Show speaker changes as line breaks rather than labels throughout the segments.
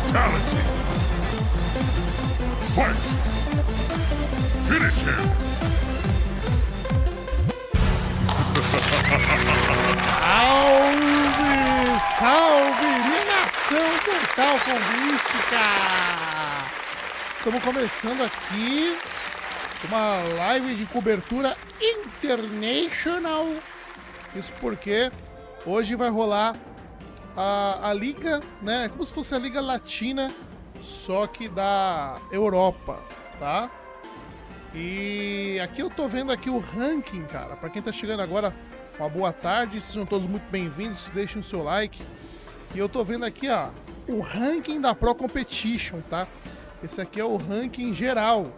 Fatality. Fight. Finish him.
Salve, salve, minha nação mortal combística! Estamos começando aqui uma live de cobertura internacional. Isso porque hoje vai rolar a Liga, né? Como se fosse a Liga Latina, só que da Europa, tá? E aqui eu tô vendo aqui o ranking, cara. Pra quem tá chegando agora, uma boa tarde, sejam todos muito bem-vindos, deixem o seu like. E eu tô vendo aqui, ó, o ranking da Pro Kompetition, tá? Esse aqui é o ranking geral.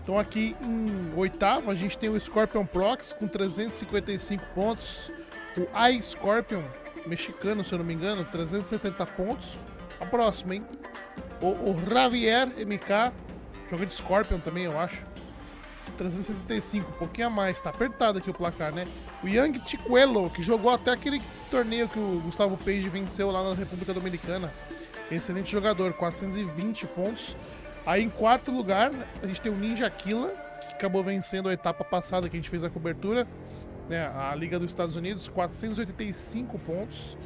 Então aqui em oitavo a gente tem o Scorpion Prox com 355 pontos. O iScorpion, mexicano se eu não me engano, 370 pontos. A próxima, hein? O Javier MK, joga de Scorpion também, eu acho. 375, um pouquinho a mais, tá apertado aqui o placar, né? O Young Tiquelo, que jogou até aquele torneio que o Gustavo Page venceu lá na República Dominicana. Excelente jogador, 420 pontos. Aí em quarto lugar, a gente tem o Ninja Killa, que acabou vencendo a etapa passada que a gente fez a cobertura, né? A Liga dos Estados Unidos, 485 pontos.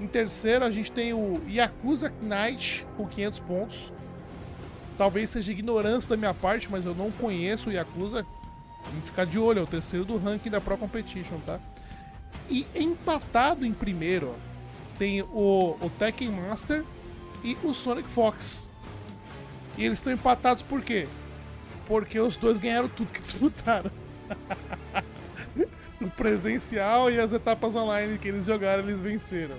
Em terceiro, a gente tem o Yakuza Knight, com 500 pontos. Talvez seja ignorância da minha parte, mas eu não conheço o Yakuza. Vamos ficar de olho, é o terceiro do ranking da Pro Competition, tá? E empatado em primeiro, ó, tem o Tekken Master e o Sonic Fox. E eles estão empatados por quê? Porque os dois ganharam tudo que disputaram. O presencial e as etapas online que eles jogaram, eles venceram.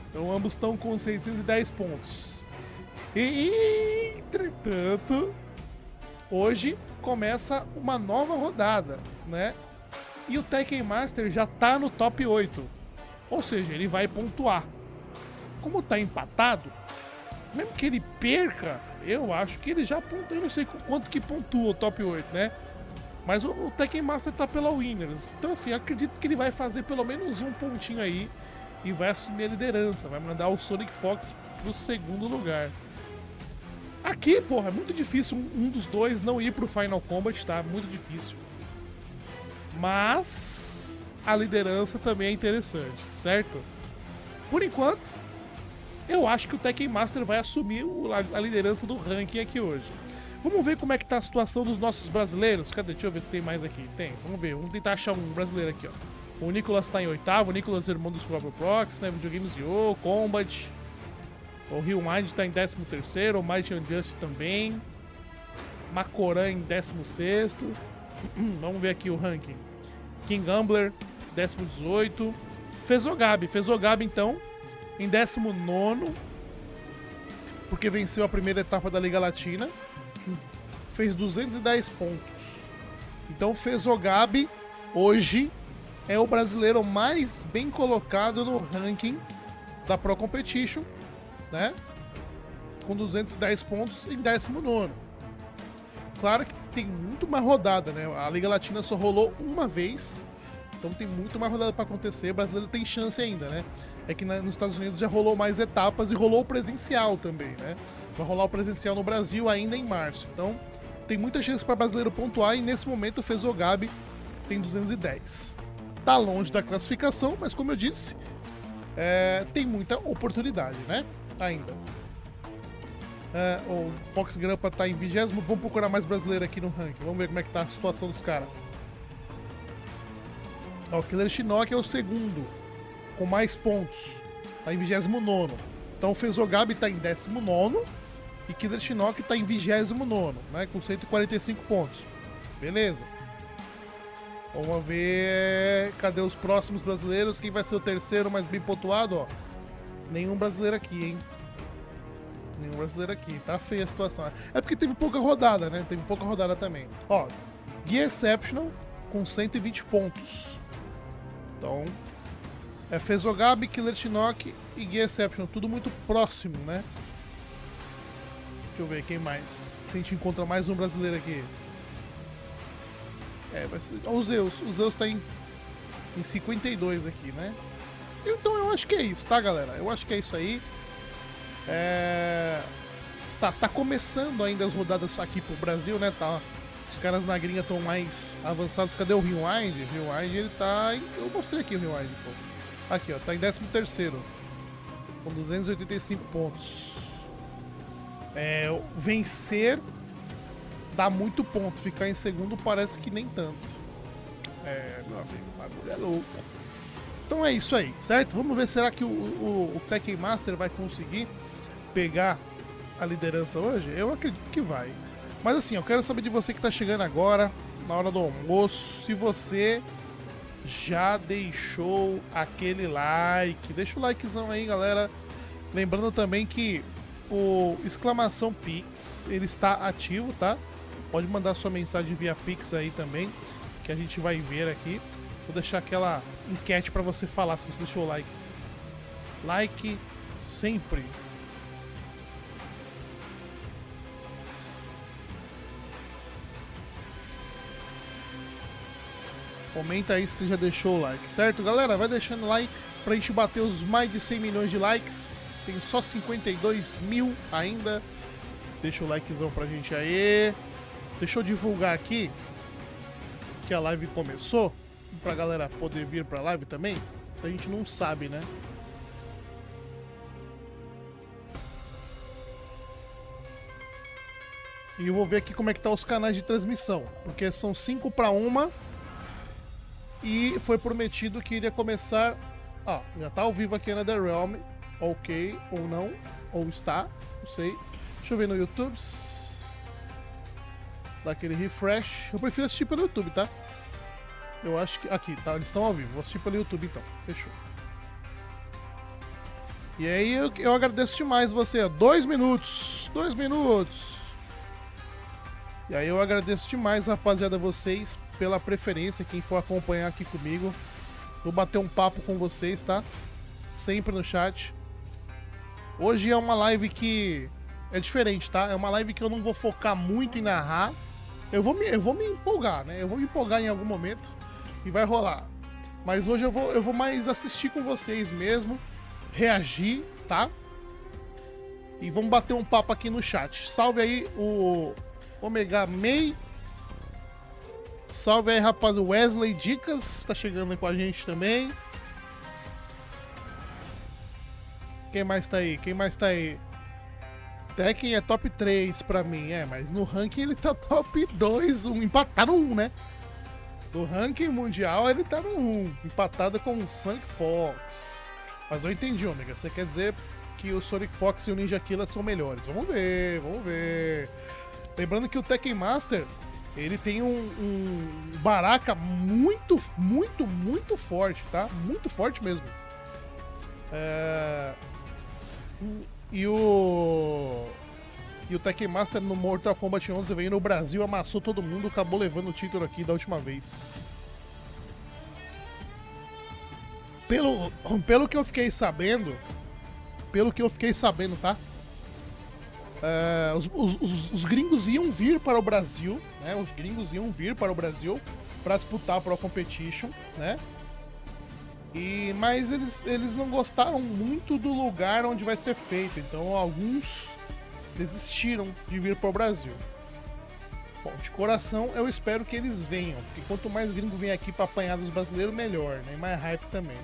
Então ambos estão com 610 pontos. E, entretanto, hoje começa uma nova rodada, né? E o Tekken Master já tá no top 8. Ou seja, ele vai pontuar. Como tá empatado, mesmo que ele perca, eu acho que ele já pontua. Eu não sei quanto que pontua o top 8, né? Mas o Tekken Master tá pela Winners. Então assim, eu acredito que ele vai fazer pelo menos um pontinho aí e vai assumir a liderança. Vai mandar o Sonic Fox pro segundo lugar. Aqui, porra, é muito difícil um dos dois não ir pro Final Kombat, tá? Muito difícil. Mas a liderança também é interessante, certo? Por enquanto, eu acho que o Tekken Master vai assumir a liderança do ranking aqui hoje. Vamos ver como é que tá a situação dos nossos brasileiros. Cadê? Deixa eu ver se tem mais aqui. Tem, vamos ver. Vamos tentar achar um brasileiro aqui, ó. O Nicolas tá em oitavo, o Nicolas é irmão do Scorpion Prox, né? Videogames Yo, Kombat. O Rio Mind tá em 13º, o Mighty Unjust também. Macoran em 16º. Vamos ver aqui o ranking. King Gambler, 18º. Fezogabi então, em 19º. Porque venceu a primeira etapa da Liga Latina. Fez 210 pontos. Então Fezogabi, hoje, é o brasileiro mais bem colocado no ranking da Pro Competition, né? Com 210 pontos em 19º. Claro que tem muito mais rodada, né? A Liga Latina só rolou uma vez, então tem muito mais rodada para acontecer. O brasileiro tem chance ainda, né? É que nos Estados Unidos já rolou mais etapas e rolou o presencial também, né? Vai rolar o presencial no Brasil ainda em março. Então tem muita chance para brasileiro pontuar e nesse momento o Fezogabi tem 210. Tá longe da classificação, mas como eu disse, tem muita oportunidade, né? Ainda. O Fox Grampa tá em 20º. Vamos procurar mais brasileiro aqui no ranking. Vamos ver como é que tá a situação dos caras. O Killer Shinnok é o segundo, com mais pontos. Tá em 29º. Então o Fezogabi tá em 19º e Killer Shinnok tá em 29º, né? Com 145 pontos. Beleza. Vamos ver. Cadê os próximos brasileiros? Quem vai ser o terceiro mais bem pontuado, ó? Nenhum brasileiro aqui, hein? Nenhum brasileiro aqui. Tá feia a situação. É porque teve pouca rodada, né? Teve pouca rodada também. Ó, Guia Exceptional com 120 pontos. Então, Fezogabi, Killer Shinnok e Guia Exceptional. Tudo muito próximo, né? Deixa eu ver quem mais. Se a gente encontra mais um brasileiro aqui. Vai ser... O Zeus tá em 52 aqui, né? Então eu acho que é isso, tá, galera? Eu acho que é isso aí. Tá começando ainda as rodadas aqui pro Brasil, né? Os caras na gringa estão mais avançados. Cadê o Rewind? Rewind, ele tá... Eu mostrei aqui o Rewind, pô. Aqui, ó. Tá em 13º. Com 285 pontos. Vencer dá muito ponto. Ficar em segundo parece que nem tanto. Meu amigo, o bagulho é louco. Então é isso aí, certo? Vamos ver, será que o Tekken Master vai conseguir pegar a liderança hoje? Eu acredito que vai. Mas assim, eu quero saber de você que tá chegando agora, na hora do almoço, se você já deixou aquele like. Deixa o likezão aí, galera. Lembrando também que o exclamação Pix, ele está ativo, tá? Pode mandar sua mensagem via Pix aí também, que a gente vai ver aqui. Vou deixar aquela enquete pra você falar se você deixou likes. Like sempre. Comenta aí se você já deixou o like, certo, galera? Vai deixando like pra gente bater os mais de 100 milhões de likes. Tem só 52 mil ainda. Deixa o likezão pra gente aí. Deixa eu divulgar aqui que a live começou, pra galera poder vir pra live também. A gente não sabe, né? E eu vou ver aqui como é que tá os canais de transmissão, porque são 5 para 1 e foi prometido que iria começar... já tá ao vivo aqui na The Realm. Ok, ou não, ou está, não sei. Deixa eu ver no YouTube. Dá aquele refresh. Eu prefiro assistir pelo YouTube, tá? Eu acho que... Aqui, tá? Eles estão ao vivo. Vou assistir pelo YouTube, então. Fechou. E aí, eu agradeço demais você. 2 minutos. 2 minutos. E aí, eu agradeço demais, rapaziada, vocês, pela preferência. Quem for acompanhar aqui comigo. Vou bater um papo com vocês, tá? Sempre no chat. Hoje é uma live que é diferente, tá? É uma live que eu não vou focar muito em narrar. Eu vou me empolgar, né? Eu vou me empolgar em algum momento e vai rolar. Mas hoje eu vou mais assistir com vocês mesmo, reagir, tá? E vamos bater um papo aqui no chat. Salve aí o Omega May. Salve aí, rapaz, o Wesley Dicas, tá chegando aí com a gente também. Quem mais tá aí? Quem mais tá aí? Tekken é top 3 pra mim, mas no ranking ele tá top 2, empatado no 1, né? Do ranking mundial ele tá no 1, empatado com o Sonic Fox. Mas eu entendi, Omega, você quer dizer que o Sonic Fox e o Ninja Killer são melhores. Vamos ver, vamos ver. Lembrando que o Tekken Master, ele tem um Baraka muito forte, tá? Muito forte mesmo. E o Tekken Master no Mortal Kombat 11 veio no Brasil, amassou todo mundo, acabou levando o título aqui da última vez. Pelo que eu fiquei sabendo, tá? Os gringos iam vir para o Brasil, né? Os gringos iam vir para o Brasil para disputar a Pro Competition, né? Mas eles não gostaram muito do lugar onde vai ser feito, então alguns desistiram de vir para o Brasil. Bom, de coração eu espero que eles venham, porque quanto mais gringo vem aqui para apanhar dos brasileiros, melhor, né? E mais hype também.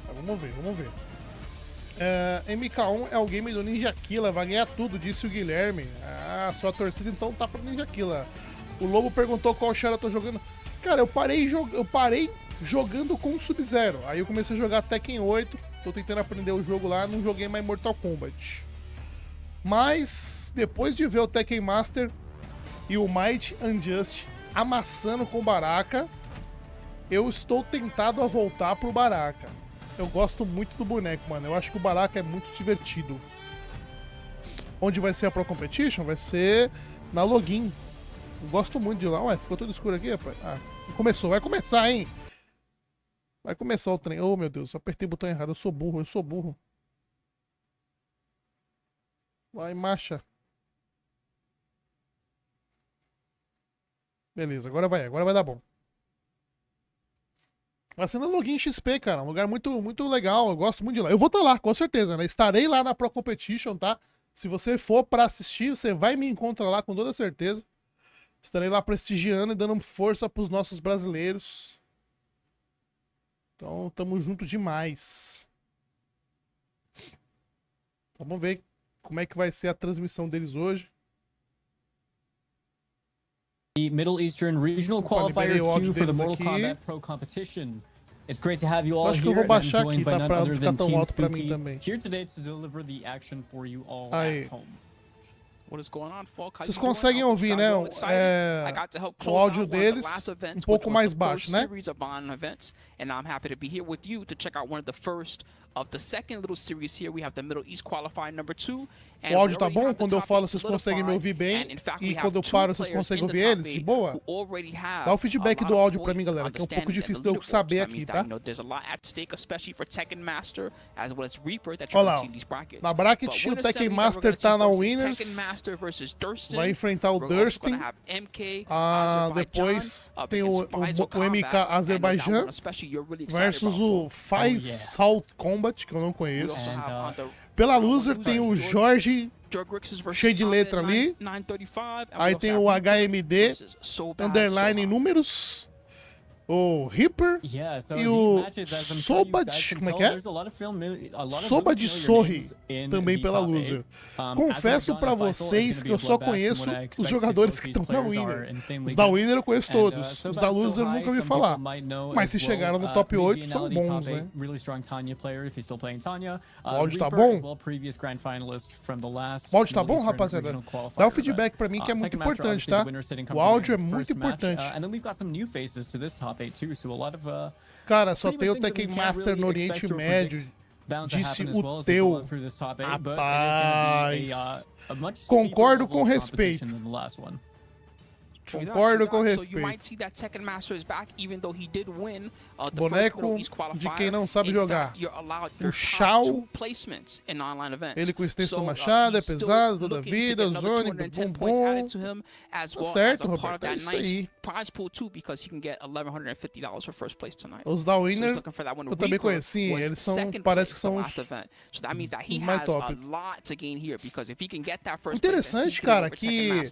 Mas vamos ver, vamos ver. MK1 é o game do Ninja Killa, vai ganhar tudo, disse o Guilherme. Sua torcida então tá pro Ninja Killa. O Lobo perguntou qual share eu tô jogando. Cara, eu parei jogando com o Sub-Zero. Aí eu comecei a jogar Tekken 8. Tô tentando aprender o jogo lá, não joguei mais Mortal Kombat. Mas, depois de ver o Tekken Master e o Might and Just amassando com o Baraka, eu estou tentado a voltar pro Baraka. Eu gosto muito do boneco, mano. Eu acho que o Baraka é muito divertido. Onde vai ser a Pro Competition? Vai ser na Login. Eu gosto muito de lá. Ué, ficou tudo escuro aqui, rapaz? Começou, vai começar, hein? Vai começar o trem. Oh, meu Deus, apertei o botão errado. Eu sou burro. Vai, marcha. Beleza, agora vai dar bom. Vai ser no login XP, cara. Um lugar muito, muito legal. Eu gosto muito de lá. Eu vou estar lá, com certeza, né? Estarei lá na Pro Competition, tá? Se você for pra assistir, você vai me encontrar lá com toda certeza. Estarei lá prestigiando e dando força pros nossos brasileiros. Então, tamo junto demais. Vamos ver como é que vai ser a transmissão deles hoje.
The Middle Eastern Regional Qualifier 2 for the Mortal Kombat Pro Competition. It's great to have you all here, and I'm joined by none other than Team Spooky here today to deliver the action for you all at home.
Vocês conseguem ouvir, né? O áudio deles um pouco mais baixo, né? O áudio tá bom? Quando eu falo, vocês conseguem me ouvir bem? E quando eu paro, vocês conseguem ouvir eles de boa? Dá o feedback do áudio pra mim, galera, que é um pouco difícil de eu saber aqui, tá? Olha lá, na bracket o Tekken Master tá na Winners, vai enfrentar o Durstin. Depois tem o MK Azerbaijan versus o Kombat, que eu não conheço. Pela loser tem o Jorge, cheio de letra ali. Aí tem o HMD, underline números. O Reaper e o Sobat, como é que é? Sobat Sorri, também pela loser. Confesso pra vocês que eu só conheço os jogadores que estão na Winner. Os da Winner eu conheço todos, os da loser eu nunca ouvi falar. Mas se chegaram no top 8, são bons, né? O áudio tá bom? O áudio tá bom, rapaziada? Dá o feedback pra mim que é muito importante, tá? O áudio é muito importante. Cara, só tem o Tekken Master no Oriente Médio, disse o teu. Rapaz, concordo com respeito. Concordo com respeito. Boneco de quem não sabe jogar. O Shao. Ele com extensão do machado, é pesado toda a vida. O Zone, bumbum. Tá certo, Roberto, é isso aí. Os da Winner eu também conheci. Eles são, parece que são os mais top. Interessante, cara, que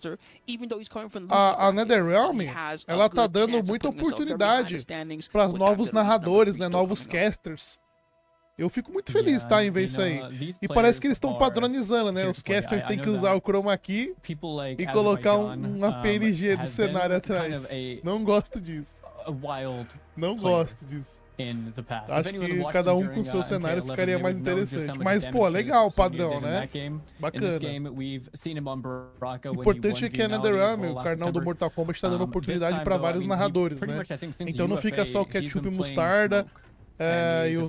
a NetherRealm, ela tá dando muita oportunidade para novos narradores, né, novos casters. Eu fico muito feliz, tá, em ver isso aí. E parece que eles estão padronizando, né? Os casters têm que usar o chroma key e colocar uma PNG de cenário atrás. Não gosto disso. Não gosto disso. Acho que cada um com seu cenário ficaria mais interessante. Mas, pô, legal o padrão, né? Bacana. O importante é que a NetherRealm, o canal do Mortal Kombat, está dando oportunidade para vários narradores, né? Então não fica só o Ketchup e Mostarda e o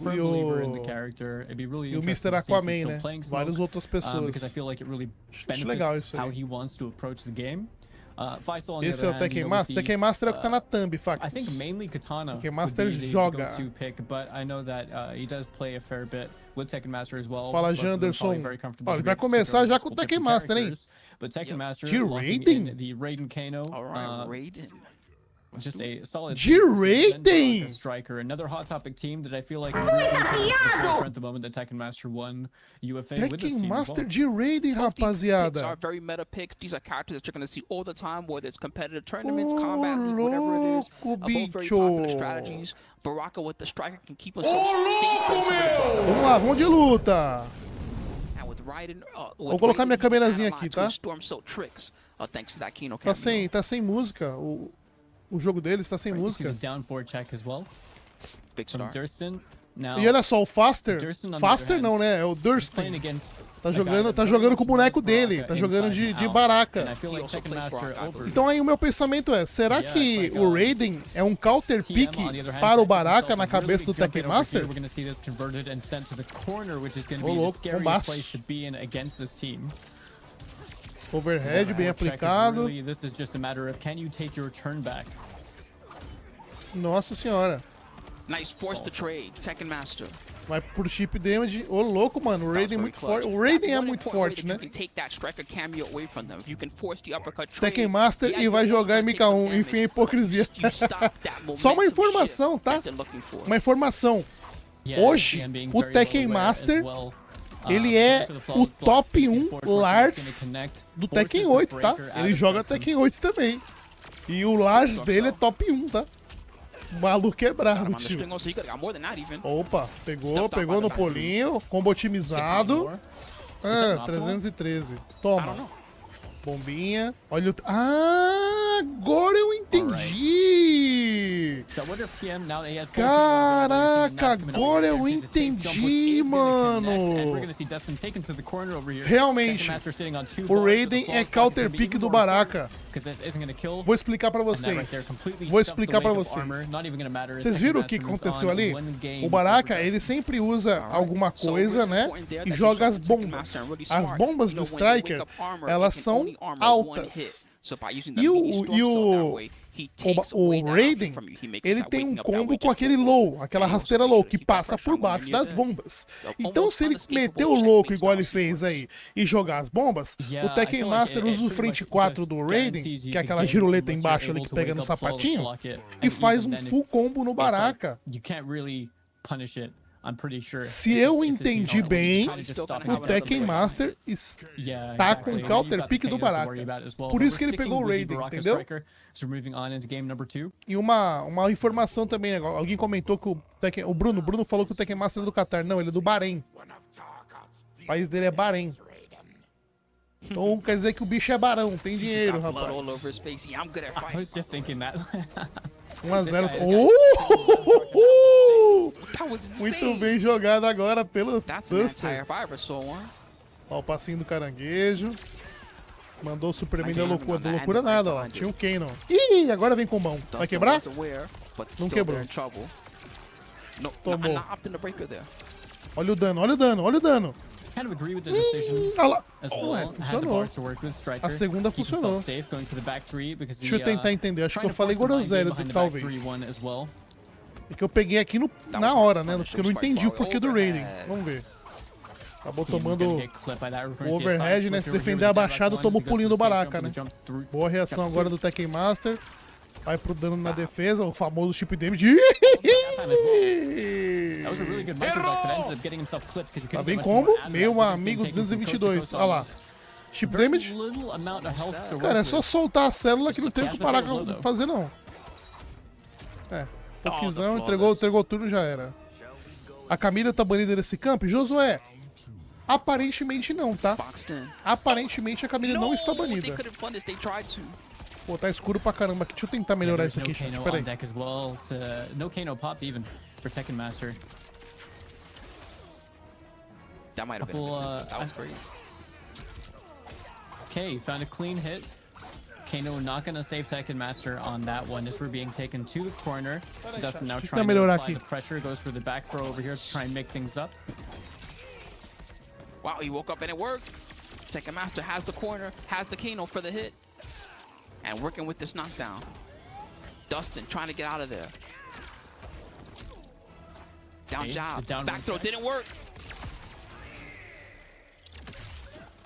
Mr. Aquaman, né? Várias outras pessoas. Acho legal isso aí. Esse é o Tekken Master? Tekken Master é o que tá na thumb, Factos. Tekken Master joga. Fala, Janderson. Olha, vai começar já com o Tekken Master, hein? De Raiden?
Just a solid
G-Rating!
striker, another hot topic team that I feel like really came to the forefront the moment that Tekken Master won UFA with this team.
Tekken Master G-Rating, rapaziada.
Are very meta picks. These are characters that you're going to see all the time, whether it's competitive tournaments, combat league, whatever it is. Both very popular strategies. Baraka with the striker can keep himself safe.
Vamos lá, vamos de luta. Vou colocar minha câmerazinha aqui, tá? Tá sem música. O jogo deles está sem música. E olha só, o Faster não, né? É o Durstin. Tá jogando com o boneco dele. Tá jogando de Baraka. Então aí o meu pensamento é, será que o Raiden é um counter pick para o Baraka na cabeça do Tekken Master? Ô louco, bombaço. Overhead bem aplicado. Nossa senhora.
Nice force to trade, Tekken Master.
Vai pro chip damage. Ô, louco, mano. O Raiden é muito forte. O Raiden é muito forte, né? Tekken Master e vai jogar MK1. Enfim, a hipocrisia. Só uma informação, tá? Uma informação. Hoje, o Tekken Master, ele é o top 1 Lars do Tekken 8, tá? Ele joga Tekken 8 também. E o Lars dele é top 1, tá? O maluco é brabo, tio. Opa, pegou no polinho. Combo otimizado. 313. Toma. Bombinha. Olha o... Ah, agora eu entendi. Caraca, agora eu entendi, mano. Realmente, o Raiden é counter pick do Baraka. Vou explicar pra vocês. Vocês viram o que aconteceu ali? O Baraka, ele sempre usa alguma coisa, né? E joga as bombas. As bombas do Striker, elas são altas. E o Raiden, ele tem um combo com aquele low, aquela rasteira low, que passa por baixo das bombas. Então se ele meter o louco igual ele fez aí e jogar as bombas, o Tekken Master usa o frente 4 do Raiden, que é aquela giroleta embaixo ali que pega no sapatinho, e faz um full combo no Baraka. Se eu entendi bem, o Tekken Master está com o counter pick do Baraka. Por isso que ele pegou o Raiden, entendeu? E uma informação também, alguém comentou que o Bruno falou que o Tekken Master é do Qatar. Não, ele é do Bahrein. O país dele é Bahrein. Então quer dizer que o bicho é barão, tem dinheiro, rapaz. 1-0. Muito bem jogado agora pelo Duster. Ó, o passinho do caranguejo. Mandou o Superman da loucura. Da loucura nada, ó. Tinha um Kano. Ih, agora vem com mão. Vai quebrar? Não quebrou. Tomou. Olha o dano, olha o dano, olha o dano. Olha lá. Funcionou. A segunda funcionou. Deixa eu tentar entender. Acho que eu falei groselha, talvez. É que eu peguei aqui na hora, né? Porque eu não entendi o porquê do Raiden. Vamos ver. Acabou tomando o overhead, né? Se defender abaixado, tomou o pulinho do Baraka, né? Boa reação agora do Tekken Master. Vai pro dano na defesa, o famoso chip damage. Tá bem combo, meu amigo 222. Olha lá. Chip damage. Cara, é só soltar a célula que não tem o que parar fazer, não. Pouquizão, entregou tudo, já era. A Camila tá banida desse campo? Josué, aparentemente não, tá? Aparentemente a Camila não está banida. Pô, tá escuro pra caramba aqui. Deixa eu tentar melhorar isso aqui, gente. Pera aí.
That might have been a mistake. That was great.
Okay, found a clean hit. Kano not gonna save Tekken Master on that one. This we're being taken to the corner. Dustin now trying to apply the pressure. Goes for the back throw over here to try and make things up.
Wow, he woke up and it worked. Tekken Master has the corner, has the Kano for the hit. And working with this knockdown. Dustin trying to get out of there. Down jab. Back throw didn't work.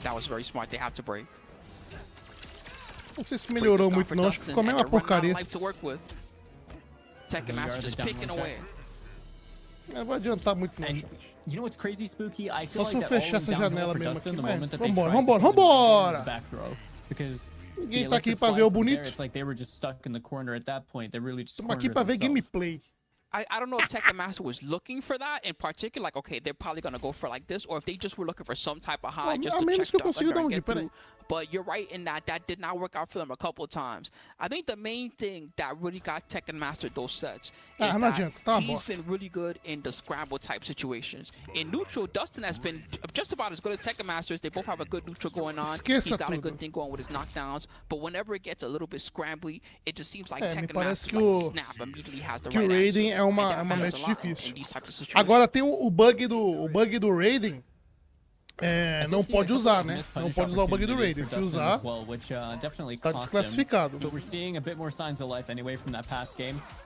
That was very smart. They have to break.
Não sei se melhorou muito não, acho que ficou a mesma porcaria.
Tekken Master just picking away.
Não vai adiantar muito não, gente.
You know what's crazy, Spooky? I
Só
feel
se
like
eu
that
fechar essa janela mesmo aqui, mas
vambora!
Ninguém tá aqui pra ver o bonito.
Estamos
aqui pra ver gameplay.
I don't know if Tekken Master was looking for that in particular, like, okay, they're probably gonna go for like this, or if they just were looking for some type of high just to check the under and get through. But you're right in that did not work out for them a couple of times. I think the main thing that really got Tekken Master those sets is that he's been really good in the scramble type situations. In neutral, Dustin has been just about as good as Tekken Masters. They both have a good neutral going on. He's got a good thing going with his knockdowns. But whenever it gets a little bit scrambly, it just seems like Tekken Master like, snap immediately has the right answer.
É uma match difícil. Agora tem o bug do Raiden. Não pode usar, né? Não pode usar o bug do Raiden. Se usar, tá desclassificado.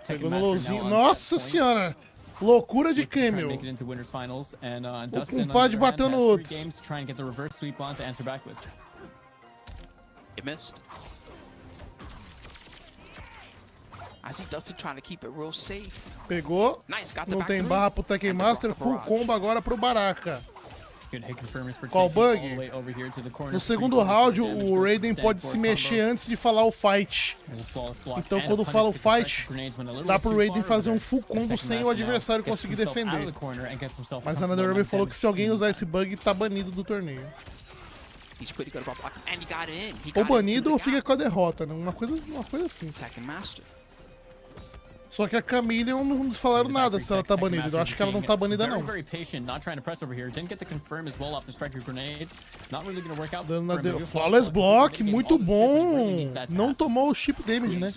Pegou no lowzinho. Nossa senhora! Loucura de Camel. Um pode bater no outro.
It missed. I see Dustin trying to keep it real safe.
Pegou.
Nice, got the
Não
back
tem
three.
barra pro Tekken Master. Full combo agora pro Baraka.
Qual
bug? No segundo round, o Raiden pode se mexer antes de falar o fight. Então quando fala o fight, dá pro Raiden fazer um full combo sem o adversário conseguir defender. Mas a NetherRealm falou que se alguém usar esse bug, tá banido do torneio. Ou banido ou fica com a derrota, né? Uma coisa assim.
Tekken Master.
Só que a Chameleon não falaram nada se ela tá banida. Eu acho que ela não tá banida, não. Flawless Block, muito bom. Não tomou o chip damage, né?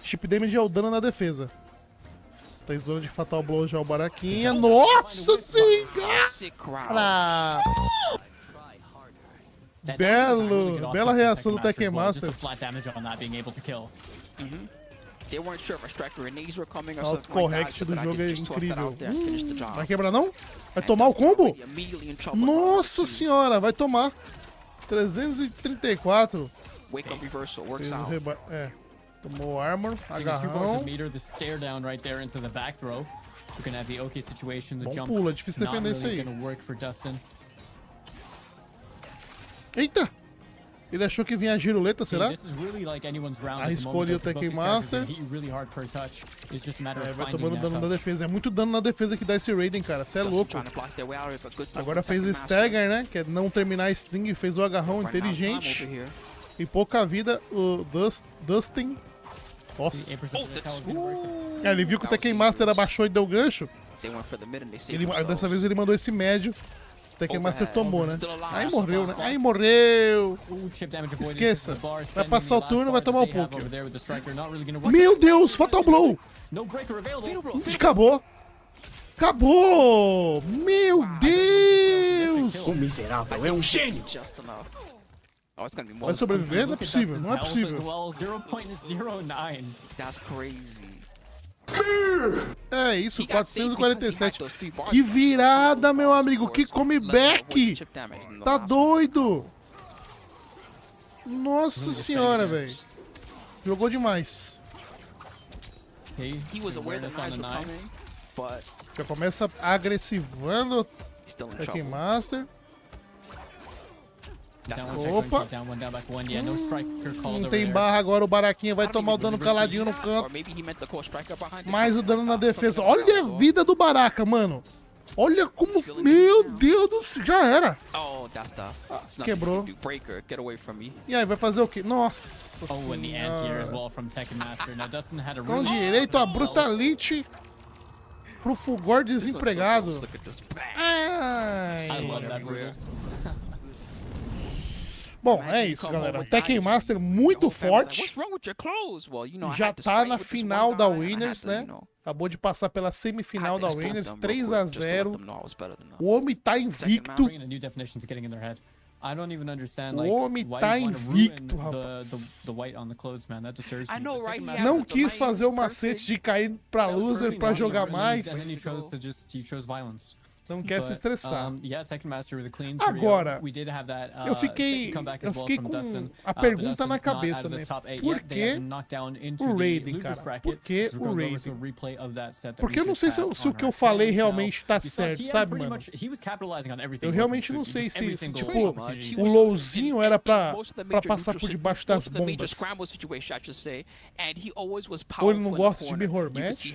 Chip damage é o dano na defesa. Tá isolando de Fatal Blow já o Baraquinha. Nossa senhora! Bela reação do Tekken Master. O auto-correct do jogo é incrível. Vai quebrar não? Vai tomar o combo? Nossa senhora, vai tomar. 334. É. Tomou armor, agarrão. Bom pulo, é difícil defender isso aí. Eita! Ele achou que vinha a giroleta, será? Arriscou ali o Tekken Master. Vai tomando dano na defesa. É muito dano na defesa que dá esse Raiden, cara. Você é louco. Agora fez o Stagger, né? Que é não terminar a string. Fez o agarrão inteligente. E pouca vida, o Dustin. Nossa. Ele viu que o Tekken Master abaixou e deu gancho. Dessa vez ele mandou esse médio. O Tekken Master tomou, né? Aí morreu, né? Aí morreu! Esqueça. Vai passar o turno, vai tomar o poke. Meu Deus! Fatal Blow! Acabou! Acabou! Meu Deus!
O miserável é um gênio!
Vai sobreviver? Não é possível, não é possível. É isso, 447. Que virada, meu amigo. Que comeback. Tá doido. Nossa senhora, velho. Jogou demais. Já começa agressivando. Tekken Master. Opa! Não tem barra agora, o Baraquinha vai tomar o dano caladinho no canto. Mais o dano na defesa. Olha a vida do Baraka, mano. Olha como... Meu Deus do céu, já era. Quebrou. E aí, vai fazer o quê? Nossa senhora. Com direito a Brutality pro Fulgor desempregado. Ai. Bom, é isso, galera. O Tekken Master muito forte. Já tá na final da Winners, né? Acabou de passar pela semifinal da Winners, 3-0. O homem tá invicto. O homem tá invicto, rapaz. Não quis fazer o macete de cair pra loser pra jogar mais. Não quer se estressar. Agora, eu fiquei com a pergunta na cabeça, né? Por que o Raiden, cara? Por que o Raiden? Porque eu não sei se o que eu falei realmente tá certo, sabe, mano? Eu realmente não sei se tipo, o lowzinho era pra passar por debaixo das bombas. Ou ele não gosta de mirror match?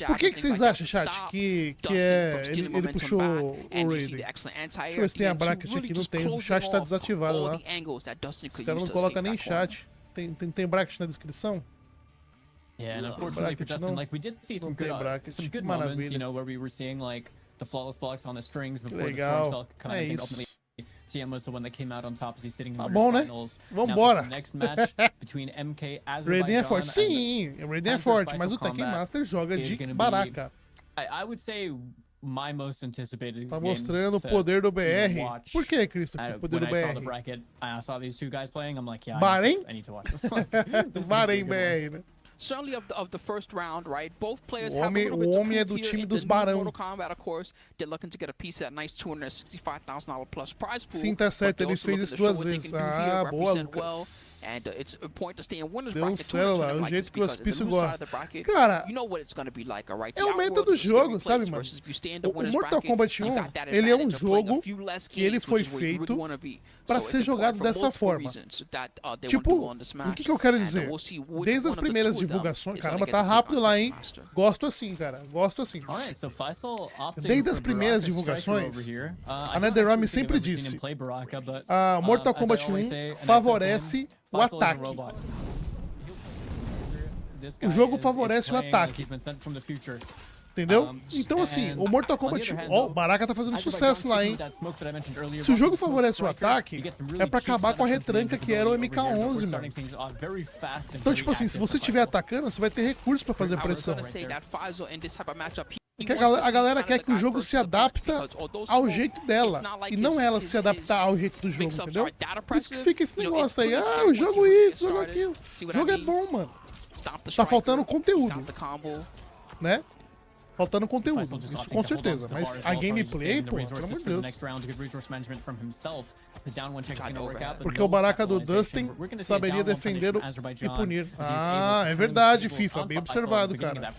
Por que vocês acham, chat, que ele puxou o Raiden? Deixa eu ver se tem a bracket aqui. Não tem, o chat tá desativado lá. Os caras não colocam nem chat. Tem bracket na descrição?
Yeah, and unfortunately for Justin, like we did see some good moments, you know, where we were seeing like the flawless blocks on the strings before the storm cell kind of thing. Ultimately, TM was the one that came out on top as he's sitting in the finals.
Vambora.
Next match between MK
Raiden é forte, sim. O Raiden é forte, mas o Tekken Master joga de Baraka.
I would say my most anticipated.
Tá mostrando o poder do BR. Por que, Christopher? O poder do BR.
I saw these two guys playing. I'm like, yeah,
Bahrein?
I need to watch this.
Bahrein BR, né?
certainly of the first round, right? Both players
O
have a
homem,
little bit
o
to
homem é
prove
do
here
time
in
dos
the new
barão.
Mortal Kombat, of course. They're looking to get a piece of that nice $265,000 plus prize pool.
Sim, tá certo, ele fez isso 2 vezes. Ah, boa,
Well,
Lucas.
and it's important to stay in winners
Deu
bracket
certo lá, o jeito que o hospício gosta. Cara, é o meta do jogo, sabe, mano? O Mortal Kombat 1, ele é um jogo que ele foi feito pra ser jogado dessa forma. Tipo, o que eu quero dizer? Desde as primeiras divulgações, caramba, tá rápido lá, hein? Gosto assim, cara, gosto assim. Desde as primeiras divulgações, a NetherRealm sempre disse: a Mortal Kombat 1 favorece o ataque. O jogo favorece o ataque. Entendeu? Então assim, o Mortal Kombat 1... Ó, o Baraka tá fazendo sucesso lá, hein? Se o jogo favorece o ataque, é pra acabar com a retranca que era o MK1, mano. Então, tipo assim, se você estiver atacando, você vai ter recursos pra fazer pressão. Porque a galera quer que o jogo se adapta ao jeito dela, e não ela se adaptar ao jeito do jogo, entendeu? Por isso que fica esse negócio aí, ah, o jogo isso, o jogo aquilo. O jogo é bom, mano. Tá faltando conteúdo, né? Faltando conteúdo, isso com certeza. Mas a gameplay, pô, pelo amor de Deus. Porque o Baraka do Dustin saberia defender e punir. Ah, é verdade, FIFA. Bem observado, cara.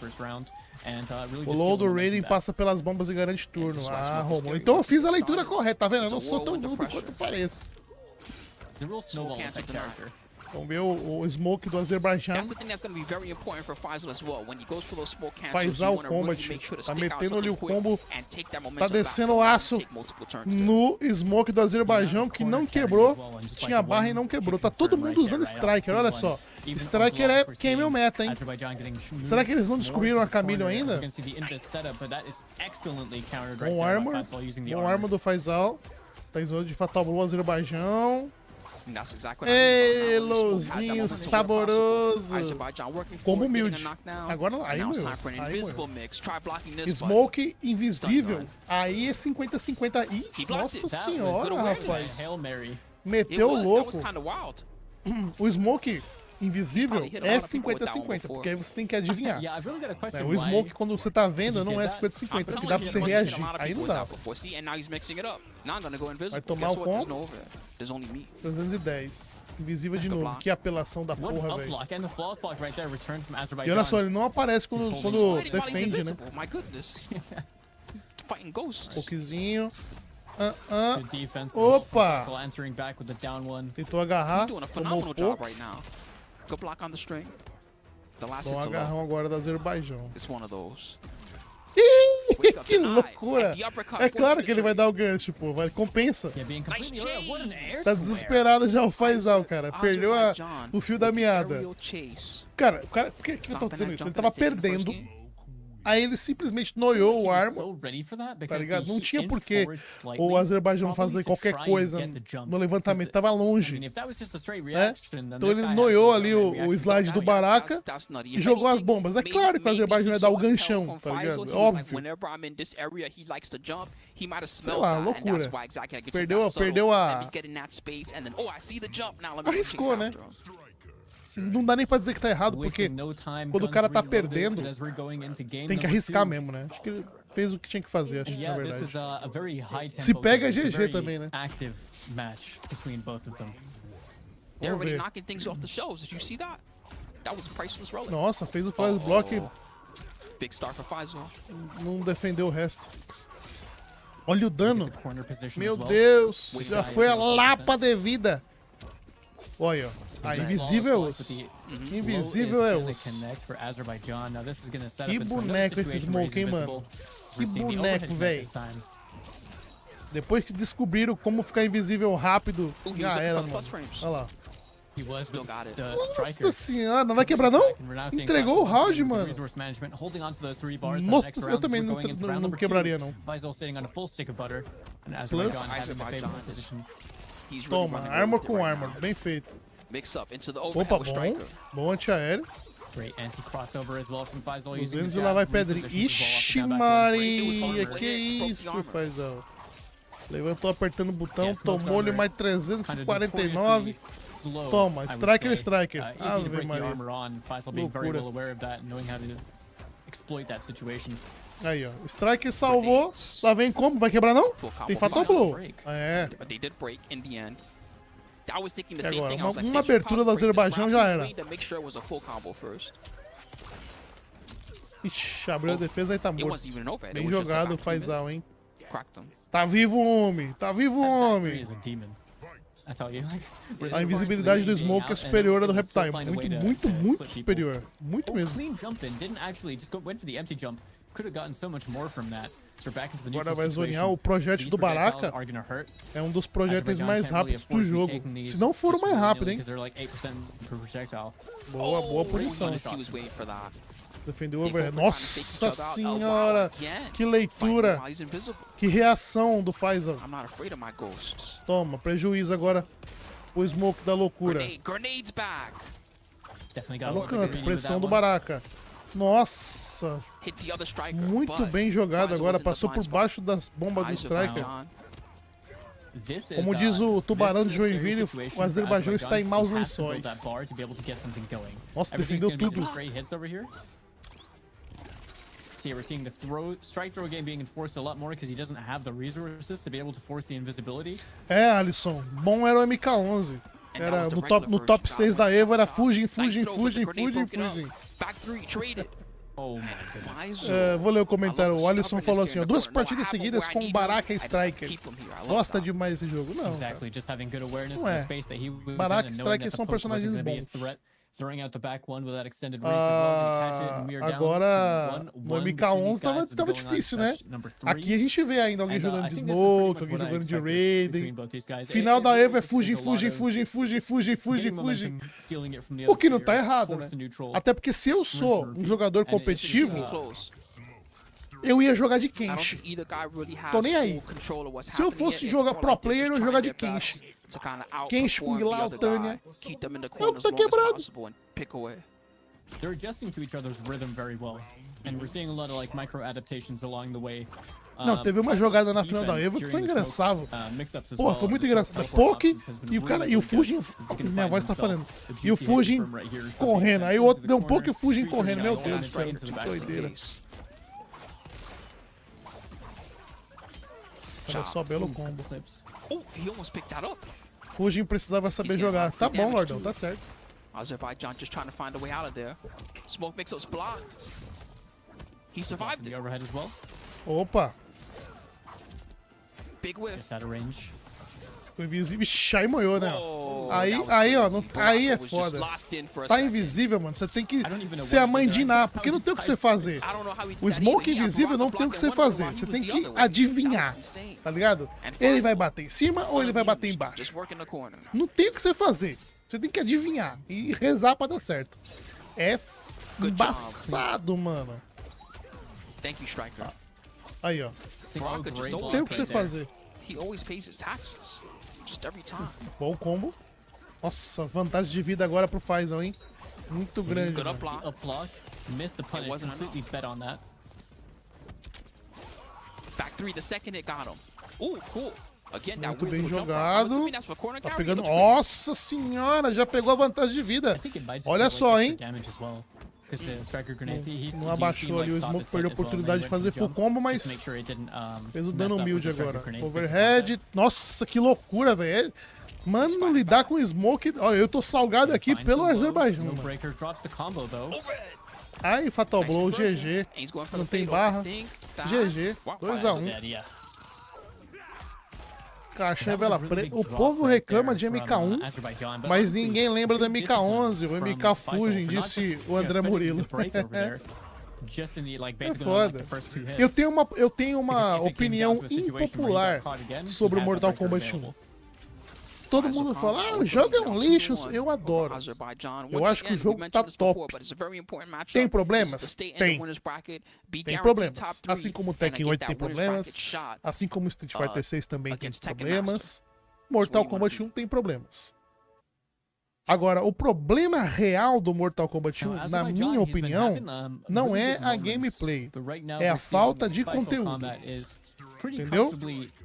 O low do Raiden passa pelas bombas e garante turno. Ah, Romulo. Então eu fiz a leitura correta, tá vendo? Eu não sou tão noob quanto pareço. Vamos ver o Smoke do Azerbaijão. Faisal Kombat. Tá metendo ali o combo. Tá descendo o aço no Smoke do Azerbaijão, que não quebrou. Tinha barra e não quebrou. Tá todo mundo usando Striker, olha só. Striker é quem é meu meta, hein? Será que eles não descobriram a Camille ainda? Bom armor. Bom armor do Faisal. Tá em zona de Fatal Blow Azerbaijão. Ei, Louzinho saboroso. Como humilde. Agora aí, meu. Smoke invisível. Aí é 50-50. Ih, nossa senhora, rapaz. Meteu o louco. O Smoke invisível é 50-50, porque aí você tem que adivinhar. O Smoke, quando você tá vendo, não é 50-50, que dá pra você reagir. Aí não dá. Vai tomar o combo. 310. Invisível de novo. Que apelação da porra, velho. E olha só, ele não aparece quando defende, né? Pokezinho. Opa! Tentou agarrar. Tomou pouco. Bom agarrão agora da Azerbaijão. Ih, que loucura! É claro que ele vai dar o gancho, pô. Vai, compensa. Tá desesperado já o Faisal, cara. Perdeu o fio da meada. Cara, por que ele tá dizendo isso? Ele tava perdendo. Aí ele simplesmente noiou o arma, tá ligado? Não tinha porquê o Azerbaijão fazer qualquer coisa no levantamento, tava longe, né? Então ele noiou ali o slide do Baraka e jogou as bombas. É claro que o Azerbaijão ia dar o ganchão, tá ligado? Óbvio. Sei lá, loucura. Perdeu a... Arriscou, né? Não dá nem pra dizer que tá errado, porque quando o cara tá perdendo, tem que arriscar mesmo, né? Acho que ele fez o que tinha que fazer, acho, na verdade. Se pega, é GG também, né? Vamos ver. Nossa, fez o flash block. Não defendeu o resto. Olha o dano. Meu Deus, já foi a lapa devida. Olha, ó. Ah, invisível é osso. Invisível é osso. Que boneco esse Smoke, hein, mano? Que boneco, velho. Depois que descobriram como ficar invisível rápido, já era, mano. Olha lá. Nossa senhora, não vai quebrar não? Entregou o round, mano. Nossa, eu também não quebraria, não. Plus. Toma, armor com armor, bem feito. Opa, bom. Bom antiaéreo. 200 e lá vai pedrinha. Ixi, Maria, que isso, Faisal. Levantou apertando o botão, tomou-lhe mais 349. Toma, Striker. Ave Maria. Loucura. Aí, ó. O Striker salvou. Lá vem como? Vai quebrar, não? Tem Fatal Blow. É. E agora, uma abertura do Azerbaijão já era. Ixi, abriu a defesa e tá morto. Bem jogado o Faisal, hein? Tá vivo o homem. Tá vivo o homem. A invisibilidade do Smoke é superior à do Reptile. Muito superior. Muito mesmo. Agora vai zonear o projétil do Baraka. É um dos projéteis mais rápidos do jogo. Se não for o mais rápido, hein? Boa punição. Defendeu o overhead. Nossa senhora! Que leitura! Que reação do Faisal. Toma, prejuízo agora. O Smoke da loucura. Tá no canto, pressão do Baraka. Nossa! Muito bem jogado agora. Passou por baixo das bombas do Striker. Como diz o tubarão de Joinville, o Azerbaijão está em maus lençóis. Nossa, defendeu tudo.
We're seeing the strike throw game being enforced a lot more because he doesn't have the resources to be able to force the invisibility.
É, Alisson, bom era o MK1. Era no top 6 da Evo era fugem. Vou ler o comentário. O Alisson falou assim, ó, 2 partidas seguidas com o Baraka e Striker. Gosta demais esse jogo. Não, cara. Não é. Baraka e Striker são personagens bons. Agora, no MK11 tava difícil, né? Aqui a gente vê ainda alguém jogando de Smoke, alguém jogando de Raiden. Final da Evo é fugem. O que não tá errado, né? Até porque se eu sou um jogador competitivo, eu ia jogar de Kenshi. Tô nem aí. Se eu fosse jogar pro player, eu ia jogar de Kenshi. Kenshi com Glau, Tânia. É o que tá quebrado.
They're adjusting to each other's rhythm very well, and we're seeing a lot of like micro adaptations along the way.
Não, teve uma jogada na final da Evo que foi engraçado. Pô, foi muito engraçado. Poke e o cara e o Fujin, minha voz tá falando. E o Fujin correndo. Aí o outro deu um poke e o Fujin correndo. Meu Deus do céu, que doideira. Olha só, belo combo. Fujin precisava saber jogar. Tá bom, Lordão, tá certo.
Azerbaijan just trying to find a way out of there. Smoke mix-up's blocked. He survived it.
The overhead as well.
Opa.
Big whiff.
Just out of range.
Ficou invisível. Ixi, aí moiou, né? Aí, ó, aí é foda. Tá invisível, mano. Você tem que ser a mãe de Iná, porque não tem o que você fazer. O Smoke invisível não tem o que você fazer. Você tem que adivinhar, tá ligado? Ele vai bater em cima ou ele vai bater embaixo? Não tem o que você fazer. Você tem que adivinhar e rezar pra dar certo. É embaçado, mano. Aí, ó. Não tem o que você fazer. Bom combo. Nossa, vantagem de vida agora pro Faisal, hein? Muito grande.
Missed the punish, completely bet on that.
Back 3, the second hit got him. Ooh, cool.
Muito bem jogado. Tá pegando. Nossa senhora, já pegou a vantagem de vida. Olha só, hein? Não abaixou ali o Smoke, perdeu a oportunidade de fazer full combo, mas fez o dano humilde agora. Overhead. Nossa, que loucura, velho. Mano, lidar com o Smoke. Olha, eu tô salgado aqui pelo Azerbaijão. Ai, Fatal Blow, GG. Não tem barra. GG. 2-1. Caixa Vela Preta. O povo reclama de MK1, mas ninguém lembra do MK11. O MK Fujin, disse o André Murilo. É foda. Eu tenho uma opinião impopular sobre o Mortal Kombat 1. Todo mundo fala, o jogo é um lixo. Eu adoro. Eu acho que o jogo tá top. Tem problemas? Tem. Tem problemas. Assim como o Tekken 8 tem problemas. Assim como o Street Fighter 6 também tem problemas. Mortal Kombat 1 tem problemas. Agora, o problema real do Mortal Kombat 1, na minha opinião, não é a gameplay, é a falta de conteúdo. Entendeu?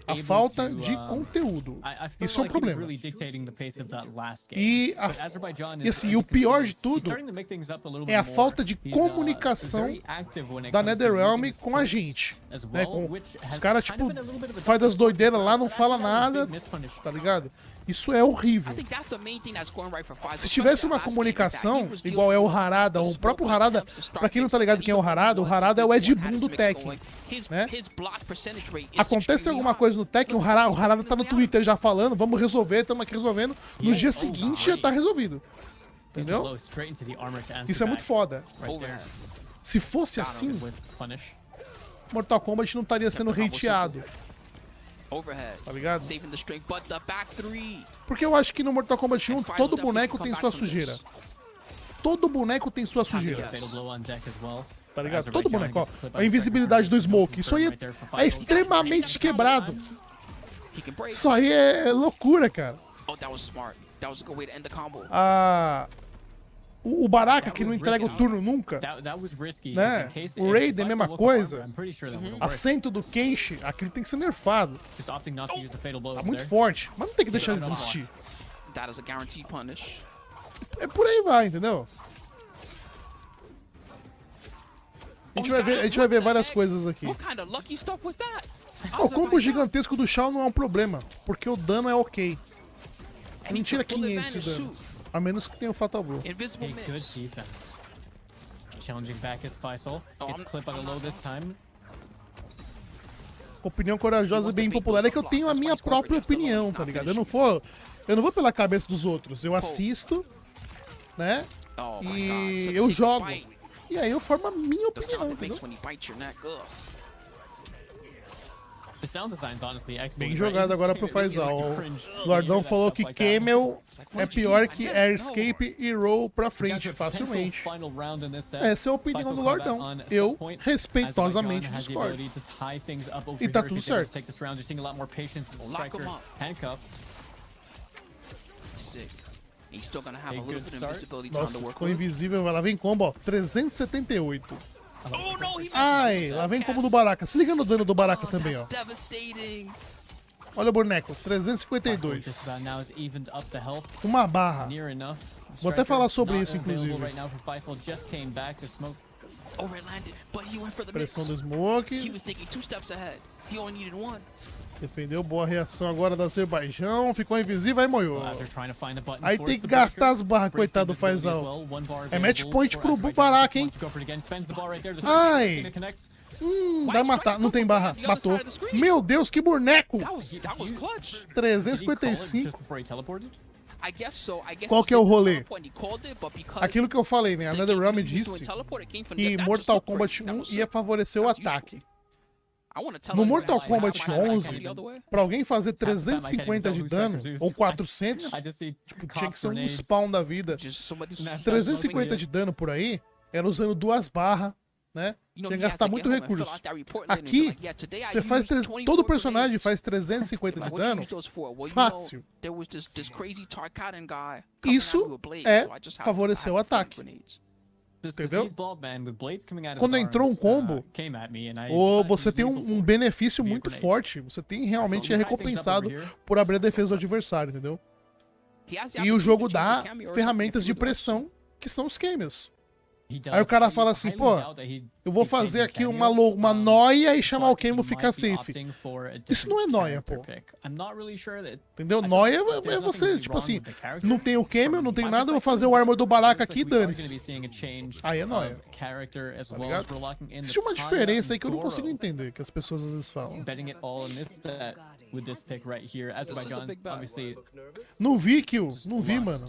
A falta de conteúdo. Isso é um problema. E assim, o pior de tudo é a falta de comunicação da NetherRealm com a gente. Né? Os caras, tipo, faz as doideiras lá, não fala nada, tá ligado? Isso é horrível. Se tivesse uma comunicação, igual é o Harada, o próprio Harada, pra quem não tá ligado quem é o Harada é o Ed Boon do Tekken, né? Acontece alguma coisa no Tekken, o Harada tá no Twitter já falando, vamos resolver, estamos aqui resolvendo, no dia seguinte já tá resolvido. Entendeu? Isso é muito foda. Se fosse assim, Mortal Kombat não estaria sendo hateado. Tá ligado? Porque eu acho que no Mortal Kombat 1 todo boneco tem sua sujeira. Todo boneco tem sua sujeira. Tá ligado? Todo boneco, ó. A invisibilidade do Smoke. Isso aí é extremamente quebrado. Isso aí é loucura, cara. O Baraka, que não entrega o turno nunca, né? O Raiden, mesma coisa. Assento do Kenshi, aquilo tem que ser nerfado. Tá muito forte, mas não tem que deixar de existir. É por aí vai, entendeu? A gente vai ver várias coisas aqui. O combo gigantesco do Shao não é um problema, porque o dano é ok. Não tira 500 de dano. A menos que tenha o Fatal Blow. Opinião corajosa e bem popular é que eu tenho a minha própria opinião, tá ligado? Eu não vou pela cabeça dos outros. Eu assisto, né? E eu jogo. E aí eu formo a minha opinião, entendeu? Bem jogado agora pro Faisal. O Lordão falou que Camel é pior que Air Escape e Roll pra frente, facilmente. Essa é a opinião do Lordão. Eu, respeitosamente, discordo. E tá tudo certo. Nossa, ficou invisível. Lá vem combo, ó. 378. Ai, lá vem combo do Baraka. Se liga no dano do Baraka também, ó. Olha o boneco, 352. Uma barra. Vou até falar sobre isso, inclusive. Pressão do Smoke. Defendeu, boa reação agora da Azerbaijão. Ficou invisível, aí moiou. Aí tem que gastar as barras, coitado do Faisal. É match point pro Baraka, hein? Ai! Vai matar. Não tem barra. Matou. Meu Deus, que boneco! 355. Qual que é o rolê? Aquilo que eu falei, né? A NetherRealm disse que Mortal Kombat 1 ia favorecer o ataque. No Mortal Kombat 11, pra alguém fazer 350 de dano, ou 400, tipo, tinha que ser um spawn da vida. 350 de dano por aí, era usando duas barras, né? Tinha que gastar muito recurso. Aqui, você faz todo personagem faz 350 de dano, fácil. Isso é favorecer o ataque. Entendeu? Quando entrou um combo, ou você tem um benefício muito forte, você tem realmente recompensado por abrir a defesa do adversário, entendeu? E o jogo dá ferramentas de pressão, que são os camels. Aí o cara fala assim, pô, eu vou fazer aqui uma noia e chamar o Camel ficar safe. Isso não é noia, pô. Entendeu? Noia é você, tipo assim, não tem o Camel, não tem nada, eu vou fazer o armor do Baraka aqui e dane-se. Aí é noia. Tá ligado? Existe uma diferença aí que eu não consigo entender, que as pessoas às vezes falam. Não vi, Kill. Não vi, mano.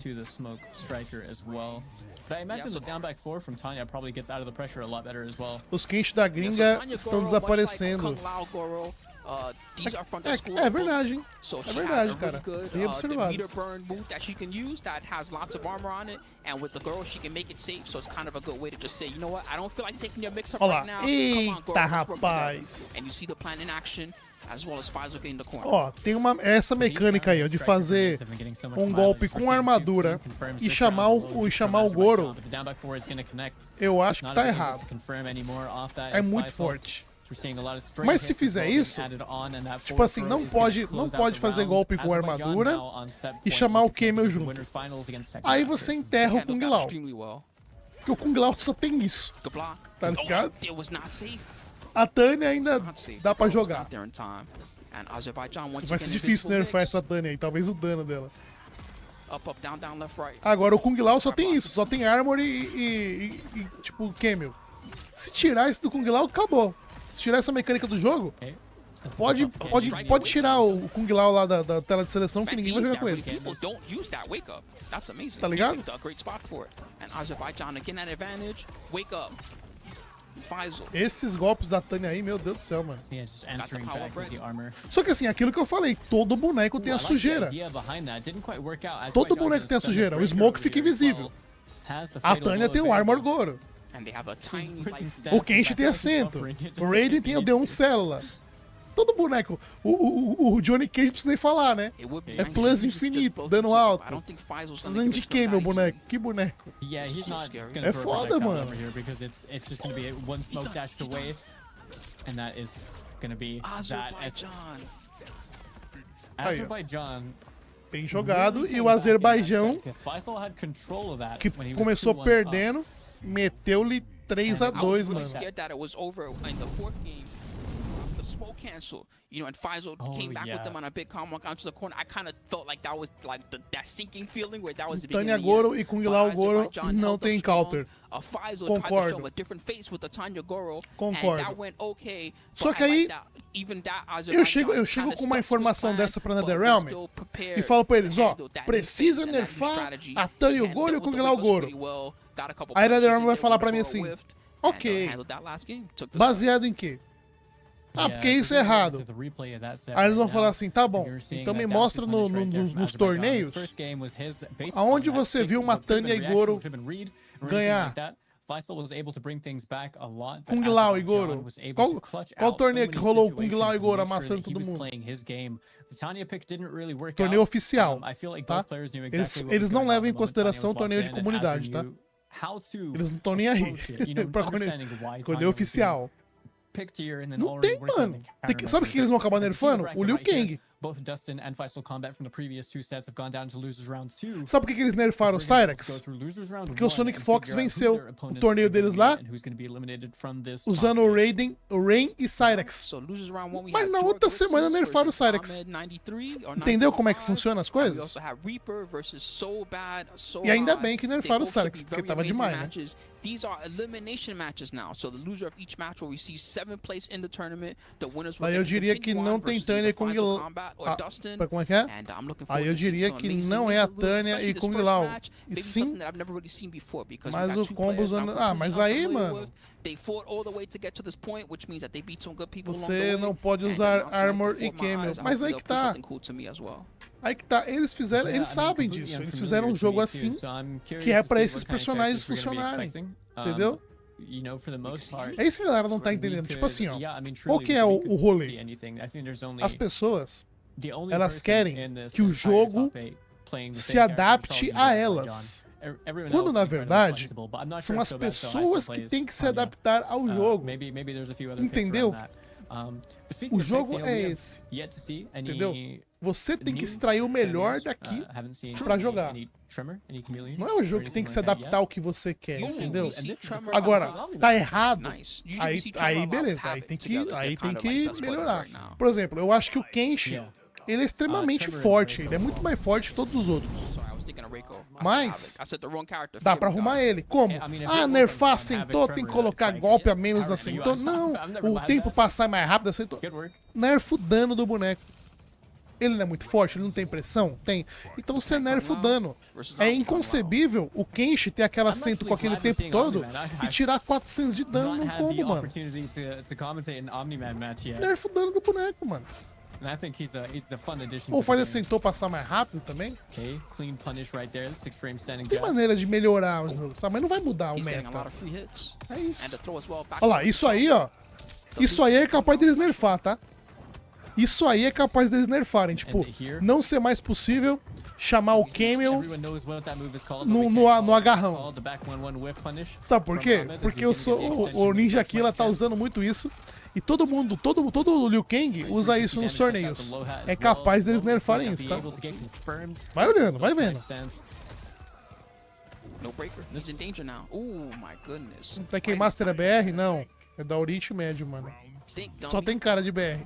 Os Kenshi da gringa estão desaparecendo. É verdade, hein? É verdade, cara. Bem observado. Olha lá. Eita, rapaz. Ó, tem essa mecânica aí, ó, de fazer um golpe com armadura e chamar o Goro. Eu acho que tá errado. É muito forte. Mas se fizer isso, tipo assim, não pode fazer golpe com armadura e chamar o Camel junto. Aí você enterra o Kung Lao. Porque o Kung Lao só tem isso. Tá ligado? A Tânia ainda dá pra jogar. Vai ser difícil nerfar essa Tânia aí, talvez o dano dela. Agora o Kung Lao só tem isso, só tem Armor e tipo, Camel. Se tirar isso do Kung Lao, acabou. Se tirar essa mecânica do jogo, pode tirar o Kung Lao lá da tela de seleção que ninguém vai jogar com ele. Tá ligado? Esses golpes da Tânia aí, meu Deus do céu, mano. Só que assim, aquilo que eu falei, todo boneco tem a sujeira. Todo boneco tem a sujeira. O Smoke fica invisível. A Tânia tem o Armor Goro. O Kenshi tem assento. O Raiden tem o D1 Célula. Todo boneco. O Johnny Cage não precisa nem falar, né? É plus infinito, dano alto. Precisando de quê, meu boneco? Que boneco? É foda, mano. Aí, bem jogado. E o Azerbaijão, que começou perdendo, meteu-lhe 3-2, mano.
Cancel, and Faisal came back with them on a big combo onto the corner. I kind of felt like that was like that sinking feeling where that was the beginning.
Tânia Goro e Kung Lao Goro não tem counter. Concordo. Concordo. Só que aí eu chego com uma informação dessa pra NetherRealm e falo pra eles, ó, precisa nerfar a Tânia Goro e o Kung Lao Goro. Aí a NetherRealm vai falar pra mim assim, ok, baseado em quê? Ah, porque isso é errado. Aí eles vão falar assim, tá bom, então me mostra nos torneios aonde você viu uma Tânia e Goro ganhar. Kung Lao e Goro. Qual torneio que rolou o Kung Lao e Goro amassando todo mundo? Torneio oficial, tá? Eles não levam em consideração o torneio de comunidade, tá? Eles não estão nem aí pra torneio oficial. Não tem, mano. Sabe o que eles vão acabar nerfando? O Liu Kang. Sabe por que eles nerfaram o Cyrax? Porque o Sonic Fox venceu o torneio deles lá usando o Raiden, o Rain e Cyrax. Mas na outra semana nerfaram o Cyrax. Entendeu como é que funcionam as coisas? E ainda bem que nerfaram o Cyrax, porque tava demais, né? Aí eu diria que não tem Tânia e Kung Lao. Como é que é? Aí eu diria que não é a Tânia e Kung Lao. E sim, mas o combo usando... Ah, mas aí, mano, você não pode usar Armor e Camel. Mas aí que tá. Aí que tá. Eles sabem disso. Eles fizeram um jogo assim, que é pra esses personagens funcionarem. Entendeu? É isso que a galera não tá entendendo. Tipo assim, ó. Qual que é o rolê? As pessoas, elas querem que o jogo se adapte a elas. Quando, na verdade, são as pessoas que têm que se adaptar ao jogo. Entendeu? O jogo é esse. Entendeu? Você tem que extrair o melhor daqui pra jogar. Não é o jogo que tem que se adaptar ao que você quer, entendeu? Agora, tá errado, aí beleza, aí tem que melhorar. Por exemplo, eu acho que o Kenshi, ele é extremamente forte, ele é muito mais forte que todos os outros. Mas dá pra arrumar ele. Como? Ah, nerfar sentou, tem que colocar golpe a menos na sentou. Não, o tempo passar mais rápido da sentou. Nerfa o dano do boneco. Ele não é muito forte, ele não tem pressão? Tem. Então você nerfa o dano. É inconcebível o Kenshi ter aquela assento com aquele tempo todo e tirar 400 de dano num combo, mano. Nerfa o dano do boneco, mano. Ou faz assentou passar mais rápido também. Tem maneira de melhorar o jogo, sabe? Mas não vai mudar o meta. É isso. Olha lá, isso aí, ó. Isso aí é capaz deles nerfar, tá? Isso aí é capaz deles nerfarem. Tipo, não ser mais possível chamar o Camel no agarrão. Sabe por quê? Porque o Ninja Killa tá usando muito isso. E todo Liu Kang usa isso nos torneios. É capaz deles nerfarem isso, tá? Vai olhando, vai vendo. Tekken Master é BR? Não. É da Oriente Médio, mano. Só tem cara de BR.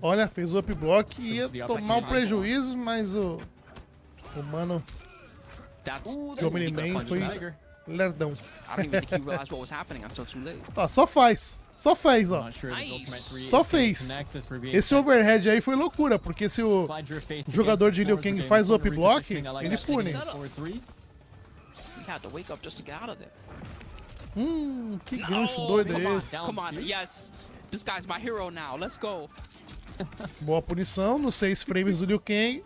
Olha, fez o up block e ia tomar o prejuízo, mas o mano de Omni-Man foi lerdão. Ó, só faz, ó. Só fez. Esse overhead aí foi loucura, porque se o jogador de Liu Kang faz o up block, ele pune. Que gancho doido é esse?
This guy's my hero now. Let's go.
Boa punição nos 6 frames do Liu Kang.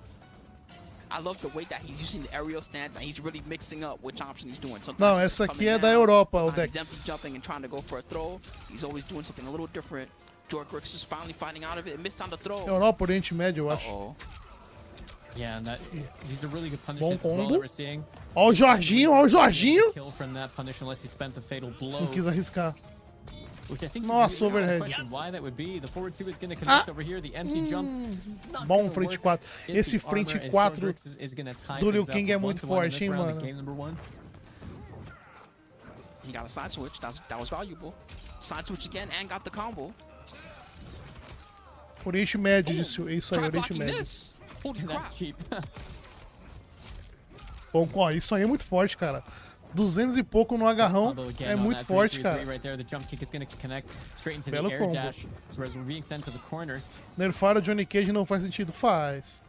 I love the way that he's using the aerial stance and he's really mixing up which option he's doing.
Não, essa aqui é da Europa, o Dex.
Jumping and trying to go for a throw. He's always doing something a little different. George Ricks is finally finding out of it and missed on the throw.
Europa, Oriente Médio, eu acho.
Yeah, and these are really good punishes as well that we're seeing.
Ó o Jorginho, ó o Jorginho.
Não
quis arriscar. Nossa, overhead. Bom frente 4. Esse frente 4 do Liu Kang é muito forte, hein, mano.
He got a side switch. That was valuable. Side switch again and got the combo.
Oriente Médio, isso aí, Oriente Médio. Bom, ó, isso aí é muito forte, cara. 200 e pouco no agarrão é muito forte, cara. Belo combo. Nerfar o Johnny Cage não faz sentido? Faz.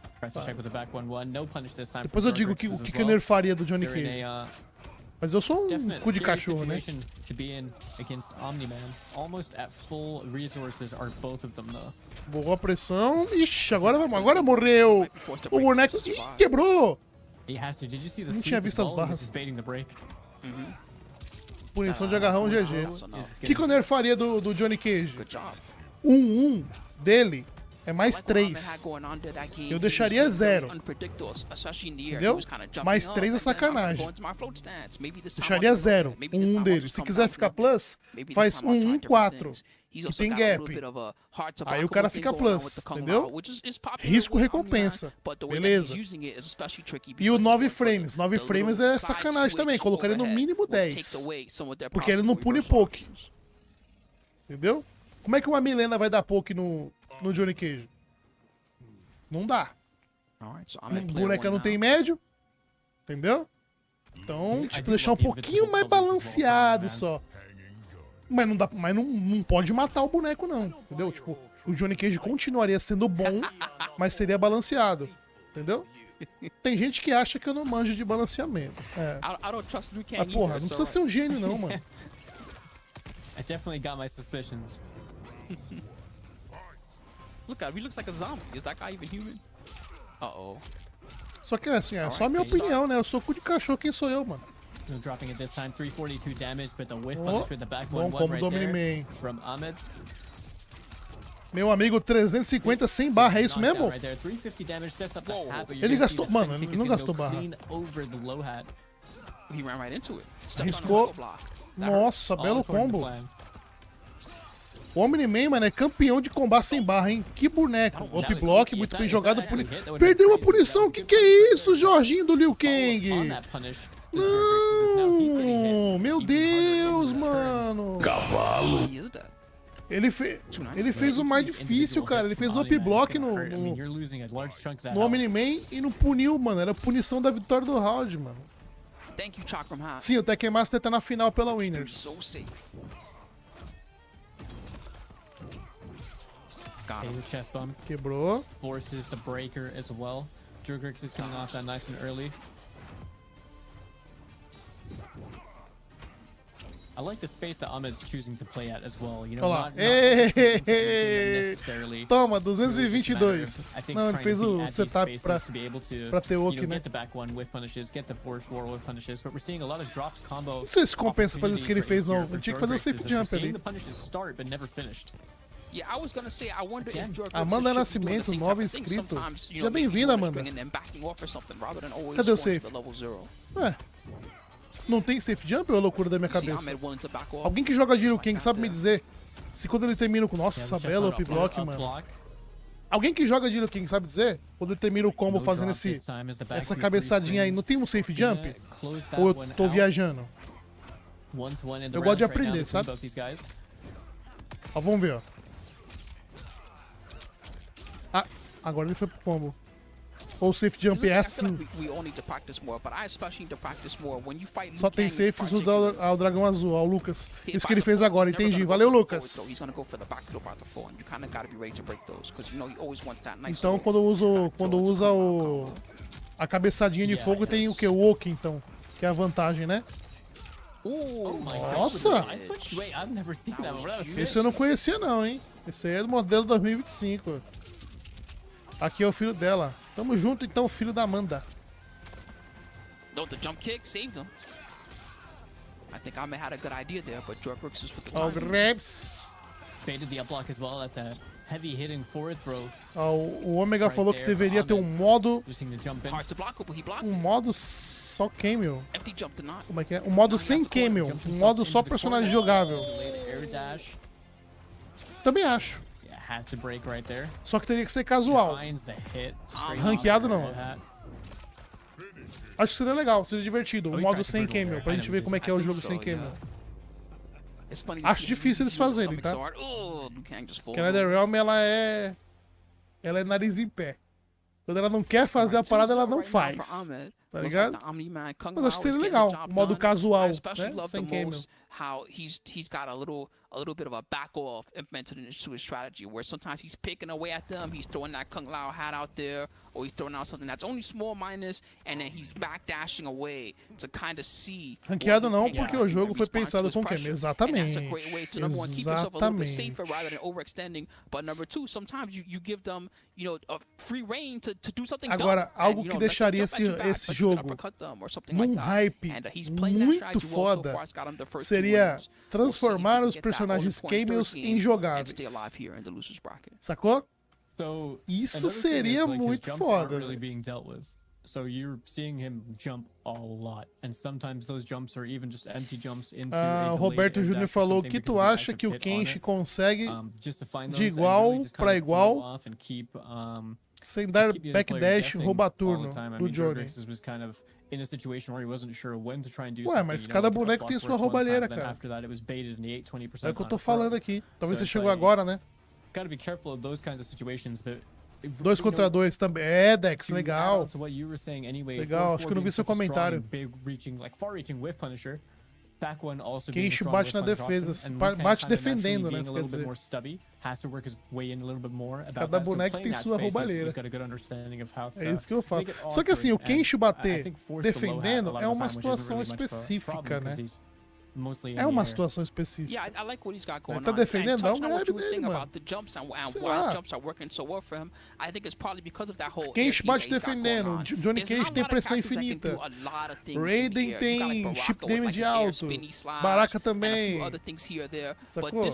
Depois eu digo o que eu nerfaria do Johnny Cage. Mas eu sou um cu de cachorro, né? Boa pressão. Ixi, agora morreu. O boneco quebrou. Não tinha visto as barras. Punição de agarrão GG. O que eu nerfaria do Johnny Cage? 1-1 dele é mais 3. Eu deixaria 0. Entendeu? Mais 3 é sacanagem. Deixaria 0. 1-1 dele. Se quiser ficar plus, faz 1-1-4. Que tem gap. Aí o cara fica plus, entendeu? Risco recompensa. Beleza. E o 9 frames. 9 frames é sacanagem também. Colocaria no mínimo 10. Porque ele não pune poke. Entendeu? Como é que uma Milena vai dar poke no Johnny Cage? Não dá. Boneca não tem médio. Entendeu? Então, tipo, deixar um pouquinho mais balanceado só. Mas não dá, mas não pode matar o boneco, não. Entendeu? Tipo, o Johnny Cage continuaria sendo bom, mas seria balanceado. Entendeu? Tem gente que acha que eu não manjo de balanceamento. É. Ah, porra, não precisa ser um gênio, não, mano.
I definitely got my suspicions.
Look at him, he looks like a zombie. Is that guy even human? Uh-oh.
Só que assim, é só a minha opinião, né? Eu sou cu de cachorro, quem sou eu, mano?
Dropping it this time, 342 damage, but the whiff punish with the back one
como
right there
from
Ahmed.
Meu amigo, 350 sem barra, é isso mesmo? Ele gastou, mano, ele não gastou barra. Arriscou. Nossa, belo combo. O Omni-Man, mano, é campeão de combate sem barra, hein? Que boneco. Up block, muito bem jogado. Perdeu a punição. Que é isso, Jorginho do Liu Kang? Não, meu Deus, mano.
Cavalo.
Ele fez o mais difícil, cara. Ele fez o up block no Omni-Man e não puniu, mano. Era a punição da vitória do round, mano. Sim, o Tekken Master tá na final pela Winners. Quebrou.
Forces the breaker as well. Drugrex is coming off that nice and early. I like the space that Ahmed's choosing to play at as well. You know,
Olha lá. Toma, 222. Não, ele fez o setup pra ter o Oki, né? Não sei se compensa fazer isso que ele fez, não. Ele tinha que fazer o safe jump ali. Amanda Nascimento, 9 inscritos. Seja bem-vinda, Amanda. Cadê o safe? Ué, não tem safe jump ou é loucura da minha cabeça? Alguém que joga Jiru King sabe me dizer se quando ele termina com... Nossa, bela up block, mano. Alguém que joga Jiru King sabe dizer quando ele termina o combo fazendo essa cabeçadinha aí, não tem um safe jump? Ou eu tô viajando? Eu gosto de aprender, sabe? Ó, vamos ver, ó. Ah, agora ele foi pro combo. Ou o safe jump é assim. Só tem safes ao dragão azul, ao Lucas. Isso que ele fez agora, entendi. Valeu, Lucas. Então quando usa a cabeçadinha de fogo tem o que? O Oki, então. Que é a vantagem, né? Nossa! Esse eu não conhecia não, hein? Esse aí é do modelo 2025. Aqui é o filho dela. Tamo junto então, filho da Amanda.
No, the jump kick saved him. I think Ahmed had a good idea there, but George Brooks just put the
time. Grabs.
Faded the up block as well. That's a heavy hitting forward throw.
O Omega falou que deveria ter um modo. Um modo só camel. Como é que é? Um modo sem camel. Um modo só personagem jogável. Também acho. Só que teria que ser casual. Ranqueado não. Acho que seria legal, seria divertido. Um modo sem camel, pra gente ver como é que é o jogo sem camel. Acho difícil eles fazerem, tá? Porque a NetherRealm, ela é nariz em pé. Quando ela não quer fazer a parada, ela não faz. Tá ligado? Mas acho que seria legal, o modo casual, né? Sem camel.
How he's got a little bit of a back off implemented into his strategy, where sometimes he's picking away at them, he's throwing that Kung Lao hat out there, or he's throwing out something that's only small minus, and then he's backdashing away to kind of see.
Ranqueado não, porque o jogo foi pensado com camel. Exatamente. Exatamente. Agora, algo que deixaria esse jogo num hype muito foda seria transformar os personagens camels em jogáveis. Sacou? Isso seria muito foda.
So you're seeing him jump a lot, and sometimes those jumps are even just empty jumps into
o Roberto Júnior falou que tu acha que o Kenshi consegue de igual para igual sem dar backdash roubaturno do Johnny. Ué, mas cada boneco tem sua roubalheira, cara. É o que eu tô falando aqui. Talvez você chegou agora, né? 2 contra 2 também. É, Dex, legal. Legal, acho que eu não vi seu comentário. Kenshi bate na defesa, bate defendendo, né? Quer dizer. Cada boneco tem sua roubalheira. É isso que eu falo. Só que assim, o Kenshi bater defendendo é uma situação específica, né? É uma situação específica. Ele tá defendendo, dá um grab dele, mano. Sei lá. Kenshi bate defendendo, Johnny Cage tem pressão infinita. Raiden tem chip damage alto. Baraka também. Sacou?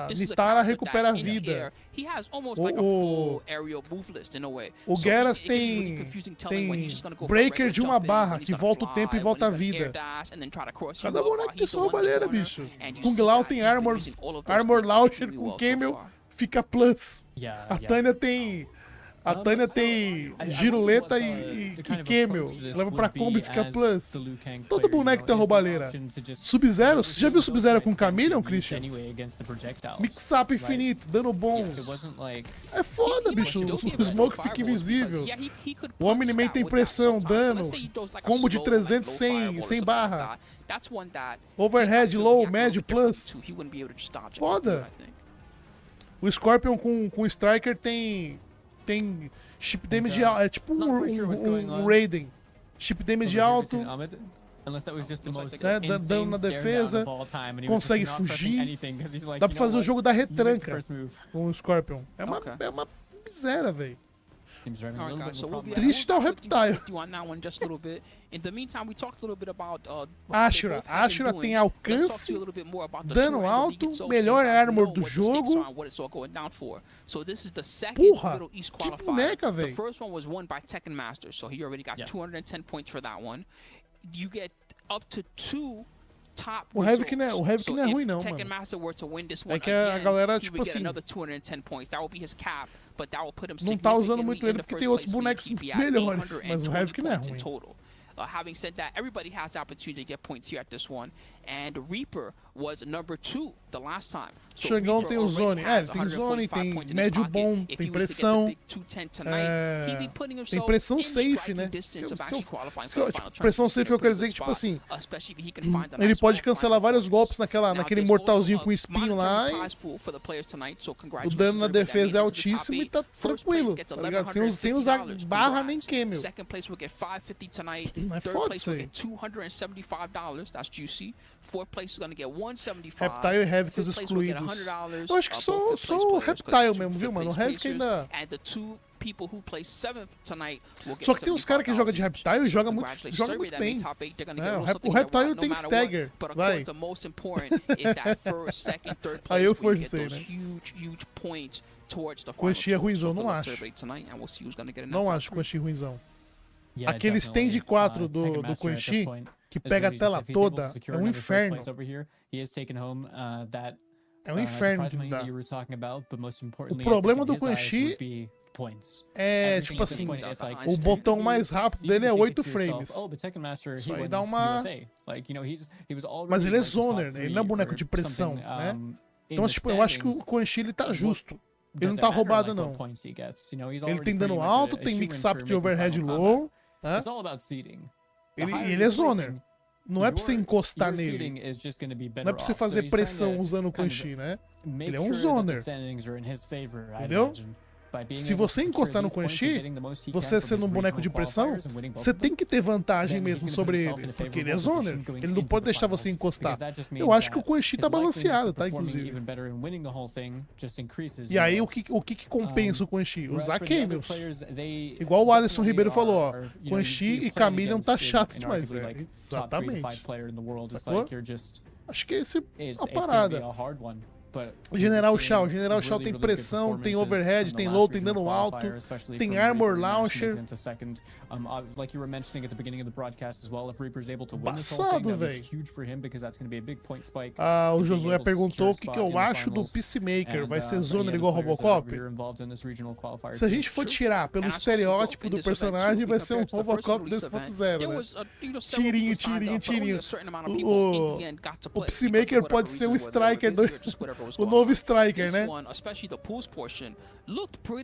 Nitara recupera a vida. O Geras tem breaker de uma barra, que volta o tempo e volta a vida. Cada boneco tem sua roubalheira, bicho. Kung Lao tem armor launcher com camel, fica plus. A Tânia tem giruleta e camel. Leva pra combo e fica plus. Todo boneco tem roubalheira. Sub-Zero, você já viu Sub-Zero com Chameleon, Christian? Mix-up infinito, dano bons. É foda, bicho. O Smoke fica invisível. O Omni-Man tem pressão, dano. Combo de 300 sem barra. Overhead, low, médio, plus. Foda. O Scorpion com Striker tem chip damage alto, é tipo um Raiden. Chip damage alto. Dando na defesa, consegue fugir. Dá pra fazer o jogo da retranca com o Scorpion. É uma miséria, velho. Triste tá o Reptile. Ashura tem alcance, dano alto, melhor armor do jogo. Porra, que boneca, velho.
The first one was won by Tekken Master, so he already got 210 points for that one. You get up to 2 top
o Havoc não é ruim não, mano. É que a galera, tipo assim, não tá usando muito ele porque tem outros bonecos melhores, mas o Havoc não é ruim.
Having said that, everybody has the opportunity to get points here at this one. And Reaper was number 2 the last time.
So Xangão tem o Zone. Ele tem Zone, tem médio bom, tem pressão. Tem pressão safe, né? Tipo, pressão safe eu quero dizer que, tipo assim, ele pode cancelar vários golpes naquele mortalzinho com espinho lá e o dano na defesa é altíssimo e tá tranquilo, tá ligado? Sem usar barra nem camel. É foda isso aí. Reptile e Havoc excluídos. Eu acho que só o Reptile mesmo, viu, mano? O Havoc ainda... Só que tem uns caras que jogam de Reptile e jogam muito bem. O Reptile tem stagger. Vai. Aí eu forcei, né? Quan Chi é ruizão, não acho. Não acho Quan Chi ruizão. Aquele stand 4 do Quan Chi, que pega a tela toda, é um inferno. É um inferno de dar. O problema do Quan Chi é, tipo assim, o botão mais rápido dele é 8 frames. Isso aí dá uma... Mas ele é zoner, né? Ele não é boneco de pressão, né? Então, tipo, eu acho que o Quan Chi, ele tá justo. Ele não tá roubado, não. Ele tem dano alto, tem mix-up de overhead low. Ele é zoner. Não é pra você encostar nele. Não é pra você fazer pressão usando o Quan Chi, né? Ele é um zoner. Entendeu? Se você encostar no Quan Chi, você sendo um boneco de pressão, você tem que ter vantagem mesmo sobre ele, porque ele é zoner. Ele não pode deixar você encostar. Eu acho que o Quan Chi tá balanceado, tá, inclusive. E aí, o que compensa o Quan Chi? Usar camels. Igual o Alisson Ribeiro falou, ó. Quan Chi e Chameleon tá chato demais. Exatamente. Sacou? Acho que esse é a parada. General Shao tem pressão, tem overhead, tem low, tem dano alto, tem armor launcher. Passado, velho. O Josué perguntou o que eu acho do Peacemaker. Vai ser zoner igual Robocop? Se a gente for tirar pelo estereótipo do personagem, vai ser um Robocop 2.0, né? Tirinho. O Peacemaker pode ser um Striker o novo Striker, né?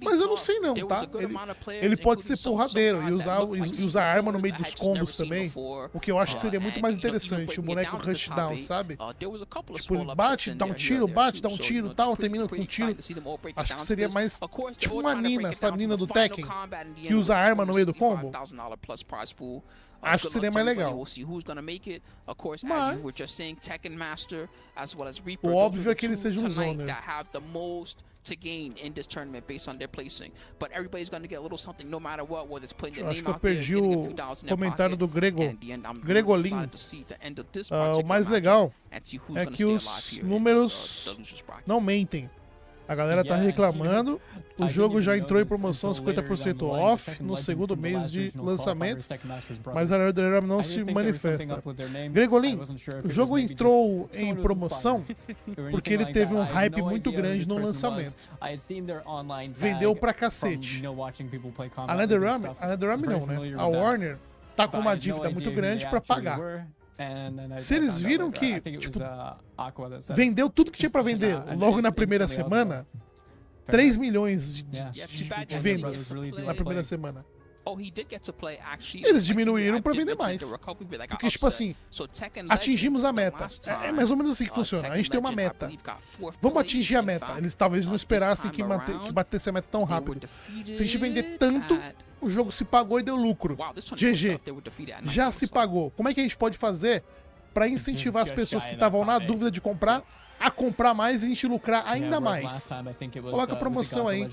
Mas eu não sei não, tá? Ele pode ser porradeiro e usar arma no meio dos combos também. O que eu acho que seria muito mais interessante, o boneco rushdown, sabe? Tipo, ele bate, dá um tiro, tal, termina com um tiro. Acho que seria mais tipo uma Nina, sabe? Nina do Tekken, que usa arma no meio do combo. Acho que seria mais legal. Mas o óbvio é que ele seja um zoner. Acho que eu perdi o comentário do Gregolin. O mais legal é que os números não mentem. A galera tá reclamando, o jogo já entrou em promoção 50% off no segundo mês de lançamento, mas a Liderança não se manifesta. Gregolin, o jogo entrou em promoção porque ele teve um hype muito grande no lançamento. Vendeu pra cacete. A Liderança não, né? A Warner tá com uma dívida muito grande pra pagar. Se eles viram que, tipo, vendeu tudo que tinha pra vender logo na primeira semana, 3 milhões de vendas na primeira semana. Eles diminuíram pra vender mais. Porque, tipo assim, atingimos a meta. É mais ou menos assim que funciona. A gente tem uma meta. Vamos atingir a meta. Eles talvez não esperassem que batesse a meta tão rápido. Se a gente vender tanto, o jogo se pagou e deu lucro. GG. Já se pagou. Como é que a gente pode fazer para incentivar as pessoas que estavam na dúvida de comprar a comprar mais e a gente lucrar ainda mais? Coloca a promoção aí.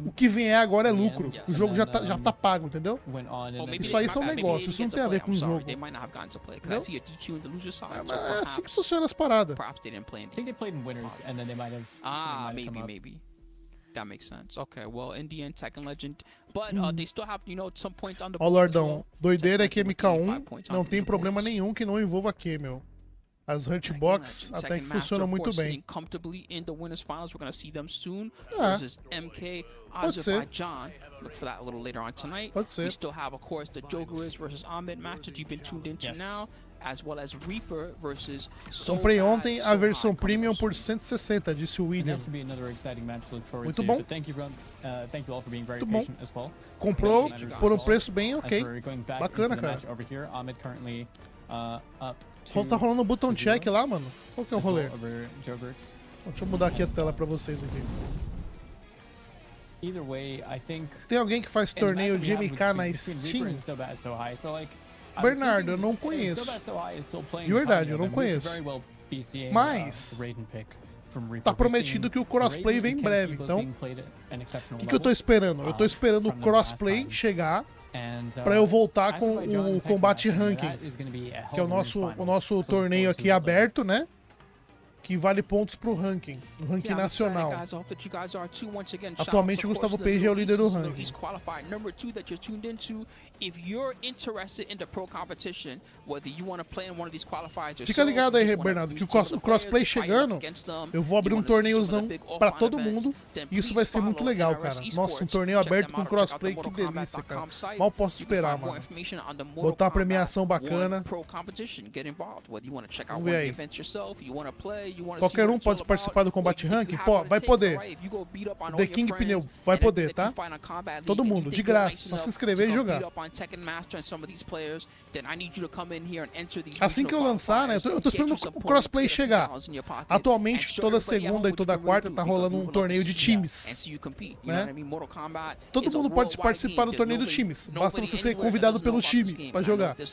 O que vier agora é lucro. O jogo já tá pago, entendeu? Isso aí são negócios, isso não tem a ver com o jogo. Entendeu? É assim que funciona as paradas.
Maybe. That makes sense. Okay, well, Indian Tekken Legend, but they still have, some points on the board.
Ó, Lordão, doideira é que MK1 não tem problema nenhum que não envolva Q, meu. As Hurtbox até que funcionam muito bem. Pode ser.
Look for that a little later on tonight.
Pode ser.
We still have, of course, the Joker versus Ahmed match that you've been tuned into now, as well as Reaper versus
Comprei ontem a versão Premium por 160, disse o William. Muito bom. Muito bom. Comprou por um preço bem ok. Bacana, cara. Tá rolando o botão check lá, mano. Qual que é o rolê? Deixa eu mudar aqui a tela pra vocês aqui. Tem alguém que faz torneio de MK na Steam? Bernardo, eu não conheço. De verdade, eu não conheço. Mas tá prometido que o crossplay vem em breve. Então, o que eu tô esperando? Eu tô esperando o crossplay chegar pra eu voltar com o Kombat Ranking, que é o nosso torneio aqui aberto, né? Que vale pontos pro ranking, no ranking nacional. Atualmente o Gustavo Page é o líder do ranking. Fica ligado aí, Bernardo, que o crossplay chegando, eu vou abrir um torneiozão pra todo mundo e isso vai ser muito legal, cara. Nossa, um torneio aberto com crossplay, que delícia, cara. Mal posso esperar, mano. Botar uma premiação bacana. Vamos ver aí. Qualquer um pode participar do Kombat Ranking? Pô, vai poder. The King Pneu vai poder, tá? Todo mundo, de graça. Só se inscrever e jogar. Assim que eu lançar, né? Eu tô esperando o crossplay chegar. Atualmente, toda segunda e toda quarta tá rolando um torneio de times, né? Todo mundo pode participar do torneio do times. Basta você ser convidado pelo time pra jogar, né?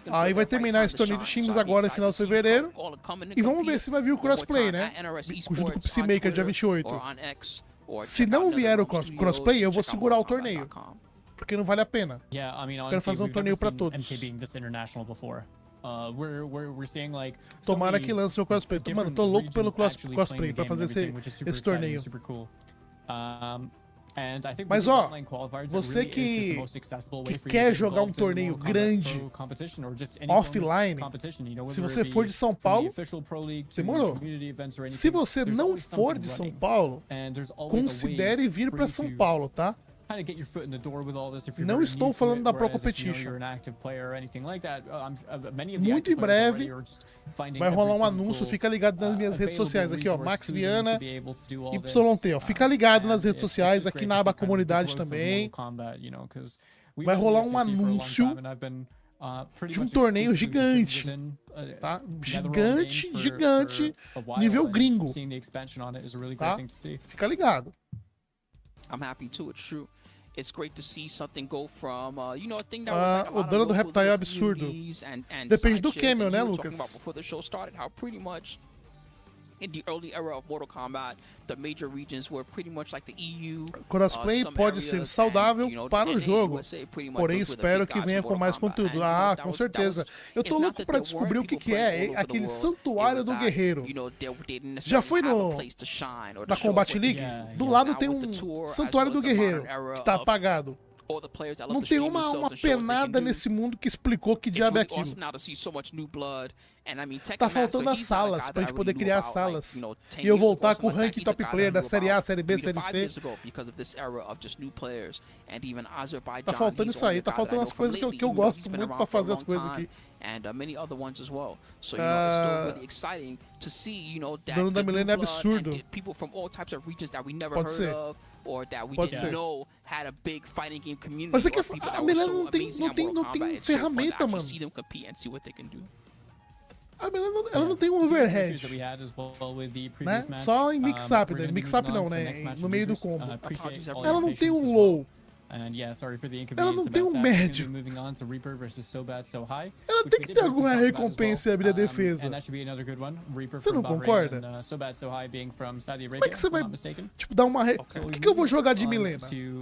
Aí vai terminar esse torneio de times agora no final de fevereiro. E vamos ver se vai vir o crossplay, né? Junto com o Peacemaker dia 28. Se não vier o crossplay, eu vou segurar o torneio. Porque não vale a pena. Quero fazer um torneio pra todos. Tomara que lance o crossplay. Mano, tô louco pelo crossplay pra fazer esse torneio. Mas ó, você que quer jogar um torneio grande offline, se você for de São Paulo, demorou. Se você não for de São Paulo, considere vir pra São Paulo, tá? Não estou falando da Pro Competition. Muito em breve vai rolar um anúncio, fica ligado nas minhas redes sociais aqui, ó, maxviannaoficial, ó, fica ligado nas redes sociais, aqui na aba comunidade também. Vai rolar um anúncio de um torneio gigante, tá? Gigante, nível gringo, tá? Fica ligado.
I'm happy too, it's true. It's great to see something go from, a thing that was like a lot
o dano do
of
Reptile é absurdo. Depende do Camel, né, Lucas?
Before the show started, how pretty much in the early era of Mortal Kombat, the major regions were pretty much like the EU.
Crossplay pode ser saudável para o jogo, porém espero que venha com mais conteúdo. Ah, com certeza. Eu tô louco pra descobrir o que é aquele Santuário do Guerreiro. Já foi na Combat League? Do lado tem um Santuário do Guerreiro, que tá apagado. Não tem uma penada nesse mundo que explicou que diabo é aquilo. Tá faltando as salas, pra gente poder criar salas. E eu voltar com o ranking top player da Série A, Série B, Série C. Tá faltando isso aí, tá faltando as coisas que eu gosto muito pra fazer as coisas aqui. O dano da Milena é absurdo. Pode ser. Pode ser. Mas é que a Milena não tem ferramenta, mano. Ela não tem um overhead, né? Só em mix-up, mix-up não, né? No meio do combo. Ela não tem um low. Ela não tem um médio. Ela tem que ter alguma recompensa e abrir a defesa. Você não concorda? Como é que você vai, tipo, dar uma... O que eu vou jogar de Milena? Se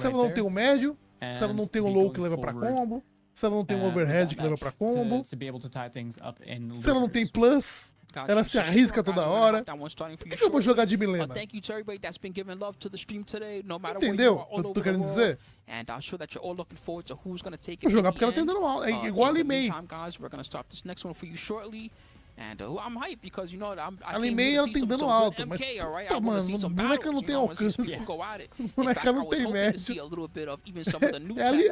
ela não tem um médio, se ela não tem um low que leva pra combo, se ela não tem um overhead que leva pra combo, se ela não tem plus, ela se arrisca toda hora. Por que eu vou jogar de Milena? Entendeu o que eu tô querendo dizer? Vou jogar porque ela tá dando mal. É igual a Limei. A Limei ela tem dano alto, mas puta, mano, o boneco não tem alcance. O boneco não tem médio.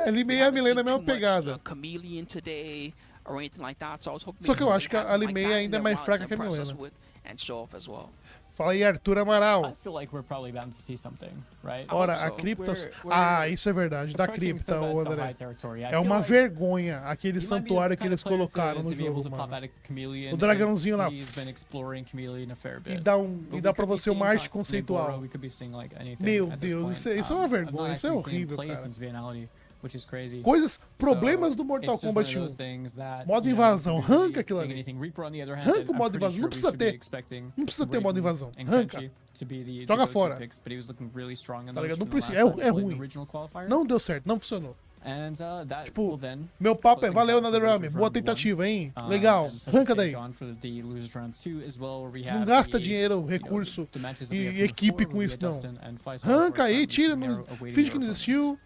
A Limei e a Milena é a mesma pegada. Só que eu acho que a Limei ainda é mais fraca que a Milena. Fala aí, Arthur Amaral. Ora, a cripta... Ah, isso é verdade, da cripta, o André. É uma vergonha aquele santuário que eles colocaram no jogo, mano. O dragãozinho lá. E dá pra você uma arte conceitual. Meu Deus, isso é uma vergonha, isso é horrível, cara. Coisas, problemas do Mortal Kombat 1. Modo invasão, arranca aquilo ali. Arranca o modo invasão, não precisa ter. Não precisa ter modo invasão, arranca. Joga fora. Tá ligado? Não precisa, é ruim. Não deu certo, não funcionou. Tipo, meu papo é, valeu, Netherrealm, boa tentativa, hein? Legal, arranca daí. Não gasta dinheiro, recurso e equipe com isso, não. Arranca aí, tira, finge que não existiu.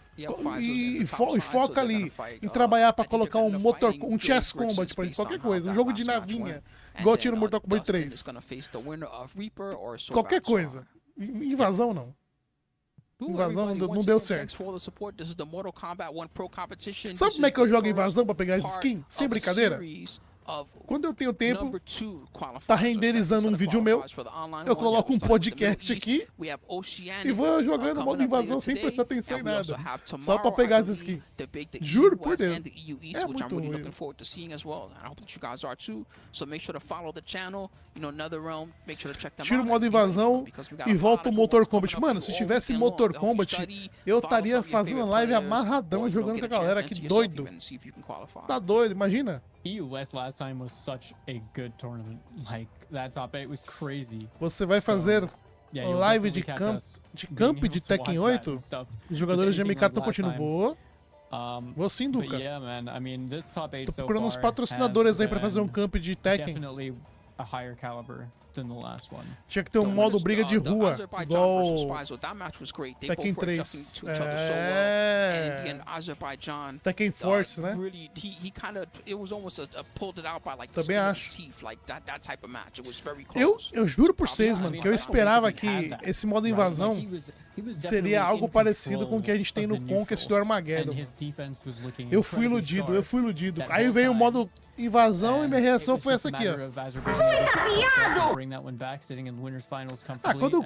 E foca ali em trabalhar pra colocar um chess combat, pra qualquer coisa, um jogo de navinha, igual tinha no Mortal Kombat 3. Qualquer coisa. Invasão não. Invasão não deu certo. Sabe como é que eu jogo invasão pra pegar essa skin? Sem brincadeira? Quando eu tenho tempo, tá renderizando um vídeo meu, eu coloco um podcast aqui e vou jogando modo invasão sem prestar atenção em nada. Só pra pegar as skins. Juro por Deus. É muito ruim. Tira o modo invasão e volta o Motor Combat. Mano, se tivesse Motor Combat, eu estaria fazendo live amarradão jogando com a galera. Que doido. Tá doido, imagina.
US last time was such a good tournament. Like that top 8 was crazy.
Você vai fazer live de camp de Tekken 8? Os jogadores de MK estão continuando. Vou sim, Duca. Tô procurando uns patrocinadores aí pra fazer um camp de Tekken. Tinha que ter um modo briga de rua, igual Tekken 3. Tekken Force, né? Também acho. Eu juro por vocês, mano, que eu esperava que esse modo invasão seria algo parecido com o que a gente tem no Conquest do Armageddon. Eu fui iludido. Aí veio o modo invasão e minha reação foi essa aqui, ó.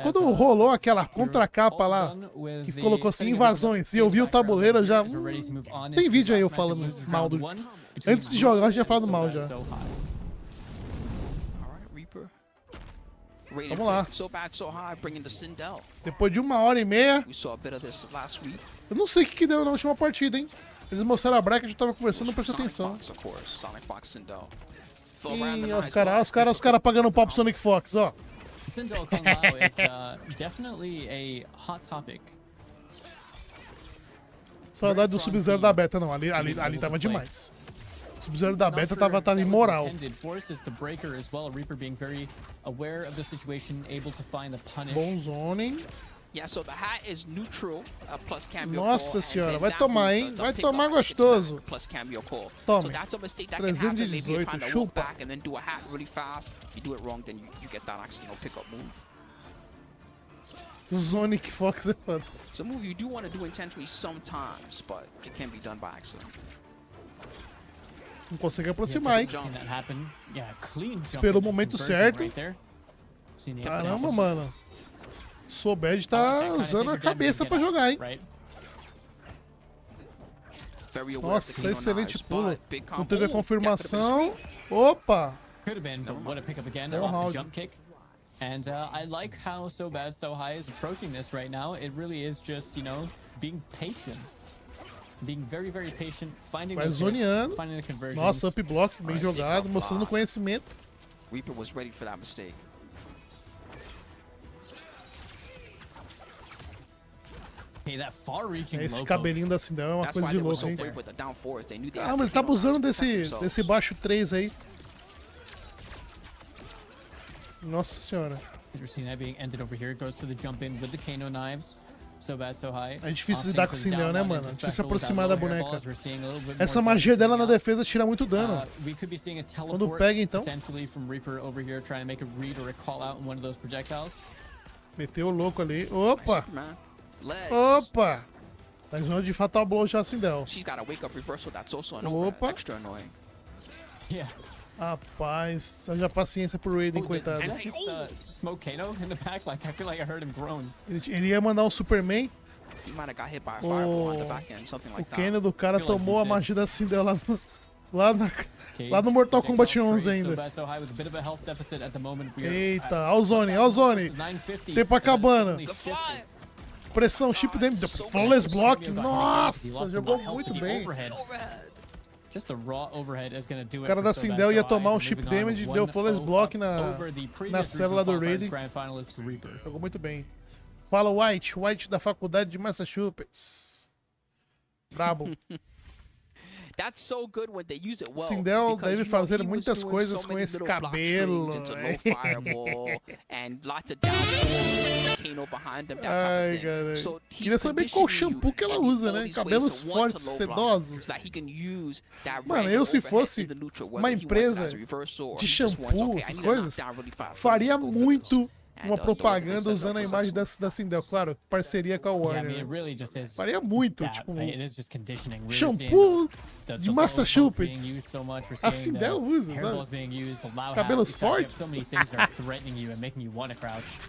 Quando rolou aquela contracapa lá, que colocou assim, invasões, e eu vi o tabuleiro, eu já... Tem vídeo aí eu falando mal do... Antes de jogar, eu já tinha falado mal já. Vamos lá. Depois de 1h30, eu não sei o que deu na última partida, hein? Eles mostraram a bracket, eu tava conversando, não prestei atenção. Ih, os caras pagando pau pro Sonic Fox, ó. Saudade do Sub-Zero da beta, não. Ali tava demais. O Sub-Zero da beta tava imoral. Bom zoning. Nossa senhora, vai tomar, hein? Vai tomar gostoso. Tome. 318, chupa. Sonic Fox é foda. Não consegue aproximar, hein? Esperou o momento certo. Caramba, mano. Sobed tá usando a cabeça pra jogar, hein? Nossa, excelente pulo. Não teve a confirmação. Opa!
Could have been, but what a pickup again off the jump kick. And I like how So Bad So High is approaching this right now. It really is just, you know, being patient. Being very, very patient, finding the hits, finding the conversions.
Nossa, up block bem jogado, mostrando conhecimento.
Reaper was ready for that mistake.
Hey, that far-reaching
esse cabelinho da Sindel é uma coisa de louco, hein? Ah, mas ele tá abusando desse baixo 3 aí. Nossa senhora.
We're seeing that being ended over here. Goes for the jump in with the Kano knives. So Bad So High.
É difícil lidar com o Sindel, né, mano? É difícil se aproximar da boneca. Essa magia dela na defesa tira muito dano. Quando pega, então. Meteu o louco ali. Opa! Opa! Tá em zona de Fatal Blow já, Sindel. Opa! Rapaz, haja paciência pro Raiden, coitado. Ele ia mandar um Superman. O Kano do cara tomou a magia da Sindel lá no Mortal Kombat 11 ainda. Eita, ó o Zone. Tempo acabando. Pressão, chip damage, flawless block. Nossa, jogou muito bem. O cara da Sindel ia tomar um chip damage e deu flawless block na célula do Raiden. Jogou muito bem. Fala White da faculdade de Massachusetts. Brabo. Sindel deve fazer muitas coisas com esse cabelo. Ai, cara. Queria saber qual shampoo que ela usa, né? Cabelos fortes, sedosos. Mano, eu se fosse uma empresa de shampoo, essas coisas, faria muito uma propaganda usando a imagem da Sindel, claro, parceria com a Warner. Faria muito, tipo, shampoo de Massachusetts. A Sindel usa, sabe? Cabelos fortes.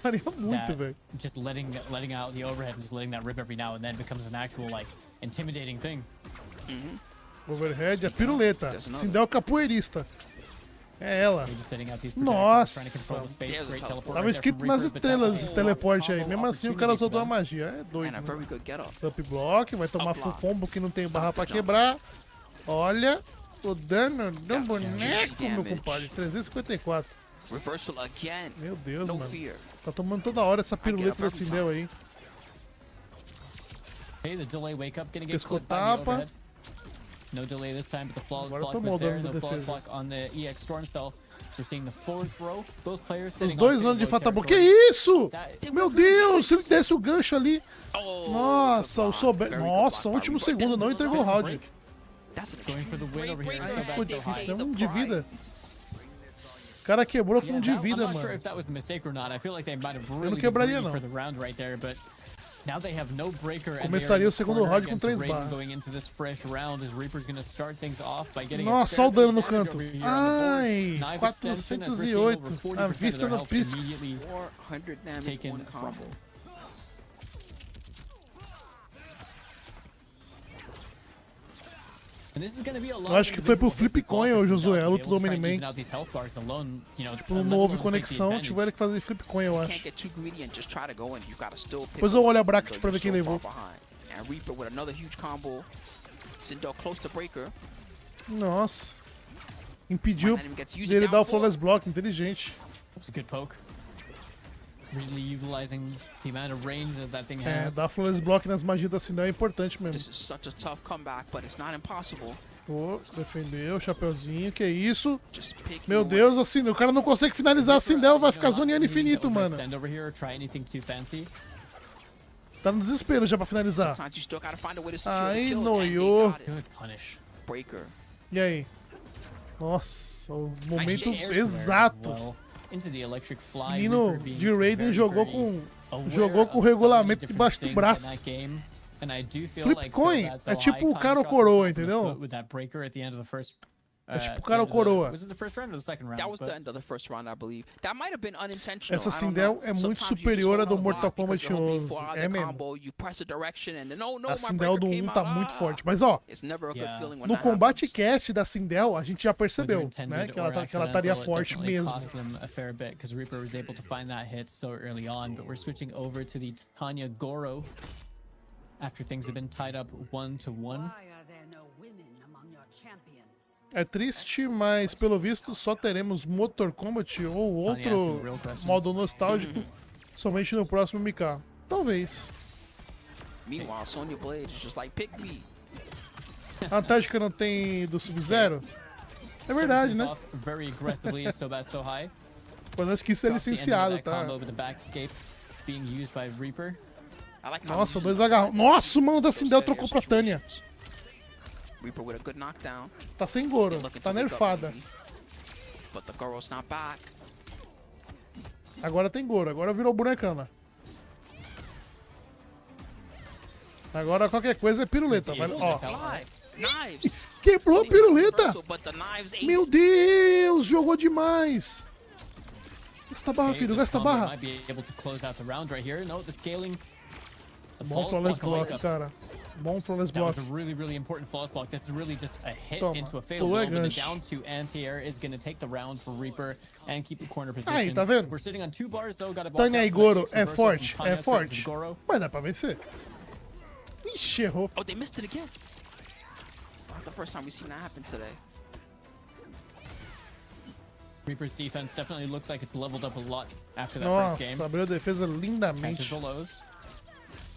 Faria muito, velho.
Just letting out the overhead and just letting that rip every now and then becomes an actual, like, intimidating thing.
Overhead, a piruleta. Sindel capoeirista. É ela. Nossa. Tava escrito nas estrelas esse teleporte aí. Mesmo assim o cara soltou a magia. É doido. Né? Up block, vai tomar full combo que não tem barra pra quebrar. Olha o dano do boneco, meu compadre. 354. Meu Deus, mano. Tá tomando toda hora essa piruleta da Sindel aí. Pescou tapa.
No delay this time, but the flawless block was there, and the flawless block on the EX Storm Cell. We're seeing the forward throw, both players sitting
Os dois anos de Fatal Blow. Que isso? Meu Deus, se ele desse o gancho ali. Nossa, o Sobe... Nossa, último segundo, não entregou o round. Ficou difícil, deu um de vida. O cara quebrou com um de vida, mano. Eu não quebraria, não. Começaria o segundo round com 3 barras. Nossa, olha o dano no canto. Ai, 408. A vista no Pix. Eu acho que foi pro Flip Coin, o Josué, a luta do Omni-Man. Tipo, não houve conexão, tiveram que fazer Flip Coin, eu acho. Depois eu olho a bracket pra ver quem levou. Nossa. Impediu dele dar o flawless block, inteligente.
Really utilizing the amount of range that thing
É,
has.
dar flawless block nas magias da Sindel é importante mesmo. Oh, defendeu, chapeuzinho, que isso? Meu Deus, assim, o cara não consegue finalizar a Sindel, vai ficar zoneando infinito, mano. Tá no desespero já pra finalizar. Ai, noiou. E aí? Nossa, o momento exato. Menino de Raiden jogou com o regulamento debaixo do braço. Flip coin é tipo o cara ou coroa, entendeu? É tipo o cara ou coroa.
Was it the first round or the second round?
That was the end of the first round, I believe. That might have been unintentional.
Essa Sindel é muito superior à do Mortal Kombat 11. É mesmo. A Sindel do 1 tá muito forte. Mas ó, no Combate Cast da Sindel, a gente já percebeu, né, que ela estaria forte mesmo.
Because Reaper was able to find that hit so early on, but we're switching over to the Tanya Goro after things have been tied up 1-1.
É triste, mas pelo visto só teremos Motor Combat ou outro modo nostálgico somente no próximo MK. Talvez.
Meanwhile, Sonya Blade is just like, pick me.
A Antártica não tem do Sub-Zero? É verdade, né? Parece que isso é licenciado, tá? Nossa, 2 agarrão. Nossa, o mano da Sindel trocou pra Tânia. Tá sem Goro, tá nerfada. Agora tem Goro, agora virou bonecana. Agora qualquer coisa é piruleta, vai, ó. Quebrou a piruleta! Meu Deus, jogou demais! Gasta barra, filho, gasta barra. Bom flawless block, cara. Bom flawless block.
That was a really important flawless block. This is really just a hit into a fatal blow. The down to anti-air is going to take the round for Reaper and keep the corner position.
Aí, tá vendo?
We're sitting on 2 bars though.
Tânia e Goro é forte, é forte. Mas dá pra vencer. Ixi, errou.
Oh, they missed it again. Not the first time we've seen that happen today.
Reaper's defense definitely looks like it's leveled up a lot after that first game.
Nossa, abriu a defesa lindamente.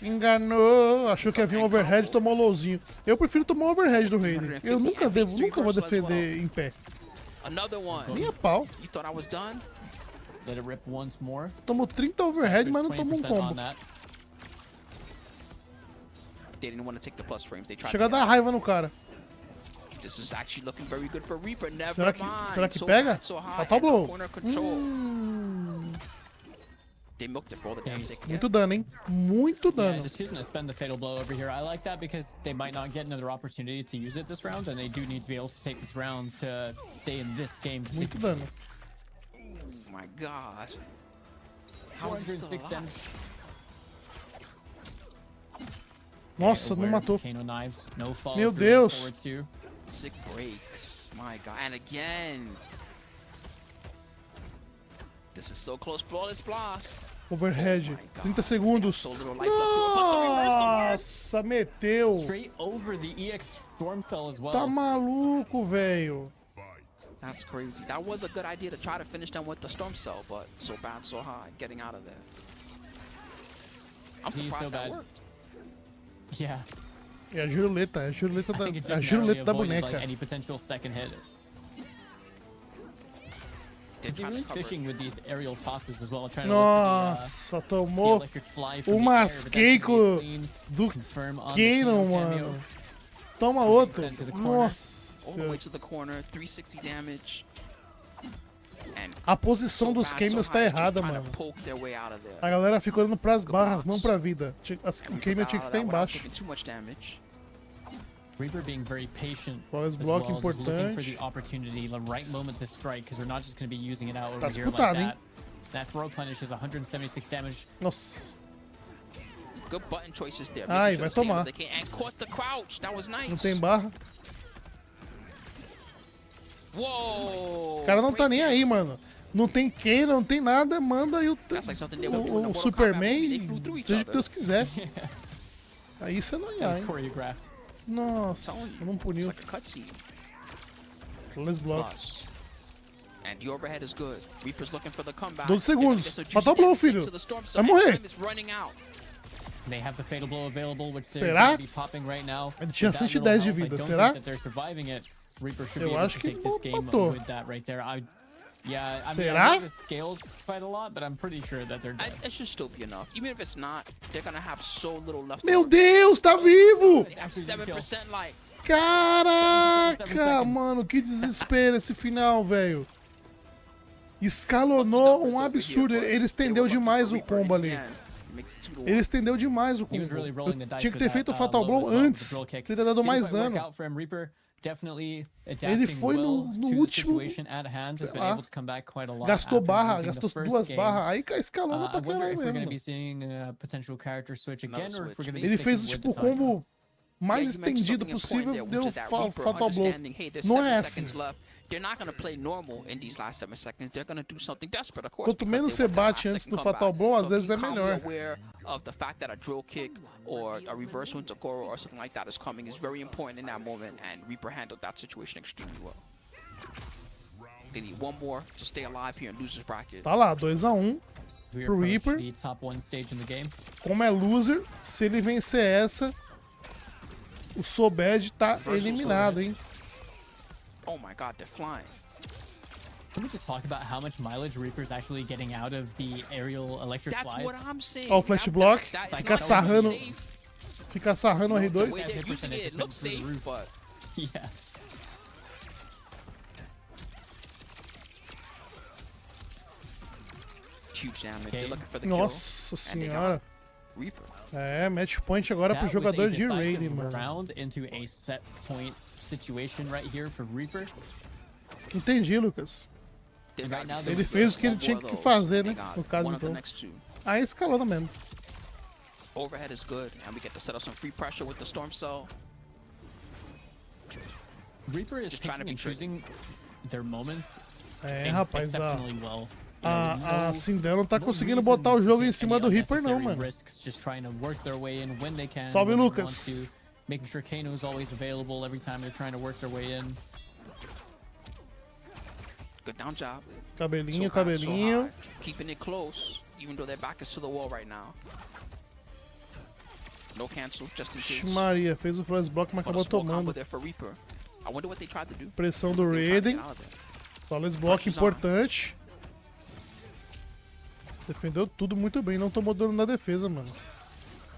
Enganou, achou que havia um overhead e tomou lowzinho. Eu prefiro tomar um overhead do Raiden. Eu nunca vou defender em pé. Nem a pau. Tomou 30 overhead, mas não tomou um combo. Chega a dar raiva no cara. Será que pega? Fatal blow. Muito dano, hein? Muito dano.
Just choosing to spend the fatal blow over here. I like that because they might not get another opportunity to use it this round, and they do need to be able to take this round to stay in this game.
Muito dano.
Oh my god. How is he still alive?
Nossa, não matou. Meu Deus.
Sick breaks. My god. And again. This is so close, flawless block.
Overhead, 30 segundos. Nossa, meteu. Tá maluco, velho.
That's crazy. That was a good idea to try to finish them with the storm cell, but so bad, so high, getting out of there. I'm surprised that worked.
Yeah.
É a juruleta da boneca.
Really fishing with these aerial tosses as well, trying
Nossa, tomou o masqueico do Canon, mano. Toma outro. Nossa. A posição dos Camels tá errada, mano. A galera ficou olhando pras barras, não pra vida. O Camel tinha que ficar embaixo.
Reaper being very patient
as well,
looking for the opportunity, the right moment to strike, because we're not just going to be using it out over here like that. That throw punish is 176 damage.
Nossa.
Good button choices there.
Ai, vai tomar.
And caught the crouch. That was nice.
Não tem barra.
Whoa.
O cara não tá nem aí, mano. Não tem quem, não tem nada, manda aí o Superman, seja o que Deus quiser. Aí você não ia, hein? Nossa, não puniu. Flawless block. 12 segundos. Fatal blow, filho. Vai morrer. Será? Ele tinha 110 de vida, será? Eu acho que matou. Será? Meu Deus, tá vivo! Caraca, mano, que desespero esse final, velho. Escalonou um absurdo. Ele estendeu demais o combo ali. Ele estendeu demais o combo. Eu tinha que ter feito o Fatal Blow antes. Teria dado mais dano. Ele foi no último, gastou barra, gastou 2 barras, aí escalando pra caralho mesmo. Ele fez tipo o combo mais estendido possível, deu fatal blow. Não é assim.
They're not going to play normal in these last 7 seconds. They're going to do something desperate, of course.
Quanto menos você bate antes do fatal blow, às vezes é melhor.
Aware of the fact that a drill kick or a reversal into Goro or something like that is coming is very important in that moment, and Reaper handled that situation extremely well. They need one more to stay alive here in losers bracket.
Tá lá, 2-1 pro Reaper. Como é loser, se ele vencer essa, o Sobed tá eliminado, hein?
Oh my god, they're flying.
Can we just talk about how much mileage Reaper's actually getting out of the aerial electric flies?
That's what I'm saying.
Ó, o flash block, fica sarrando o R2.
It looks safe, but
yeah.
Huge damage. They're looking for the kill.
Nossa senhora. É, match point agora pro jogador de Raiden, mano.
Into a set point situation right here for Reaper.
Entendi, Lucas. Ele fez o que ele tinha que fazer, né? No caso, então. Aí escalou mesmo.
Overhead is good, and we get to set up some free pressure with the storm cell.
Reaper is trying to be choosing their moments.
É, rapaz, a Sindel não tá conseguindo botar o jogo em cima do Reaper, não, mano. Salve, Lucas.
Making sure Kano is always available every time they're trying to work their way in.
Good down job.
Cabelinho, cabelinho.
Keeping it close, even though their back is to the wall right now. No cancel, just in case.
Maria, fez o flash block, mas acabou tomando.
I wonder what they tried to do.
Pressão do Raiden. Flash block importante. Defendeu tudo muito bem, não tomou dano na defesa, mano.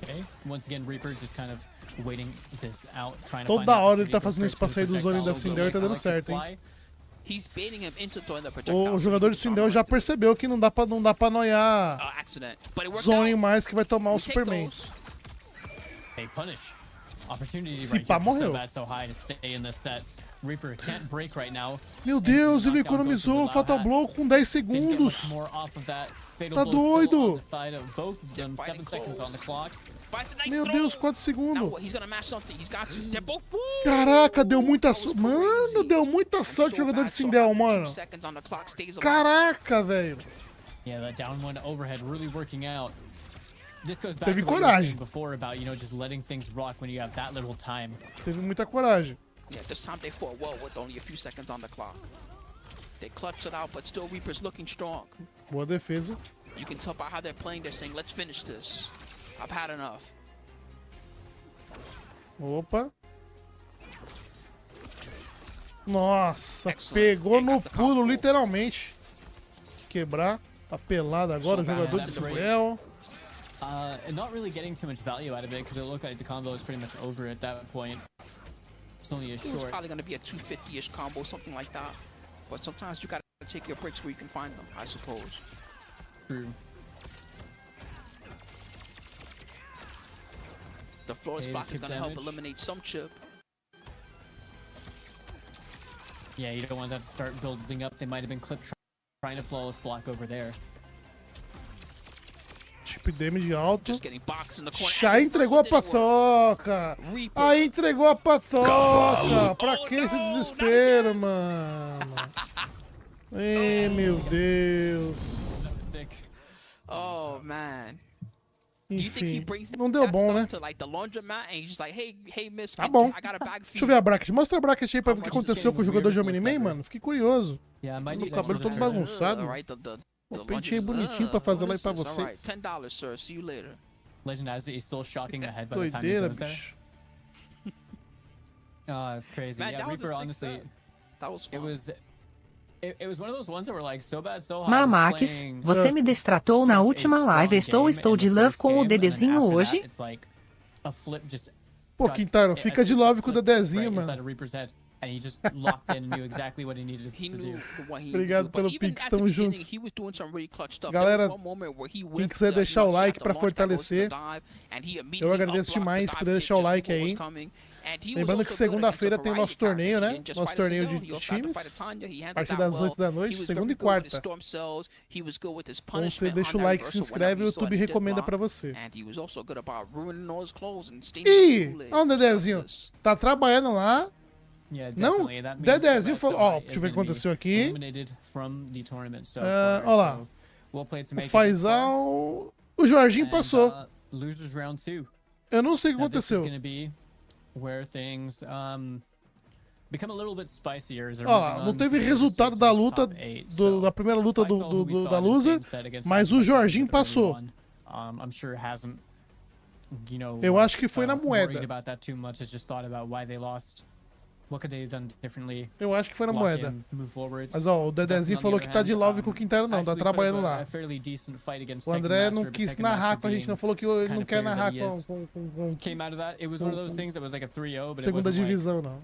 Okay. Once again, Reaper just kind of waiting this out, trying to
Toda hora ele tá fazendo isso pra sair do zone da Sindel e tá dando certo, hein? O jogador de Sindel já percebeu que não dá pra noiar zone mais que vai tomar o Superman. Se pá, morreu. Meu Deus, ele economizou o Fatal Blow com 10 segundos. Tá doido. Meu Deus, 4 segundos. Caraca, deu muita sorte. Mano, deu muita sorte o jogador de Sindel, mano. Caraca, velho. Teve coragem. Teve muita coragem.
Yeah, this time they fought well with only a few seconds on the clock. They clutched it out, but still Reaper's looking strong.
Boa defesa.
You can tell by how they're playing, they're saying, let's finish this. I've had enough.
Opa. Nossa, pegou no pulo, literalmente. Quebrar. Tá pelado agora o jogador de Sindel.
Not really getting too much value out of it, because it looked like the combo was pretty much over at that point. It's only a short.
It's probably going to be a 250-ish combo, something like that. But sometimes you got to take your breaks where you can find them, I suppose.
True.
The flawless block is going to help eliminate some chip.
Yeah, you don't want that to start building up. They might have been clipped trying to flawless block over there.
Chip damage alto. Já entregou a paçoca. Aí entregou a paçoca. Pra que esse desespero, mano? Ei, meu Deus.
Oh, man.
Enfim, não deu bom, né? Tá bom. Deixa eu ver a bracket. Mostra a bracket aí pra ver o que aconteceu com o jogador de Omni-Man, mano. Fiquei curioso. O cabelo todo bagunçado. Eu pentei bonitinho pra fazer lá aí pra vocês. Doideira, bicho.
Oh, that's crazy. Yeah, Reaper, honestly, it was one of those ones that were like so bad, so hot.
Mamax, você me destratou na última live. Estou de love com o Dedezinho hoje.
Pô, Quintaro, fica de love com o Dedezinho, mano.
And he just locked in and knew exactly what he needed to do.
Obrigado pelo Pix, tamo junto. Galera, quem quiser deixar o like pra fortalecer, eu agradeço demais. Se puder deixar o like aí. Lembrando que segunda-feira tem o nosso torneio, né? Nosso torneio de times. A partir das 8 da noite, segunda e quarta. Então você deixa o like, se inscreve e o YouTube recomenda pra você. Ih, olha o Dedezinho. Tá trabalhando lá. Não, Dedezinho falou. Ó, deixa eu ver o que aconteceu aqui. Olha lá. O Faisal. O Jorginho passou. Eu não sei o que aconteceu. Ó, não teve resultado da luta, da primeira luta da loser, mas o Jorginho passou. Eu acho que foi na moeda. Eu acho que foi na moeda. Mas ó, o Dedezinho falou que tá de love com o Quintero não, tá trabalhando lá. O André não quis narrar com a gente, não falou que ele não quer narrar com segunda divisão, não.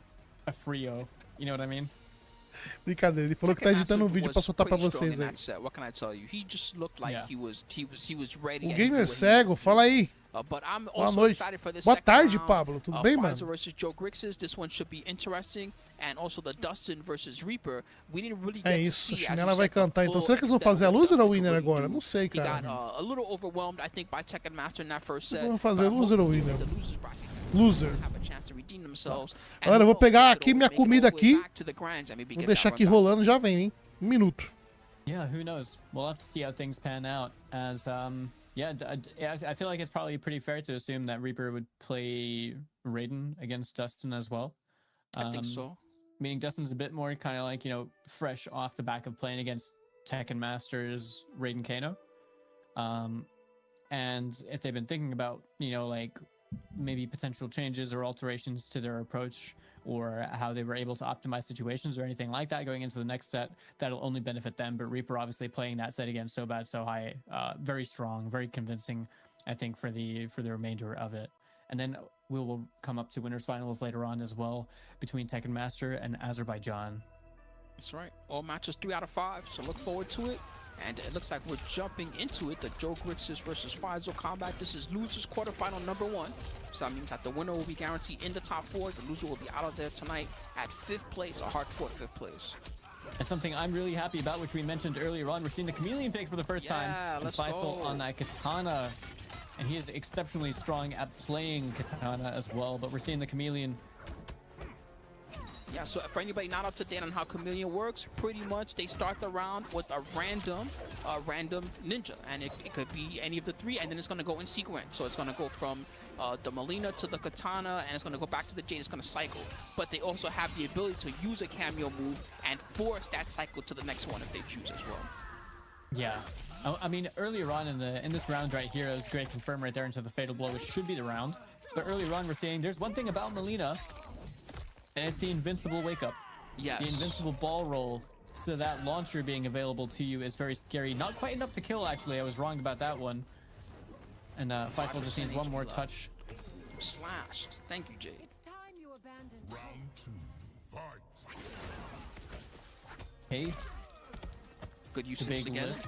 Brincadeira, ele falou que tá editando um vídeo pra soltar pra vocês aí. O Gamer Cego, fala aí. Boa noite. Boa tarde, Pablo. Tudo bem, mano? É isso, a Chinela vai cantar então. Será que eles vão fazer a loser ou winner agora? Não sei, cara. Vamos fazer loser ou winner? Loser. Galera, eu vou pegar aqui minha comida aqui. Vou deixar aqui rolando, já vem, hein? 1 minuto.
Yeah, who knows? We'll have to see how things pan out as yeah, I feel like it's probably pretty fair to assume that Reaper would play Raiden against Dustin as well.
I think so.
Meaning Dustin's a bit more kind of like, fresh off the back of playing against Tekken Masters Raiden Kano. And if they've been thinking about, like maybe potential changes or alterations to their approach or how they were able to optimize situations or anything like that going into the next set, that'll only benefit them. But Reaper obviously playing that set again so bad, so high, very strong, very convincing, I think, for the remainder of it. And then we will come up to winners finals later on as well between Tekken Master and Azerbaijan.
That's right. All matches 3 out of 5, so look forward to it. And it looks like we're jumping into it. The Joe Grixis versus Faisal combat. This is losers quarterfinal number 1. So that means that the winner will be guaranteed in the top 4. The loser will be out of there tonight at 5th place, a hard-fought 5th place.
And something I'm really happy about, which we mentioned earlier on, we're seeing the Chameleon pick for the first time. And Faisal on that Katana. And he is exceptionally strong at playing Katana as well. But we're seeing the Chameleon.
Yeah, so for anybody not up to date on how Chameleon works, pretty much they start the round with a random ninja, and it could be any of the 3, and then it's going to go in sequence. So it's going to go from the Melina to the Katana, and it's going to go back to the Jade. It's going to cycle. But they also have the ability to use a cameo move and force that cycle to the next one if they choose as well.
Yeah. I mean, earlier on in this round right here, it was great confirm right there into the fatal blow, which should be the round. But earlier on, we're seeing there's one thing about Melina. And it's the invincible wake up.
Yes.
The invincible ball roll. So that launcher being available to you is very scary. Not quite enough to kill, actually. I was wrong about that one. And Faisal just needs one more touch.
Slashed. Thank you, Jay.
Round 2, fight.
Okay.
Good usage together.
Lift.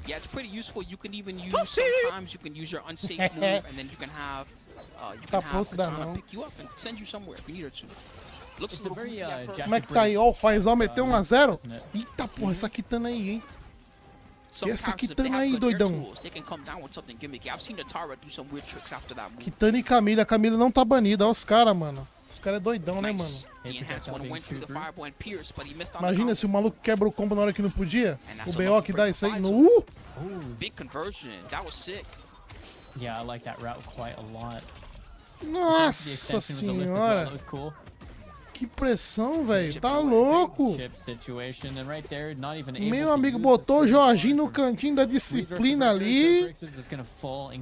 Yeah, it's pretty useful. You can even use, sometimes you can use your unsafe move, and then you can have Katana pick you up and send you somewhere if you need her to. Looks a little very,
como é que tá aí? Ó, o Faisal meteu 1 a 0. Eita porra, essa Kitana aí, hein? E essa Kitana aí, doidão? Kitana e Camila. A Camila não tá banida. Ó os caras, mano. Os caras é doidão, né, mano? Imagina se o maluco quebra o combo na hora que não podia. O BO que dá isso aí no...
Big conversion. That was sick.
Yeah, I like that route quite a lot.
Nossa senhora. Que pressão, velho. Tá louco. Meu amigo botou o Jorginho no cantinho da disciplina ali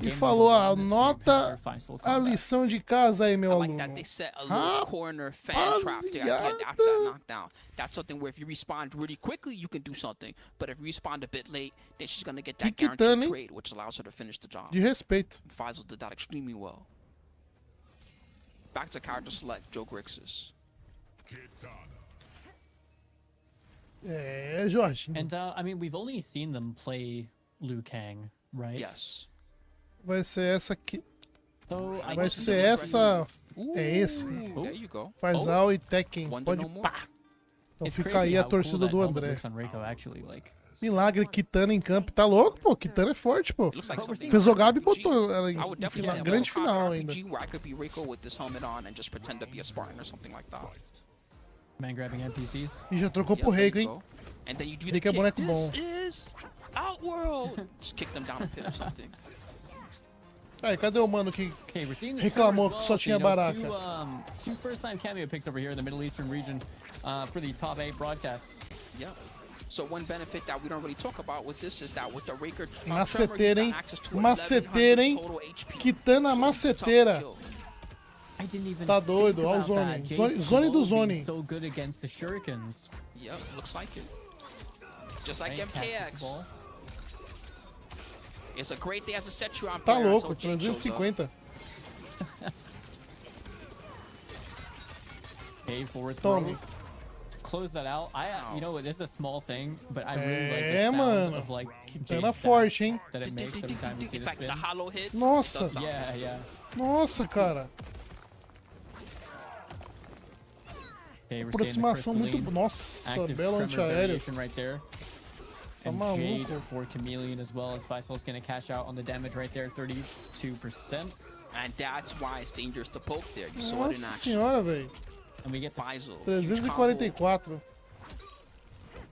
e falou, anota a lição de casa aí, meu aluno.
That's something where if you respond really quickly, you can do something. But if you respond a bit late, then she's going to get that guaranteed trade, which allows her to finish the job.
De respeito.
Faisal did that extremely well. Back to character select, Joe Grixis.
É, Jorginho.
And I mean, we've only seen them play Liu Kang, right?
Yes.
Vai ser essa aqui.
So,
vai ser essa É esse.
There you go.
Faz all e Tekken. Pode pá. Então fica aí a torcida do André. Milagre, Kitana em campo. Tá louco, pô? Kitana é forte, pô. Fez o Gabi e botou ela em grande final ainda. E já trocou pro Reiko, hein? Reiko é boneco bom. Aí, cadê o mano que reclamou que só tinha Baraka?
Two first-time cameo picks over here in the Middle Eastern region for the top 8 broadcasts.
Yeah. So one benefit that we don't really talk about with this is that with the Raker,
maceteira, hein? Maceteira, hein? Kitana maceteira. Tá doido, olha o Zone. Zone do Zone.
So good against the shurikens.
Yep, looks like it. Just like MKX. It's a great day as a set you on
Tá louco, 350.
Okay, forward throw. Close that out. You know, it is a small thing, but I really like the sound of like
Kitana forte, hein?
That it makes every time you see
it's like
spin.
the hollow hits.
Nossa.
Yeah.
Nossa, cara.
Okay,
aproximação muito... Nossa, belo antiaéreo.
Right there.
Tá
And
maluco.
Jade for Chameleon as well, as Faisal's gonna cash out on the damage right there, 32%.
And that's why it's dangerous to poke there. You saw it in
Nossa
action.
senhora, velho.
And we get the
344.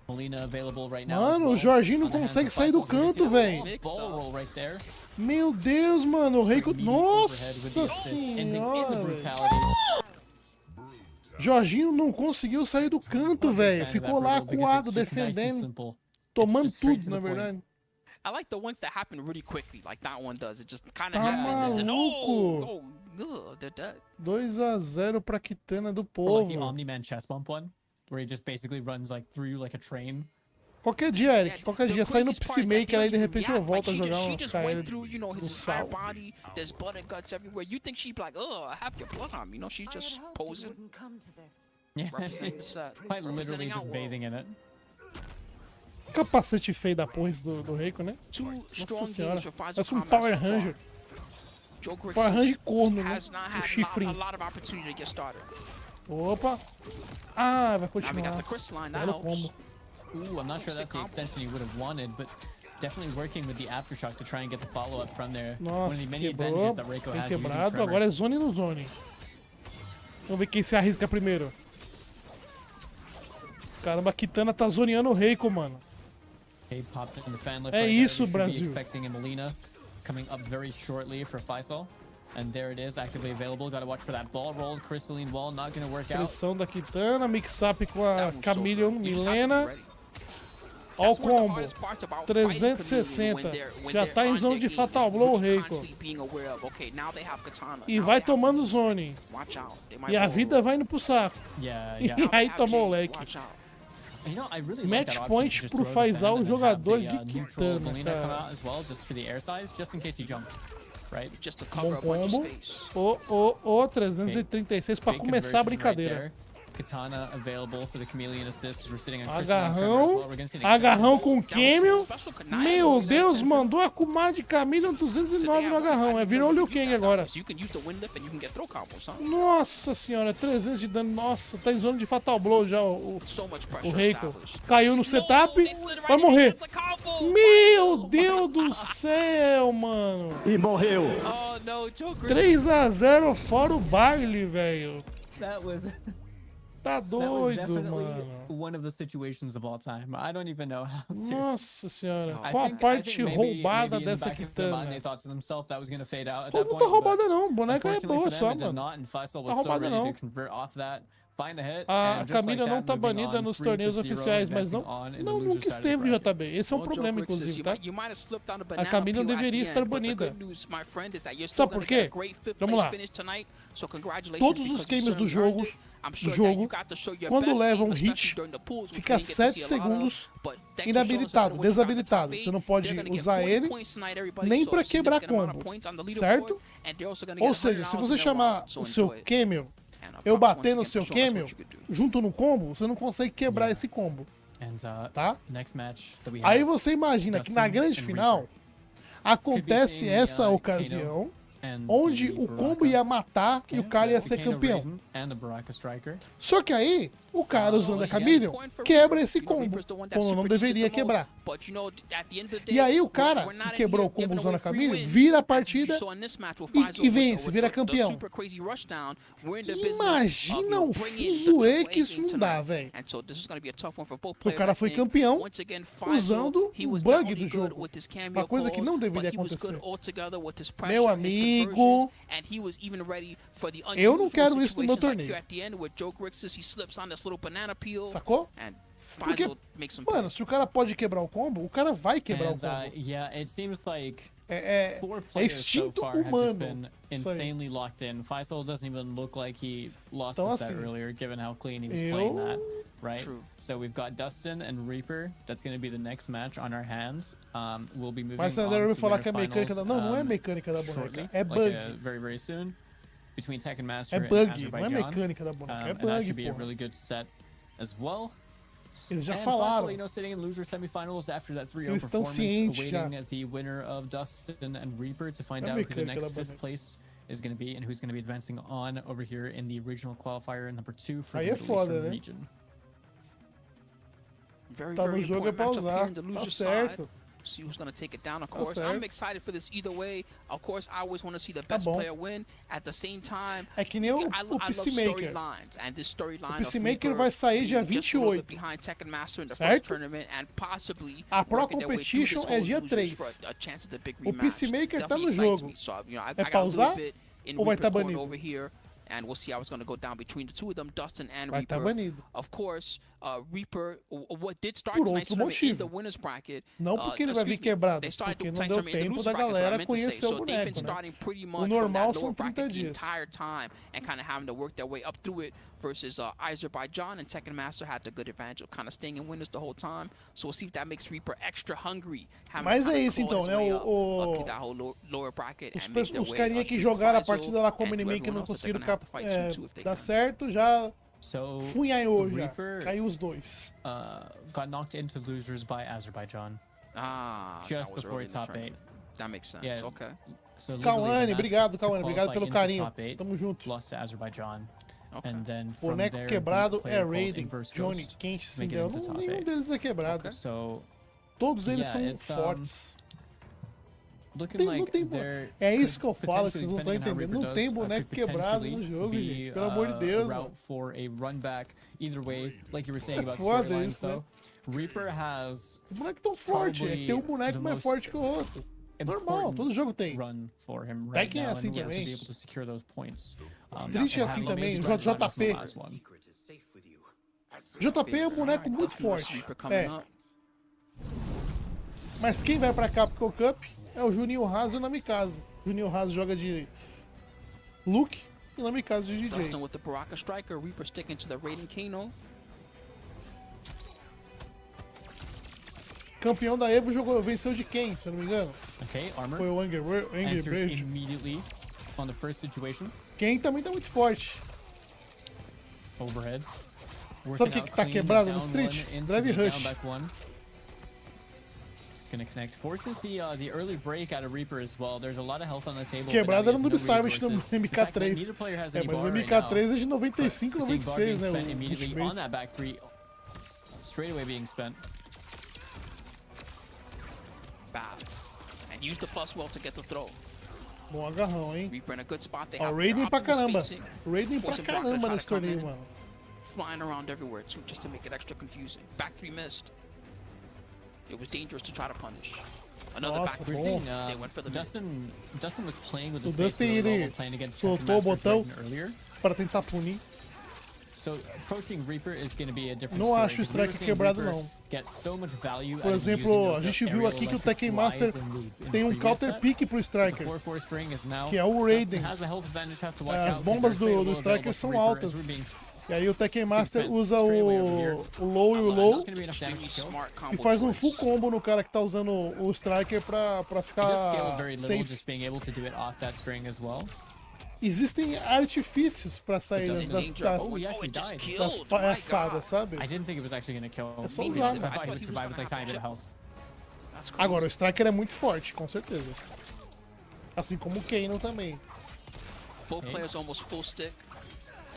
Molina available right now.
Mano, o Jorginho não consegue sair do canto, velho. Meu Deus, mano, o Reiko... Nossa senhora, velho. Jorginho não conseguiu sair do canto, velho. Ficou lá acuado, defendendo. Tomando tudo, na verdade.
I like the ones that happen really quickly, like that one does. It just kind of
Tá
happens. And
maluco.
They're dead.
2-0 pra Kitana do
Or like the
povo.
Omni-Man chest bump one, where he just basically runs like through like a train.
Qualquer dia, Eric. Qualquer dia. Sai no Peacemaker, aí de repente eu volto a jogar
She
uns
just went
KL
through, you know, his
do
entire
sal.
body. There's blood and guts everywhere. You think she'd be like, oh, I have your blood on me. You know, she's just posing,
Yeah,
representing the set.
quite literally
representing our
just
world.
bathing in it.
Capacete feio da porra esse do Reiko, né?
Two
Nossa
strong
senhora.
games for Pfizer
Parece um
Combat
Power
so far.
Ranger.
Joe
Power Ranger corno, né?
has not
O
had a
chifrinho.
lot of opportunity to get started.
Opa. Ah, vai
Now we got
continuar.
the crystalline. That
Belo
helps.
combo.
Ooh, I'm not sure that's the extension he would have wanted, but definitely working with the aftershock to try and get the follow-up from there. One of
Nossa,
the many
quebrou.
advantages that Reiko
Bem
has using
quebrado.
Tremor.
Agora é zone no zone. Vamos ver quem se arrisca primeiro. Caramba, a Kitana tá zoneando o Reiko, mano.
Okay, popped in the fan lift
É
right
isso,
there. We should be
Brasil.
expecting a Molina coming up very shortly for Faisal. And there it is, actively available. Gotta watch for that ball roll. Crystalline wall, not gonna work out.
Pressão da Kitana, mix-up com a
That was so
Chameleon,
good. You just have to be
Milena.
ready.
Ó o
That's one of the
combo.
hardest parts about fighting community
360.
when
Já
they're
tá em
on
zone
their
de
game,
Fatal
is
Blow,
really
Reiko.
constantly being aware of, okay, now they have katana,
E
now
vai
they have
tomando
Bull.
zone.
Watch out. They might
E a
roll.
vida vai indo pro saco.
Yeah,
E
yeah.
Now they
aí
have
tomou o
Jade.
leque.
Watch out.
You know, I really like
Match
that option
point
to just
pro
throw the
Faisal,
fan and then
jogador
have the,
de
neutral
Kitana,
Molina come
cara.
out as well, just for the air size, just in case he jumped, right?
Just to
Bom
cover a bunch of
combo.
space.
Ô, 336 pra
Big
começar a
conversion
brincadeira.
right there. Katana available for the Chameleon assist. We're sitting on Crystalline Tremor as well.
Agarrão.
We're gonna see an
Agarrão
extension.
com Camel.
Special Kanai
Meu
was-
Deus, mandou a Kumar de Chameleon 209 no agarrão. É, virou o Liu Kang agora.
You can use the wind lift and you can get throw combos, huh?
Nossa senhora, 300 de dano. Nossa, tá em zona de Fatal Blow já o
So much
o
pressure
Reiko.
established.
Caiu no setup,
They slid right
vai
in
morrer.
against the combo.
Meu Deus do céu, mano.
Oh no, Joker.
3-0 fora o baile, velho.
That was
Tá
that was
doido,
definitely
mano.
one of the situations of all time. I don't even know how to.
Nossa senhora,
I
qual a
think
parte
maybe
roubada
in the
dessa
back of their mind
Kitana?
They thought to themselves that was going to fade out at
Pô,
that
não
point.
tá roubada
but
não, boneca é
unfortunately
boa
for them,
só,
it did
mano.
not, and Faisal
Tá
was so
roubada
ready
não.
to convert off that. Find the hit,
A
and just
Camila
like
não
that,
tá
moving
banida
on,
nos
3-0
torneios oficiais, mas
advancing
não,
on in the
não
loser
nunca
side of the
esteve,
bracket.
JB. Esse é um
Well,
problema,
Joker,
inclusive,
you
tá?
might- you might have slipped on the banana
Camila
peel at
deveria
the
estar
end, but the
banida.
good news, my friend, is that you're still
Sabe por
gonna get a
quê?
great fifth
Vamos
place
lá.
finish tonight, so congratulations,
Todos os
because you
games do
certainly earned
jogo,
it. I'm sure that you got to show your
quando
best
leva
game,
um hit,
especially during the pools, which
fica
we didn't get to
7
see a lot of,
segundos
but thanks for showing us
inabilitado,
what you got in the
desabilitado.
top
Você não
eight,
pode
they're gonna get
usar
40
ele
points tonight, everybody,
nem
so
pra
a
quebrar
significant amount of
combo,
points on the
certo?
leaderboard, and they're also gonna
Ou
get
seja, se
$100
você
in their
chamar
wallet, so
o seu
enjoy it.
Camel,
And,
eu
props
bater
once
no
again
seu
for showing us
Camel,
what you could do.
junto no combo, você não consegue quebrar esse combo,
And
tá?
next match that we
Aí
have,
você imagina que na
Dustin
grande
and
final
Reaper.
acontece
Could be
essa
seeing,
ocasião, onde o combo ia matar e o cara ia ser campeão. Só que aí, o cara usando a Chameleon quebra esse combo, quando não deveria quebrar. E aí o cara que quebrou o combo usando a Chameleon vira a partida e vence, vira campeão. Imagina o fuzuê que isso não dá, velho. O cara foi campeão usando o bug do jogo, uma coisa que não deveria acontecer. Meu amigo, eu não quero isso no meu torneio. Sacou? Porque, mano, se o cara pode quebrar o combo, o cara vai quebrar o combo. É instinto humano.
Insanely locked in. Faisal doesn't even look like he lost the set earlier, given how clean he was playing that, right? True. So we've got Dustin and Reaper. That's going to be the next match on our hands. We'll be moving on to winners finals.
Não é mecânica da boneca, é bug.
Very, very soon. Between Tekken Master
and Azerbaijan. Não é mecânica da boneca, é bug,
that should be a really good set as well.
Eles já falaram.
Sitting in loser semifinals after that 3-0 performance, awaiting the winner of Dustin and Reaper to find out who the next 5th place is going to be and who's going to be advancing on over here in the regional qualifier number 2 for the Middle Eastern region.
Tá no jogo é pra usar, tá certo.
See who's going to take it down, of course. I'm excited for this either way. Of course, I always want to see the best player win. At the same time,
é que nem o Peacemaker. O Peacemaker vai sair dia 28. Certo? A Pro Competition é dia 3. O Peacemaker tá no jogo. É pra usar ou vai estar banido?
And we'll see how it's going to go down between the two of them, Dustin and
vai
Reaper.
Tá banido.
Of course, Reaper, what did start
por
tonight's
outro
tournament in the
motivo.
winners bracket.
Não porque ele vai vir quebrado, porque não deu tempo da galera conhecer o boneco, né? O normal são 30 dias.
And kind of having to work their way up through it versus Azerbaijan and Tekken Master had the good advantage of kind of staying in winners the whole time. So we'll see if that makes Reaper extra hungry.
Mas é isso então, né? Os carinha que jogaram a partida lá como inimigo que não conseguiram dar certo, já funhaiou já. Caiu os dois.
Got knocked into losers by Azerbaijan. Just before top 8.
That makes sense. Yeah. Okay.
So
Kawane, obrigado, Kawane. Obrigado pelo carinho. Tamo junto.
Lost to Azerbaijan. Okay. And then
boneco quebrado é Raiden, Johnny, Kenshi, Sindel. Nenhum deles é quebrado.
Okay. So,
todos eles são fortes. Não tem é isso que eu falo, que vocês não estão entendendo. Não tem boneco quebrado no jogo, gente. Pelo amor de Deus, mano. É foda isso, né? Os bonecos tão fortes. Tem um boneco mais forte que o outro. Normal, todo jogo tem. Tekken é assim também. Street é assim também. O JP. JP é um boneco muito forte. É. Mas quem vai pra Capcom Cup é o Juninho Haas e o Namikaze. O Juninho Haas joga de Luke e o Namikaze de DJ.
Dustin with the Baraka Striker, Reaper sticking to the Raiden Kano.
Campeão da Evo venceu de quem, se eu não me engano? Foi o Angry Bird. Quem também tá muito forte. Sabe o que tá quebrado no Street? Drive Rush. Quebrado era no do Cyber no MK3. É, mas o MK3 é de 95, 96, né?
And use the plus well to get the throw.
Bom agarrão, hein?
Reaper in a good spot. They
have Raiden pra caramba. Raiden pra caramba nesse torneio, mano.
Flying around everywhere too, just to make it extra confusing. Back 3 missed. It was dangerous to try to punish. Another back 3. They went for the
Dustin was playing with the
Dustin, ele soltou o botão para tentar punir.
So approaching Reaper is going to be a different
não acho o strike quebrado não. Por exemplo, a gente viu aqui que o Tekken Master tem um counter pick pro Striker, que é o Raiden. As bombas do Striker são altas. E aí o Tekken Master usa o low e o low e faz um full combo no cara que tá usando o Striker pra ficar safe. Existem artifícios pra sair das palhaçadas, sabe? É só usar. Agora, o Striker é muito forte, com certeza. Assim como o Kano também.
Both players almost full stick.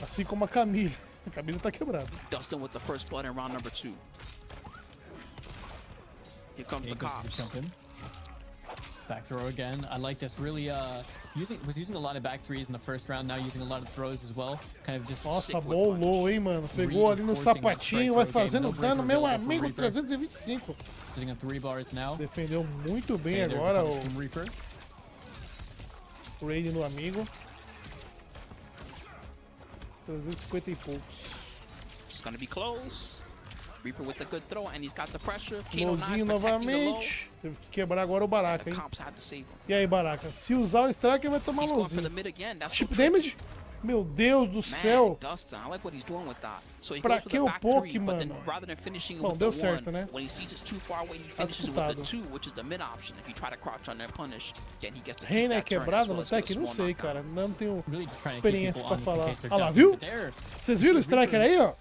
Assim como a Camila. A Camila tá quebrada.
Dustin with the first blood in round number 2. Here comes the cops.
Back throw again. I like this. Really, was using a lot of back threes in the first round. Now using a lot of throws as well. Kind of just.
Nossa, bolou, hein, mano. Pegou ali no sapatinho, vai fazendo dano, meu amigo, 325.
Sitting on 3 bars now.
Defendeu muito bem agora o Raiden no amigo. 350 e poucos.
It's gonna be close. Reaper with a good throw, and he's got the pressure.
Lozinho novamente. Teve que quebrar agora o Baraka, hein? E aí, Baraka? Se usar o Striker, vai tomar lozinho. Chip damage? Meu Deus do céu! Pra que o poke, mano? Bom, deu certo, né? Reina é quebrada no Tekken? Não sei, cara. Não tenho experiência pra falar. Olha lá, viu? Vocês viram o Striker aí, ó?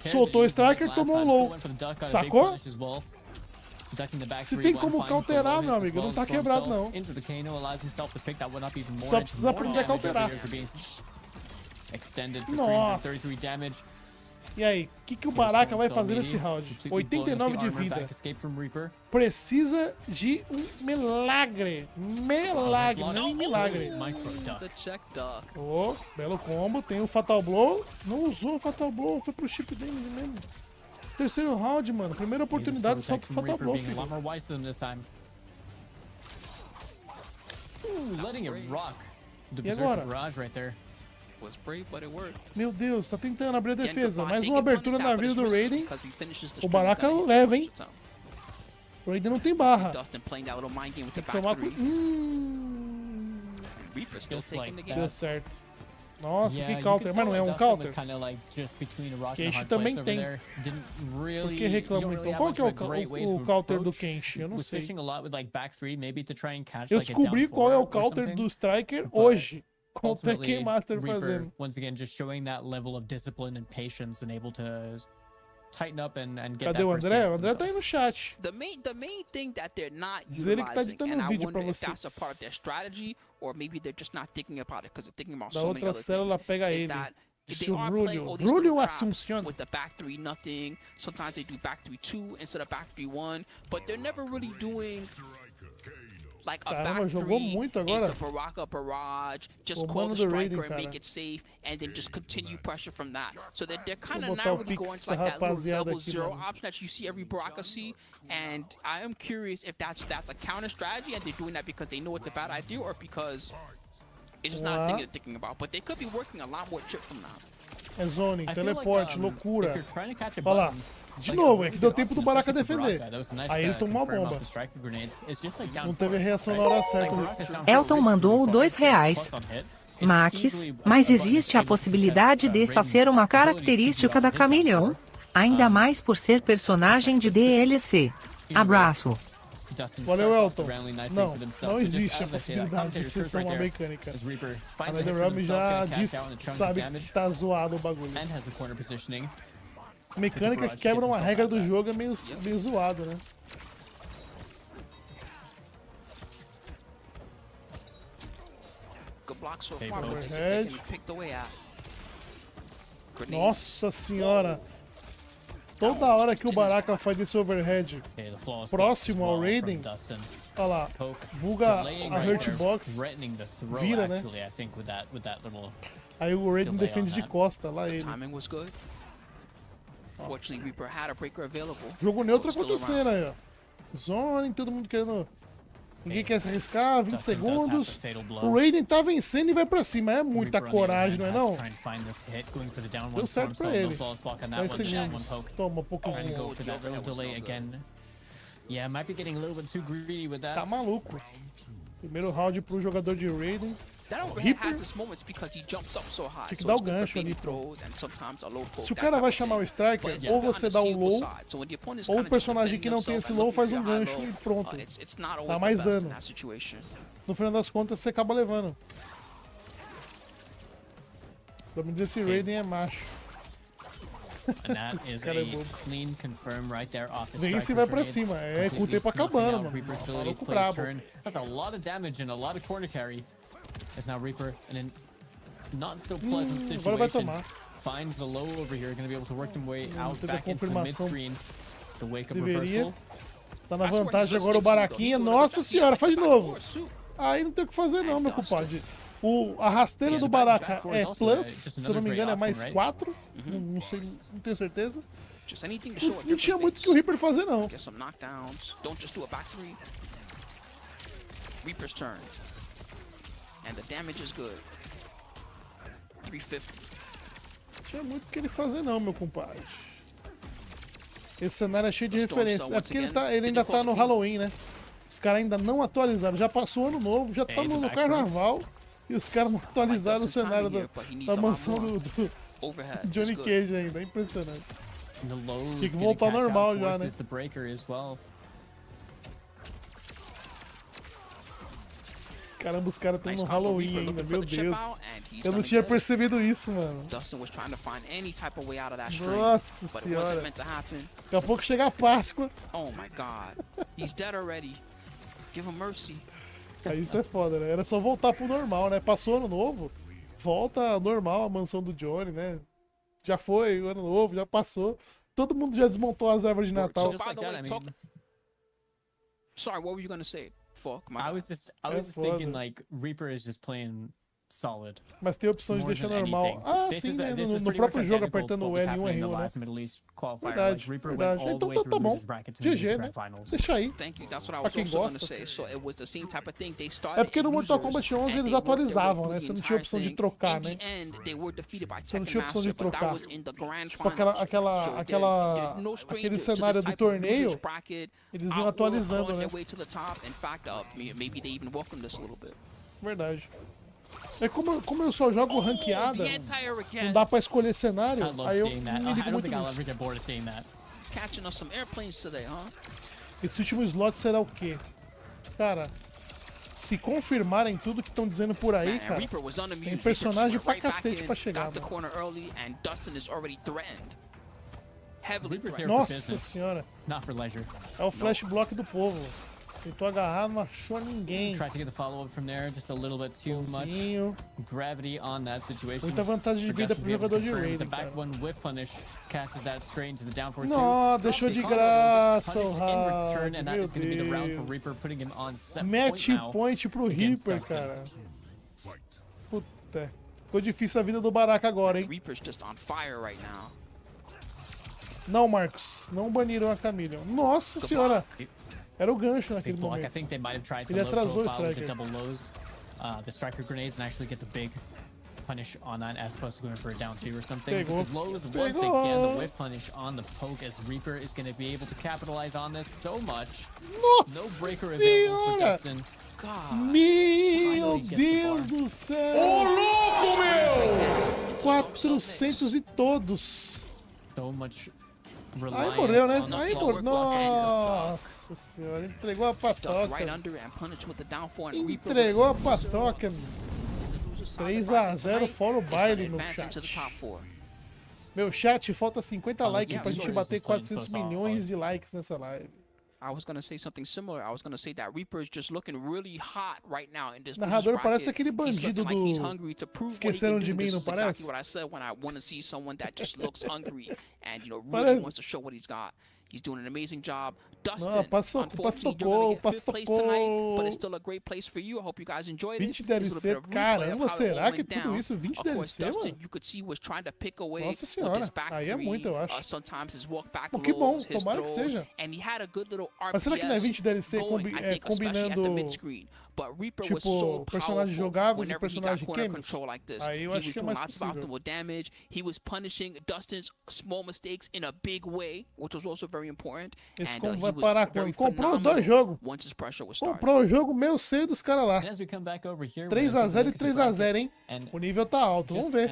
Soltou o Striker e tomou um low. Sacou? Se tem como counterar, meu amigo, não tá quebrado, não. Só precisa aprender a counterar. Nossa! E aí, o que o Baraka vai fazer nesse round? 89 de vida. Precisa de um milagre. Milagre, não um milagre. Oh, belo combo. Tem o Fatal Blow. Não usou o Fatal Blow, foi pro chip dele mesmo. Terceiro round, mano. Primeira oportunidade, só pro Fatal Blow, filho. E agora? Meu Deus, tá tentando abrir a defesa. Mais uma abertura na vida do Raiden. O Baraka leva, hein? O Raiden não tem barra. Tem que tomar Deu certo. Nossa, que counter. Mas não é um counter? Kenshi também tem. Por que reclamam então? Qual que é o counter do Kenshi? Eu não sei. Eu descobri qual é o counter do Striker hoje. Com o Tekken Master fazendo.
Once again, just showing that level of discipline and patience and able to tighten up and get
Cadê o André? O André tá aí no chat.
The main thing that they're not
Dizer ele que tá editando um vídeo pra
if
vocês.
that's a part of their strategy or maybe they're just not thinking about it because they're thinking about
Da
so many
outra
other
célula
things.
pega
Is
ele.
that they
Seu
are playing all these
Rúlio
little traps
Assuncion.
with the back 3 nothing. Sometimes they do back 3-2 instead of back 3-1, but they're never really doing like a
Caramba,
back
jogou
3
muito agora.
into Baraka barrage, just
O
call
mano
the
do
striker
Raiden,
and make
cara.
it safe, and then just continue pressure from that. So they're kind
Vou
of
botar
not
o
really
Pix
going to
da
like that little
rapaziada
double
aqui,
zero
mano.
option that you see every Baraka see, and I am curious if that's a counter strategy and they're doing that because they know it's a bad idea or because it's just not a thing they're thinking about. But they could be working a lot more chip from that.
É zoning, teleporte, loucura. Olha lá. De novo, é que deu tempo do Baraka defender. Aí ele tomou uma bomba. Não teve reação na hora certa.
Elton mandou R$2. Max, mas existe a possibilidade dessa ser uma característica da Camillion? Ainda mais por ser personagem de DLC. Abraço.
Valeu, Elton. Não existe a possibilidade de ser só uma mecânica. A NetherRealm já disse que sabe que tá zoado o bagulho. Mecânica que quebra uma regra do jogo é meio zoado, né? Overhead. Nossa senhora! Toda hora que o Baraka faz esse overhead próximo ao Raiden, olha lá, buga a Hurtbox, vira, né? Aí o Raiden defende de costa, lá ele. Jogo neutro acontecendo aí, ó. Zone, todo mundo querendo... Ninguém quer se arriscar, 20 segundos. O Raiden tá vencendo e vai pra cima. É muita coragem, não é não? Deu certo pra ele. 10 segundos. Toma, um pouquinho. Tá maluco. Primeiro round pro jogador de Raiden. Reaper. Tem que dar o gancho ali, pô. Se o cara vai chamar o Striker, ou você dá um low, ou o personagem que não tem esse low faz um gancho e pronto. Dá mais dano. No final das contas, você acaba levando. Vamos dizer se Raiden é macho.
And that is a clean confirm right there off the
Vence e vai pra cima. É, com o tempo acabando, mano.
Reaper's ability to play his turn. That's a lot of damage and a lot of corner carry. As now Reaper in a not so pleasant situation finds the low over here, gonna be able to work him way out back into the mid screen. The wake up reversal.
Tá na vantagem agora o Baraquinha. Nossa senhora, faz de novo. Aí não tem o que fazer não, meu compadre. A rasteira do Baraka é plus, se eu não me engano é mais 4. Não sei, não tenho certeza. Não tinha muito o que o Reaper fazer não.
Reaper's turn. And the damage is good. 350.
Não tinha muito o que ele fazer não, meu compadre. Esse cenário é cheio de referências. É porque ele ainda tá no Halloween, né? Os caras ainda não atualizaram. Já passou o ano novo, já estamos no carnaval. E os caras não atualizaram o cenário da mansão do Johnny Cage ainda. É impressionante. Tinha que voltar ao normal já, né? Caramba, os caras estão no Halloween ainda, meu Deus. Eu não tinha percebido isso, mano. Nossa senhora. Daqui a pouco chega a Páscoa.
Oh my god. He's dead already. Give him mercy.
Aí isso é foda, né? Era só voltar pro normal, né? Passou ano novo, volta ao normal a mansão do Johnny, né? Já foi o ano novo, já passou. Todo mundo já desmontou as árvores de Natal.
Sorry, what were you gonna say?
I was just thinking like Reaper is just playing solid.
Mas tem a opção de deixar normal. Ah, sim, né? No próprio jogo apertando o L1 e R1, né? Verdade, verdade. Então tá bom. GG, né? Deixa aí. Pra quem gosta. É porque no Mortal Kombat 11 eles atualizavam, né? Você não tinha opção de trocar, né? Você não tinha opção de trocar. Tipo aquele cenário do torneio, eles iam atualizando, né? Verdade. É como eu só jogo ranqueada, não dá pra escolher cenário, aí eu me ligo muito nisso. Esse último slot será o quê? Cara, se confirmarem tudo que estão dizendo por aí, cara, tem personagem pra cacete pra chegar, mano. Nossa senhora. É o flash block do povo. Tentou agarrar, não achou ninguém. Muita vantagem de vida pro jogador de Raiden, cara. Não, deixou de graça o Raiden, meu Deus. Match point pro Reaper, cara. Puta. Ficou difícil a vida do Baraka agora, hein. Não, Marcos. Não baniram a Camille. Nossa senhora. Era o gancho naquele momento. Ele atrasou o Striker.
The Striker grenades and actually get the big punish on that as opposed to going for a down 2 or something.
Pegou.
Lows once again the whip punish on the poke as Reaper is going to be able to capitalize on this so much.
Nossa
no breaker available for Dustin.
Meu Deus do céu! Ô louco, meu! 400 e todos.
So much.
Aí morreu, né? Aí morreu. Nossa senhora, entregou a patoca. Entregou a patoca. 3-0 fora o baile no chat. Meu chat, falta 50 likes pra gente bater 400 milhões de likes nessa live.
I was gonna say something similar. I was gonna say that Reaper is just looking really hot right now in this
narrador parece aquele bandido do Esqueceram de Mim, não parece?
What I said when I want to see someone that just looks hungry and really wants to show what he's got. He's doing an amazing job. Dustin, unfortunately, you're gonna get 5th place tonight, but it's still a great place for you. I hope you guys enjoyed it.
20 DLC, caramba, será que tudo isso 20 DLC, mano?
You could see was trying to pick away.
Nossa senhora, aí é muito, eu acho.
Sometimes his walk back
que bom, tomara que seja.
And he had a good little RPS.
Mas será que não é 20 DLC combinando tipo personagens jogáveis e personagens químicos? Aí eu acho que é mais possível.
He was punishing Dustin's small mistakes in a big way, which was also very important.
Esse como vai parar quando? Comprou 2 jogos. Comprou o jogo meu seio dos caras lá. 3-0 e 3-0, hein? O nível tá alto, vamos ver.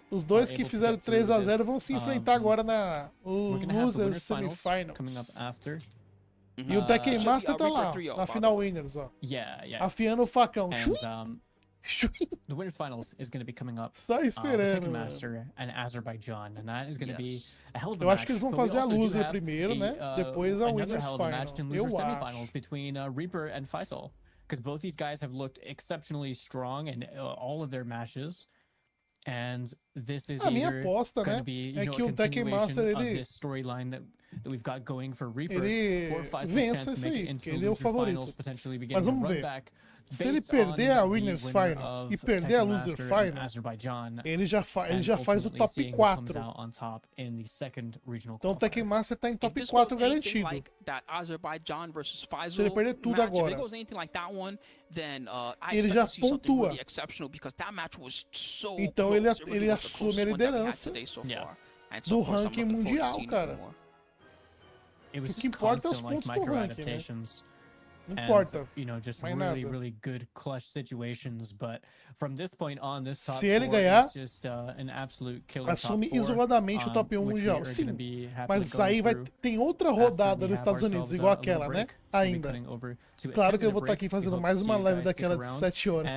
Os dois que fizeram 3-0 vão se enfrentar agora na Loser Semifinals. E o Tekken Master tá lá, na final Winners, ó. Afiando o facão.
The winners finals is going to be coming up.
Só esperando.
Tekken Master and Azerbaijan, and that is going to be a hell of a
Eu
match.
acho que eles vão fazer a loser primeiro, né? Depois a winners final. Eu acho.
Semifinals between Reaper and Faisal, because both these guys have looked exceptionally strong in all of their matches. And this is either going to be, you know, a continuation of this storyline that we've got going for Reaper, or Faisal's chance to make it into the loser finals, potentially be getting a run back.
Se ele perder a Winners Final e perder a Loser Final, ele já faz o top 4. Então o Tekken Master tá em top 4 garantido. Se ele perder tudo agora, ele já pontua. Então ele assume a liderança do ranking mundial, cara. O que importa é os pontos pro ranking, né? Não importa.
Really good clutch situations, but from this point on, this top
se ele ganhar,
assume
isoladamente o top 1 mundial. Sim, mas aí tem outra rodada nos Estados Unidos, igual aquela, né? Ainda. Claro que eu vou estar aqui fazendo mais uma live daquela de 7 horas.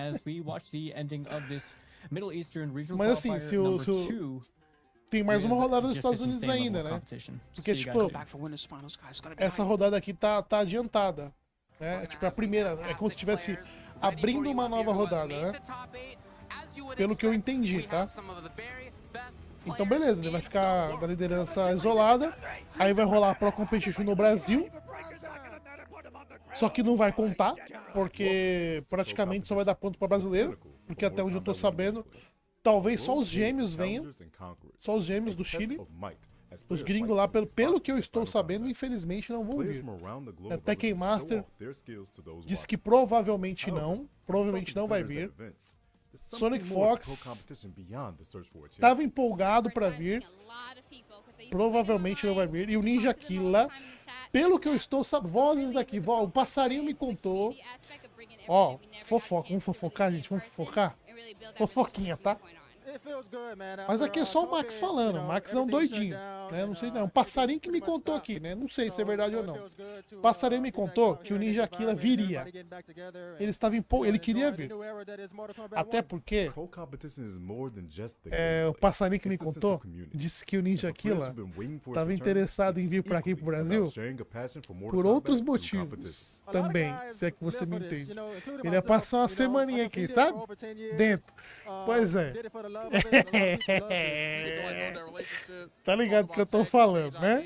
Mas assim, se tem mais uma rodada nos Estados Unidos ainda, né? Porque, tipo, essa rodada aqui tá adiantada. É tipo a primeira, é como se estivesse abrindo uma nova rodada, né? Pelo que eu entendi, tá? Então beleza, ele vai ficar da liderança isolada, aí vai rolar a Pro Competition no Brasil, só que não vai contar, porque praticamente só vai dar ponto para brasileiro, porque até onde eu tô sabendo, talvez só os gêmeos venham, só os gêmeos do Chile. Os gringos lá, pelo que eu estou sabendo, infelizmente não vão vir. A Tekken Master disse que provavelmente não vai vir. Sonic Fox estava empolgado para vir, provavelmente não vai vir. E o Ninja Killa, pelo que eu estou sabendo, vozes daqui, o passarinho me contou. Ó, fofoca, vamos fofocar, gente, vamos fofocar? Fofoquinha, tá? Mas aqui é só o Max falando. O Max é um doidinho, né? Não sei não. Um passarinho que me contou aqui, né? Não sei se é verdade ou não. O passarinho me contou que o Ninja Killa viria. Ele estava ele queria vir. Até porque o passarinho que me contou disse que o Ninja Killa estava interessado em vir para aqui pro Brasil por outros motivos também, se é que você me entende. Ele ia passar uma semaninha aqui, sabe? Dentro. Pois é. Tá ligado o que eu tô falando, né?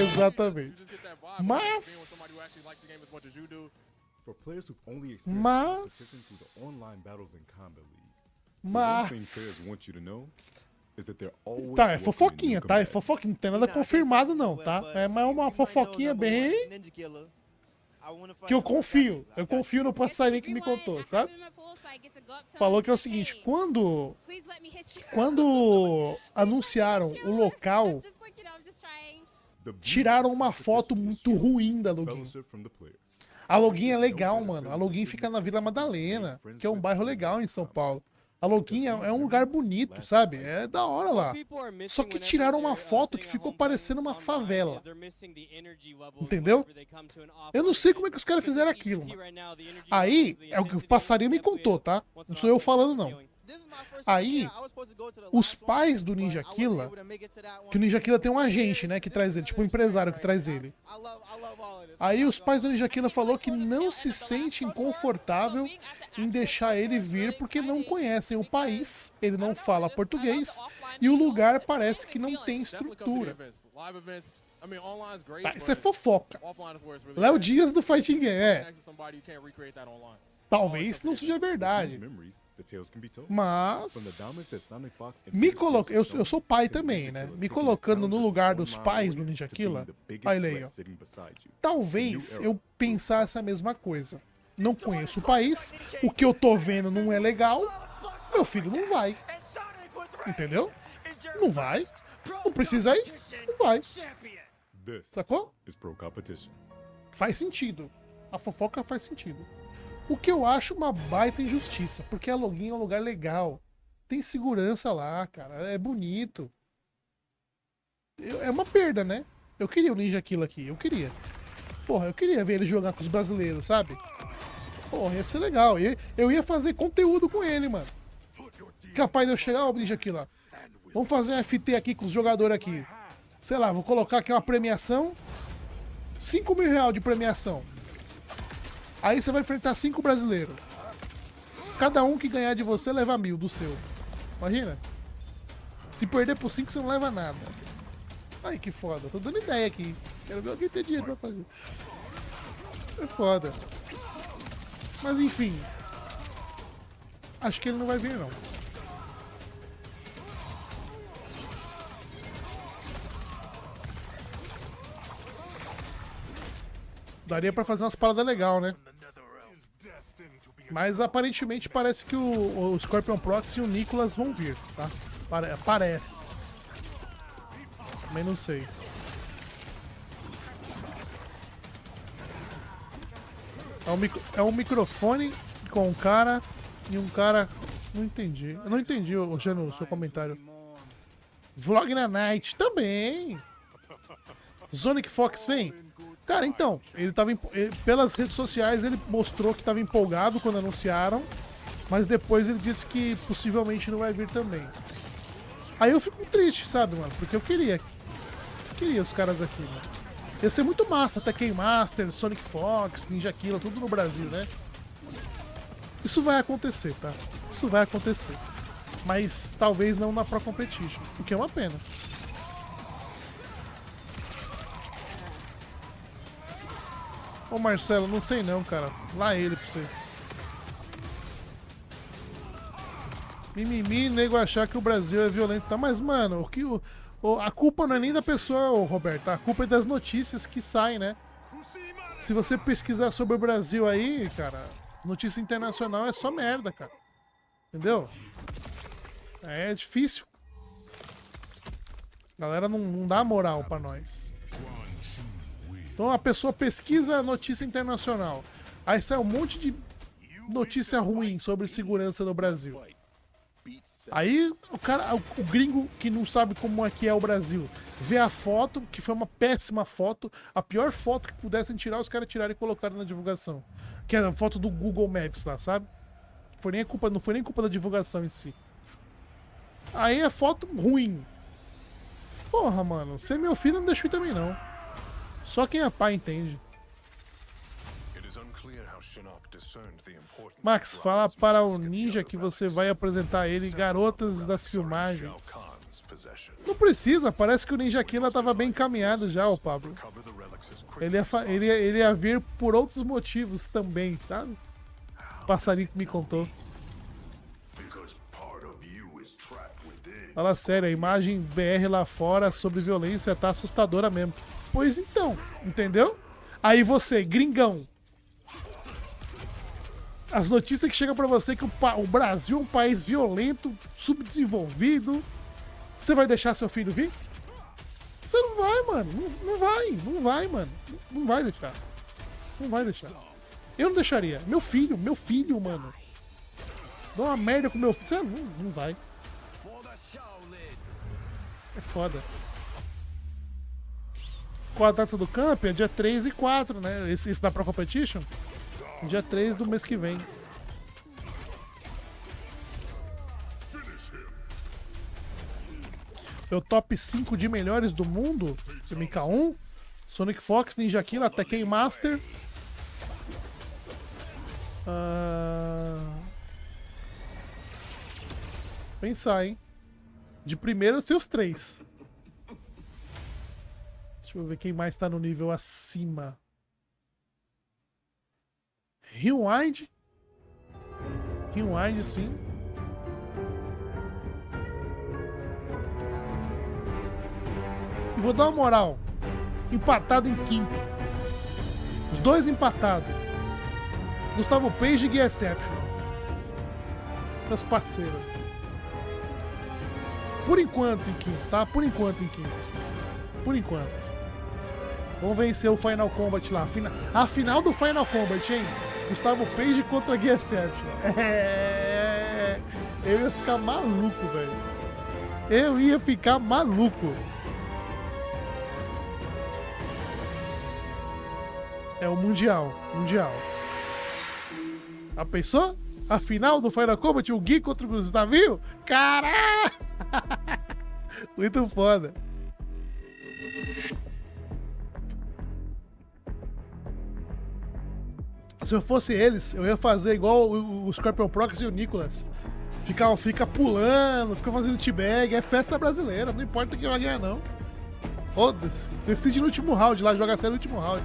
Exatamente. Mas tá, é fofoquinha, tá? É fofoquinha, não tem nada confirmado não, tá? É uma fofoquinha bem que eu confio no passarinho que me contou, sabe? Falou que é o seguinte, quando anunciaram o local, tiraram uma foto muito ruim da Login. A Login é legal, mano. A Login fica na Vila Madalena, que é um bairro legal em São Paulo. A Login é um lugar bonito, sabe? É da hora lá. Só que tiraram uma foto que ficou parecendo uma favela. Entendeu? Eu não sei como é que os caras fizeram aquilo, mano. Aí, é o que o passarinho me contou, tá? Não sou eu falando, não. Aí, os pais do Ninja Killa, que o Ninja Killa tem um agente, né, que traz ele, tipo um empresário que traz ele. Aí os pais do Ninja Killa falou que não se sentem confortável em deixar ele vir porque não conhecem o país, ele não fala português e o lugar parece que não tem estrutura. Tá, isso é fofoca. Léo Dias do Fighting Game, Talvez não seja verdade. Mas eu sou pai também, né? Me colocando no lugar dos pais do Ninja Killa, olha aí, ó. Talvez eu pensasse a mesma coisa. Não conheço o país, o que eu tô vendo não é legal, meu filho não vai. Entendeu? Não vai. Não precisa ir, não vai. Sacou? Faz sentido. A fofoca faz sentido. O que eu acho uma baita injustiça, porque a Login é um lugar legal. Tem segurança lá, cara. É bonito. É uma perda, né? Eu queria o Ninja Killa aqui, eu queria. Porra, eu queria ver ele jogar com os brasileiros, sabe? Porra, ia ser legal. Eu ia fazer conteúdo com ele, mano. Capaz de eu chegar, ó, bicho aqui lá. Vamos fazer um FT aqui com os jogadores aqui. Sei lá, vou colocar aqui uma premiação. 5 mil reais de premiação. Aí você vai enfrentar 5 brasileiros. Cada um que ganhar de você leva 1.000 do seu. Imagina. Se perder por 5, você não leva nada. Ai, que foda. Tô dando ideia aqui. Quero ver alguém ter dinheiro pra fazer. É foda. Mas enfim. Acho que ele não vai vir, não. Daria pra fazer umas paradas legais, né? Mas aparentemente parece que o Scorpion Prox e o Nicholas vão vir, tá? Parece. Também não sei. É um microfone com um cara e um cara... Não entendi. Eu não entendi, Geno, o seu comentário. Vlog na Night também. Sonic Fox vem? Cara, então, ele tava pelas redes sociais ele mostrou que estava empolgado quando anunciaram, mas depois ele disse que possivelmente não vai vir também. Aí eu fico triste, sabe, mano? Porque eu queria os caras aqui, mano. Ia ser muito massa, Tekken Master, Sonic Fox, Ninja Killa, tudo no Brasil, né? Isso vai acontecer, tá? Isso vai acontecer. Mas talvez não na Pro Competition, o que é uma pena. Ô Marcelo, não sei não, cara. Lá ele pra você. Mimimi, nego achar que o Brasil é violento. Tá, mas, mano, a culpa não é nem da pessoa, Roberto. A culpa é das notícias que saem, né? Se você pesquisar sobre o Brasil aí, cara, notícia internacional é só merda, cara. Entendeu? É difícil. A galera não dá moral pra nós. Então a pessoa pesquisa a notícia internacional. Aí sai um monte de notícia ruim sobre segurança no Brasil. Aí o gringo que não sabe como é que é o Brasil, vê a foto, que foi uma péssima foto, a pior foto que pudessem tirar, os caras tiraram e colocaram na divulgação. Que é a foto do Google Maps lá, sabe? Não foi nem culpa da divulgação em si. Aí é foto ruim. Porra, mano, ser meu filho não deixa eu ir também não. Só quem é pai entende. Max, fala para o Ninja que você vai apresentar ele garotas das filmagens. Não precisa, parece que o Ninja Killa tava bem encaminhado já, o Pablo. Ele ia vir por outros motivos também, sabe? O passarinho que me contou. Fala sério, a imagem BR lá fora sobre violência tá assustadora mesmo. Pois então, entendeu? Aí você, gringão. As notícias que chegam pra você que o Brasil é um país violento, subdesenvolvido. Você vai deixar seu filho vir? Você não vai, mano. Não vai, mano. Não vai deixar. Não vai deixar. Eu não deixaria. Meu filho, mano. Dá uma merda com meu filho. Você não vai. É foda. Qual a data do camp? É dia 3 e 4, né? Esse da Pro Competition? Dia 3 do mês que vem. É o top 5 de melhores do mundo. MK1, Sonic Fox, Ninja Killa, Tekken Master. Pensar, hein? De primeiro eu sei os 3. Deixa eu ver quem mais tá no nível acima. Rewind. Rewind, sim. E vou dar uma moral. Empatado em quinto. Os dois empatados. Gustavo Page e Gui Exceptional. Meus parceiros. Por enquanto em quinto, tá? Por enquanto em quinto. Por enquanto. Vamos vencer o Final Kombat lá. A final do Final Kombat, hein? Gustavo Page contra Gui Exceptional. Eu ia ficar maluco, velho. Eu ia ficar maluco. É o Mundial. Mundial. A pensou? A final do Final Kombat, o Gui contra o Gustavinho? Caralho! Muito foda. Se eu fosse eles, eu ia fazer igual o Scorpion Prox e o Nicolas. Fica pulando, fica fazendo teabag. É festa brasileira, não importa quem vai ganhar, não. Foda-se. Decide no último round lá, joga sério no último round.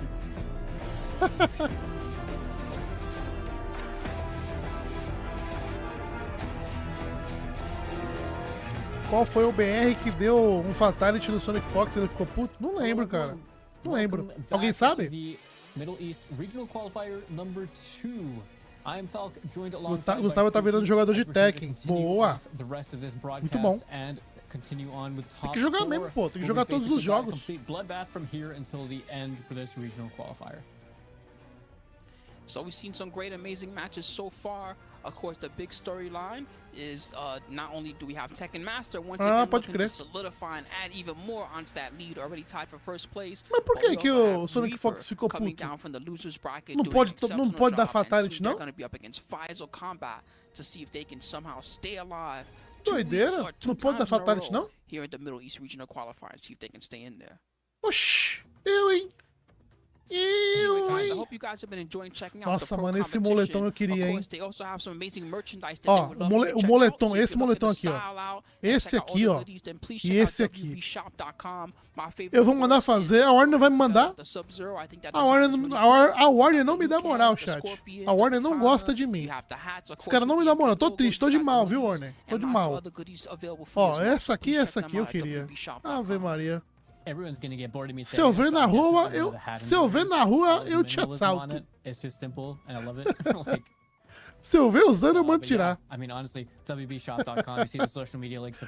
Qual foi o BR que deu um fatality no Sonic Fox e ele ficou puto? Não lembro, cara. Não lembro. Alguém sabe?
Middle East Regional Qualifier number 2.
Gustavo tá virando jogador de Tekken. Boa. Muito bom. Tem que jogar mesmo, pô. Tem que jogar todos os jogos.
So we've seen some great, amazing matches so far. Of course, the big storyline is not only do we have Tekken Master once again looking to solidify and add even more onto that lead, already tied for first place.
Mas por que o Sonic Fox ficou puto? Não pode dar fatality, não? Doideira? Não pode dar fatality, não?
Here in the Middle East Regional Qualifier, see if they can stay in there.
Oxi, eu, hein? Nossa, mano, esse moletom eu queria, hein? Ó, o moletom, esse moletom aqui, ó. Esse aqui, ó. E esse aqui. Eu vou mandar fazer, a Warner vai me mandar. A Warner não me dá moral, chat. A Warner não gosta de mim. Os caras não me dão moral. Tô triste, tô de mal, viu, Warner? Tô de mal. Ó, essa aqui eu queria. Ave Maria. Se eu ver na rua, eu te assalto. Se eu ver usando, eu mando tirar.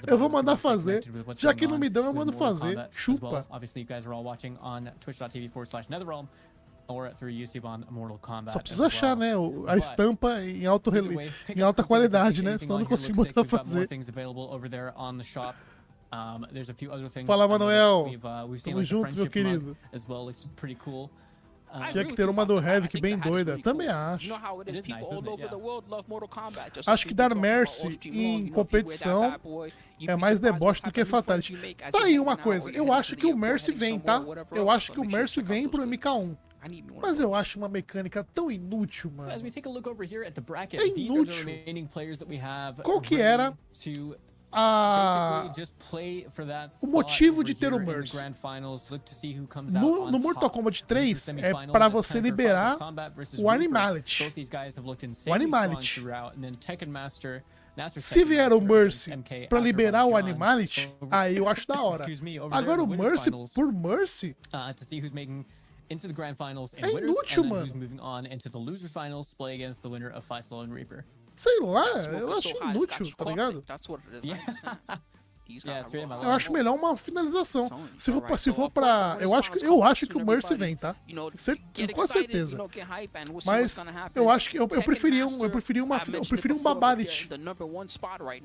Eu vou mandar fazer. Já que não me dão, eu mando fazer. Chupa. Só preciso achar, né, a estampa em alta qualidade, né? Senão eu não consigo botar fazer. Fala, Manuel. Tamo junto, meu querido. Tinha que ter uma do Havoc bem doida. Também acho. Acho que dar Mercy em competição é mais deboche do que Fatality. Tá aí uma coisa. Eu acho que o Mercy vem, tá? Eu acho que o Mercy vem pro MK1. Mas eu acho uma mecânica tão inútil, mano. É inútil. Qual que era o motivo de ter o Mercy? No Mortal Kombat 3 é para você liberar o Animality. O Animality. Se vier o Mercy para liberar o Animality, aí eu acho da hora. Agora o Mercy por Mercy é inútil, mano. Sei lá, eu acho inútil, tá ligado? Eu acho melhor uma finalização. Se for pra... Eu acho que o Mercy vem, tá? Com certeza. Mas eu acho que eu preferia um Babalit.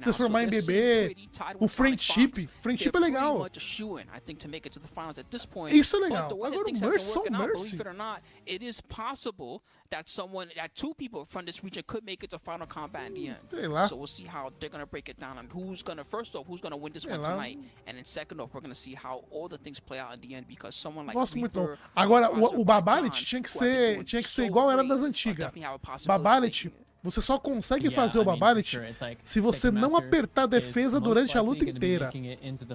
Transformar em bebê. O Friendship. Friendship é legal. Isso é legal. Agora o Mercy, só o Mercy. That two people from this region could make it to Final Combat in the end. Sei lá.
So we'll see how they're gonna break it down and who's gonna win this one tonight, and then second off, we're gonna see how all the things play out in the end because someone like
Gosto muito. Agora o Babalit tinha que ser igual era das antigas. Babalit, você só consegue fazer o Babalit se você não apertar a defesa durante a luta inteira.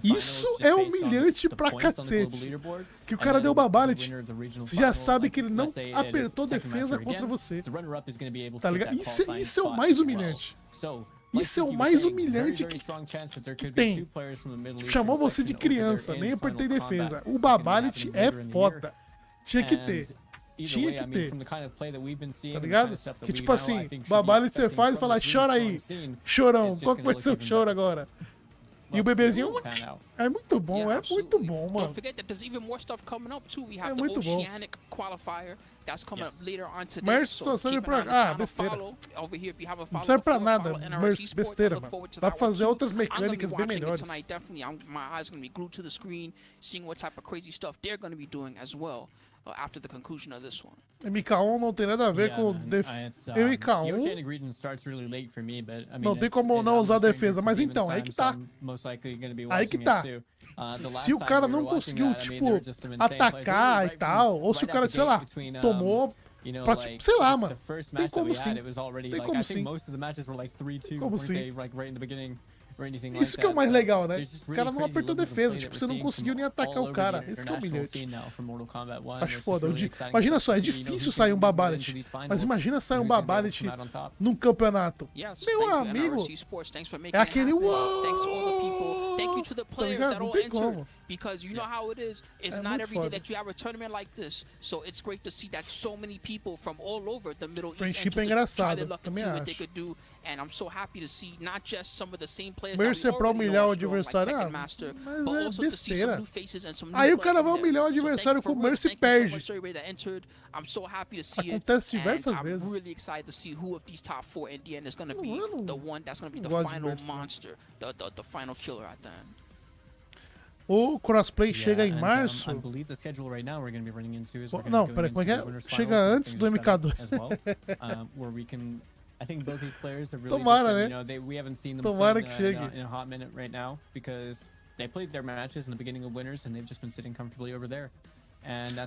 Isso é humilhante pra cacete. Que o cara deu Babalit, você já sabe que ele não apertou defesa contra você. Tá ligado? Isso é o mais humilhante. Isso é o mais humilhante que tem. Chamou você de criança, nem apertei defesa. O Babalit é foda. Tinha que ter. Tinha que ter. Tá ligado? Que tipo assim, Babalit você faz e fala, chora aí, chorão. Qual que vai ser o choro agora? E o bebezinho é muito bom, mano. É muito bom.
that's coming up later on today.
Mercy só serve pra... besteira. Não serve pra nada, Mercy, besteira, mano. Dá pra fazer outras mecânicas bem melhores.
My eyes gonna be glued to the screen, seeing what type of crazy stuff they're gonna be doing as well after the conclusion of this one.
MK1 não tem nada a ver com MK1. Não tem como não usar defesa, mas então, aí que tá. Aí que tá. Se o cara não conseguiu, tipo, atacar e tal, ou se o cara, sei lá, tomou... Pra, tipo, sei lá, mano. Tem como sim. Tem como sim. Como sim. Isso que é o mais legal, né? O cara não apertou defesa, tipo, você não conseguiu nem atacar o cara. Esse que é humilhante. Acho foda. Imagina só, é difícil sair um Babalet, mas imagina sair um Babalet num campeonato. Meu amigo, é aquele uou! Tá ligado? Não tem como.
Because you know how it is. It's not every day that you have a tournament like this. So it's great to see that so many people from all over the Middle East
Friendship é engraçado, também acho.
And I'm so happy to see not just some of the same players
Mercy é pra humilhar o adversário, mas é besteira. Aí o cara vai humilhar o adversário com o Mercy e perde. Acontece diversas vezes.
I'm really excited to see who of these top 4 in the end is going to be the one that's going to be the final monster, the final killer at the end.
O crossplay chega em março. Não, peraí, como é que é? Chega antes do MK2. Tomara, né? Tomara que chegue.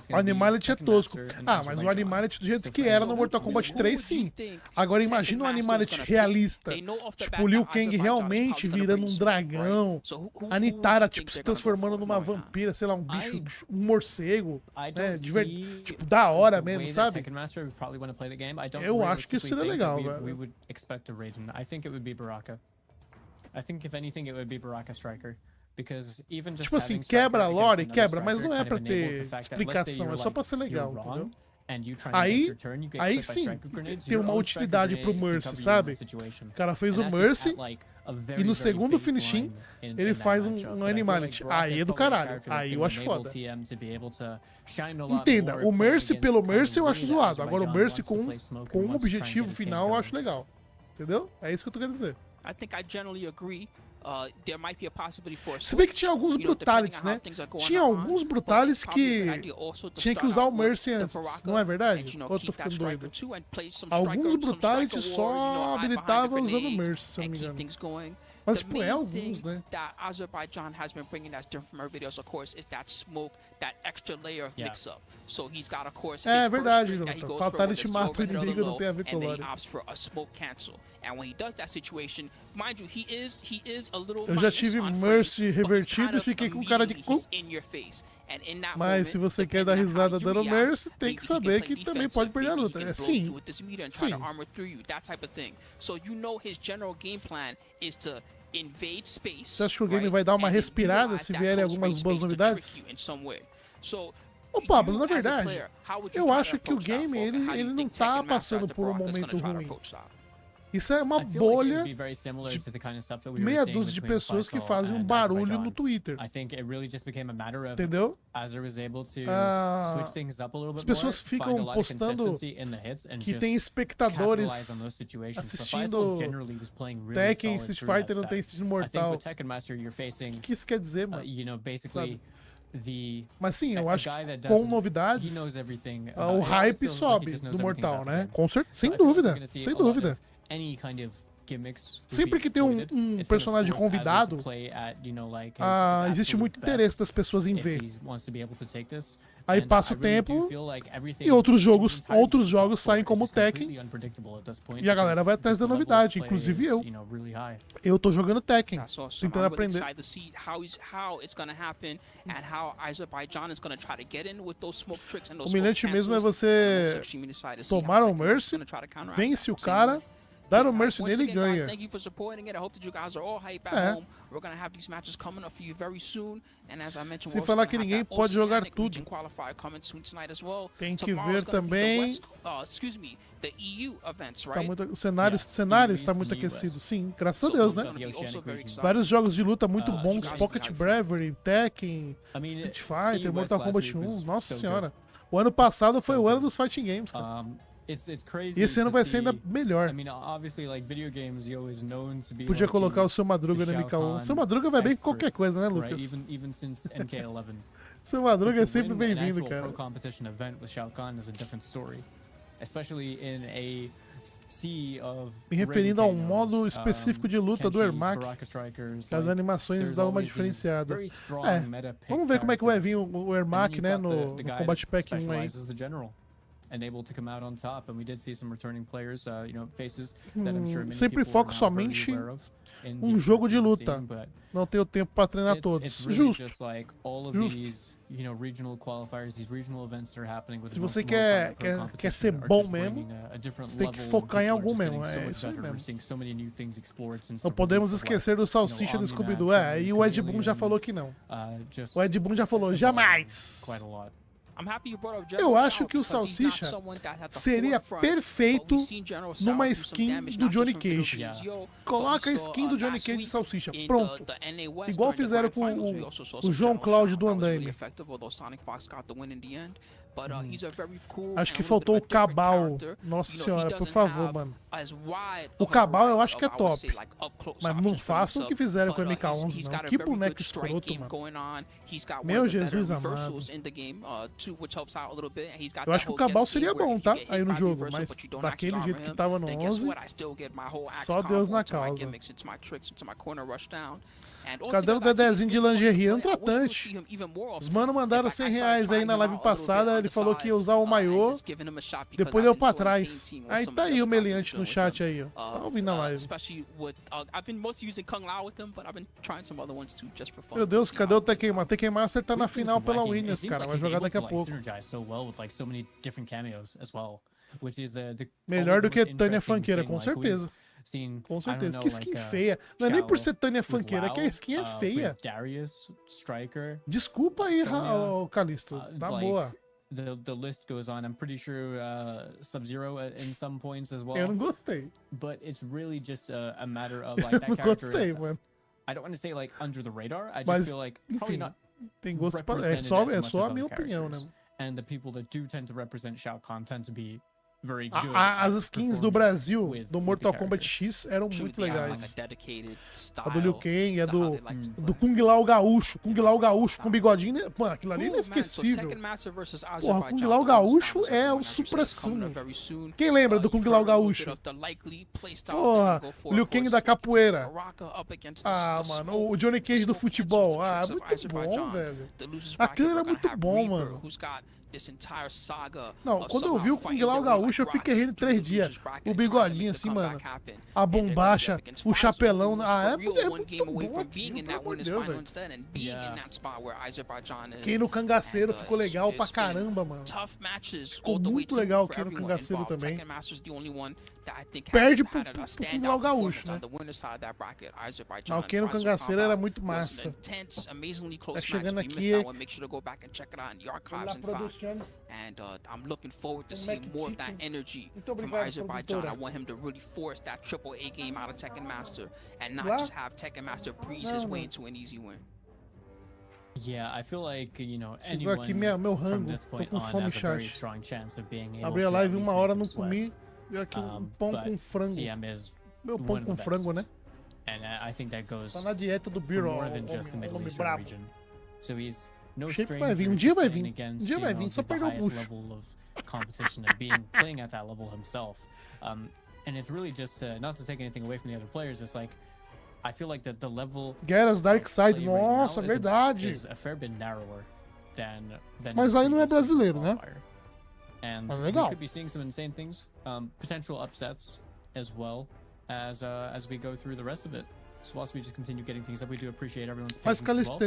O Animality é tosco. Ah, mas o Animality do jeito que era no Mortal Kombat 3, sim. Agora imagina um Animality realista. Tipo, o Liu Kang realmente virando um dragão. A Nitara, tipo, se transformando numa vampira, sei lá, um bicho, um morcego. Né? Tipo, da hora mesmo, sabe? Eu acho que isso seria legal, velho. Tipo assim, quebra a lore, quebra, mas não é pra ter explicação, é só pra ser legal, entendeu? Aí sim, tem uma utilidade pro Mercy, sabe? O cara fez o Mercy e no segundo finishing ele faz um Animality. Aí é do caralho, aí eu acho foda. Entenda, o Mercy pelo Mercy eu acho zoado, agora o Mercy com um objetivo final eu acho legal, entendeu? É isso que eu tô querendo dizer. Se bem que tinha alguns brutalities, né? Tinha alguns brutalities que tinha que usar o Mercy antes, não é verdade? Ou eu tô ficando doido? Alguns brutalities só habilitavam usando o Mercy, se eu não me engano. Mas, tipo, é alguns, né? É verdade, Jonathan. Fatality mata o inimigo, não tem a ver com o lore. Eu já tive Mercy revertido e fiquei com cara de cu. Mas se você quer dar risada dando Mercy, tem que saber que também pode perder a luta. É, sim. Sim. Você acha que o game vai dar uma respirada se vierem algumas boas novidades? Ô Pablo, na verdade, eu acho que o game ele não tá passando por um momento ruim. Isso é uma bolha de meia dúzia de pessoas que fazem um barulho no Twitter. Entendeu? As pessoas ficam postando que tem espectadores assistindo Tekken, Street Fighter, não tem Street Mortal. O que isso quer dizer, mano? Sabe? Mas sim, eu acho que com novidades, o hype sobe do Mortal, né? Com certeza, sem dúvida, sem dúvida. Sempre que tem um personagem convidado, existe muito interesse das pessoas em ver. Aí passa o tempo e outros jogos saem como Tekken e a galera vai atrás da novidade, inclusive eu. Eu tô jogando Tekken, tentando aprender. O humilhante mesmo é você tomar o Mercy, vence o cara, dar o Mercy nele e ganha. Sem falar que ninguém pode jogar tudo. Tem que ver também. O cenário está muito aquecido. Sim, graças a Deus, né? Vários jogos de luta muito bons. Pocket Bravery, Tekken, Street Fighter, Mortal Kombat 1. Nossa senhora. O ano passado foi o ano dos fighting games, cara. E esse ano vai ser ainda melhor. Podia colocar o seu Madruga no MK1. O seu Madruga vai bem com qualquer coisa, né, Lucas? Seu Madruga é sempre bem-vindo, cara. Me referindo ao modo específico de luta do Ermac, que as animações davam uma diferenciada. Vamos ver como é que vai vir o Ermac, né, no Combat Pack 1 aí. Sempre foco somente um jogo de luta. Não tenho tempo pra treinar todos. Justo. Justo. Se você quer ser bom mesmo, você tem que focar em algum mesmo. É isso aí mesmo. Não podemos esquecer do Salsicha do Scooby-Doo. E o Ed Boon já falou que não. O Ed Boon já falou, jamais! Eu acho que o Salsicha seria perfeito numa skin do Johnny Cage. Coloca a skin do Johnny Cage de Salsicha. Pronto. Igual fizeram com o João Cláudio do Andaime. Acho que faltou o Cabal. Nossa senhora, por favor, mano. O Cabal eu acho que é top. Mas não façam o que fizeram com o MK11, não. Que boneco escroto, mano. Meu Jesus amado. Eu acho que o Cabal seria bom, tá? Aí no jogo. Mas daquele jeito que tava no 11, só Deus na causa. Cadê o Dedezinho de lingerie? É um tratante. Os mano mandaram R$100 aí na live passada. Ele falou que ia usar o maiô. Depois deu pra trás. Aí tá aí o meliante no chat aí, ó. Tá ouvindo a live. Meu Deus, cadê o Tekken Master? Tekken Master tá na final pela Winners, cara. Vai jogar daqui a pouco. Melhor do que Tânia Funkeira, com certeza. Com certeza. Que skin feia. Não é nem por ser Tânia Funkeira, é que a skin é feia. Desculpa aí, Calisto. Tá boa.
The list goes on. I'm pretty sure Sub-Zero in some points as well.
Eu não gostei.
But it's really just a matter of like that character
gostei, mano.
I don't want to say like under the radar. I just feel like probably not.
Tem gosto pra... É só a minha opinião, né?
And the people that do tend to represent Shao Kahn tend to be
As skins do Brasil, do Mortal Kombat X, eram muito legais. A do Liu Kang, a do Kung Lao Gaúcho. Kung Lao Gaúcho com bigodinho. Mano, aquilo ali é inesquecível. Porra, o Kung Lao Gaúcho é o supra-sumo. Quem lembra do Kung Lao Gaúcho? Porra, o Liu Kang da capoeira. Ah, mano, o Johnny Cage do futebol. Ah, muito bom, velho. Aquilo era muito bom, mano. Não, quando eu vi o Kung Lao Gaúcho, eu fiquei rindo 3 dias. O bigodinho assim, mano. A bombacha, o chapelão. Ah, é muito bom aquilo, pelo amor de Deus, velho. Quem no cangaceiro ficou legal pra caramba, mano. Ficou muito legal quem no cangaceiro também. Perde pro Kung Lao Gaúcho, né? Mas quem no cangaceiro era muito massa. Tá chegando aqui.
And I'm looking forward to seeing more of that energy from Azerbaijan. I want him to really force that AAA game out of Tekken Master and not just have Tekken Master breeze his way into an easy win.
Yeah, I feel like, you know, anyone from this point on has a very strong chance of being able
abri a live 1 hora, não comi. E aqui pão com frango. Meu pão com frango, né?
And I think that goes
tá na dieta do Biro,
more than just the Middle Eastern region. So he's
Shape vai vir, um dia vai vir. Um dia vai vir, só perdeu o puxo.
Competition and playing at that level himself. And it's really just not to take anything away from the other players, it's like I feel like the level
Geras Dark Side, nossa, verdade.
Is a fair bit narrower than
mas aí não é brasileiro, né?
And we could be seeing some insane things, potential upsets as well as we go through the rest of it. So whilst we just continue getting things up, we do appreciate everyone's
patience as well.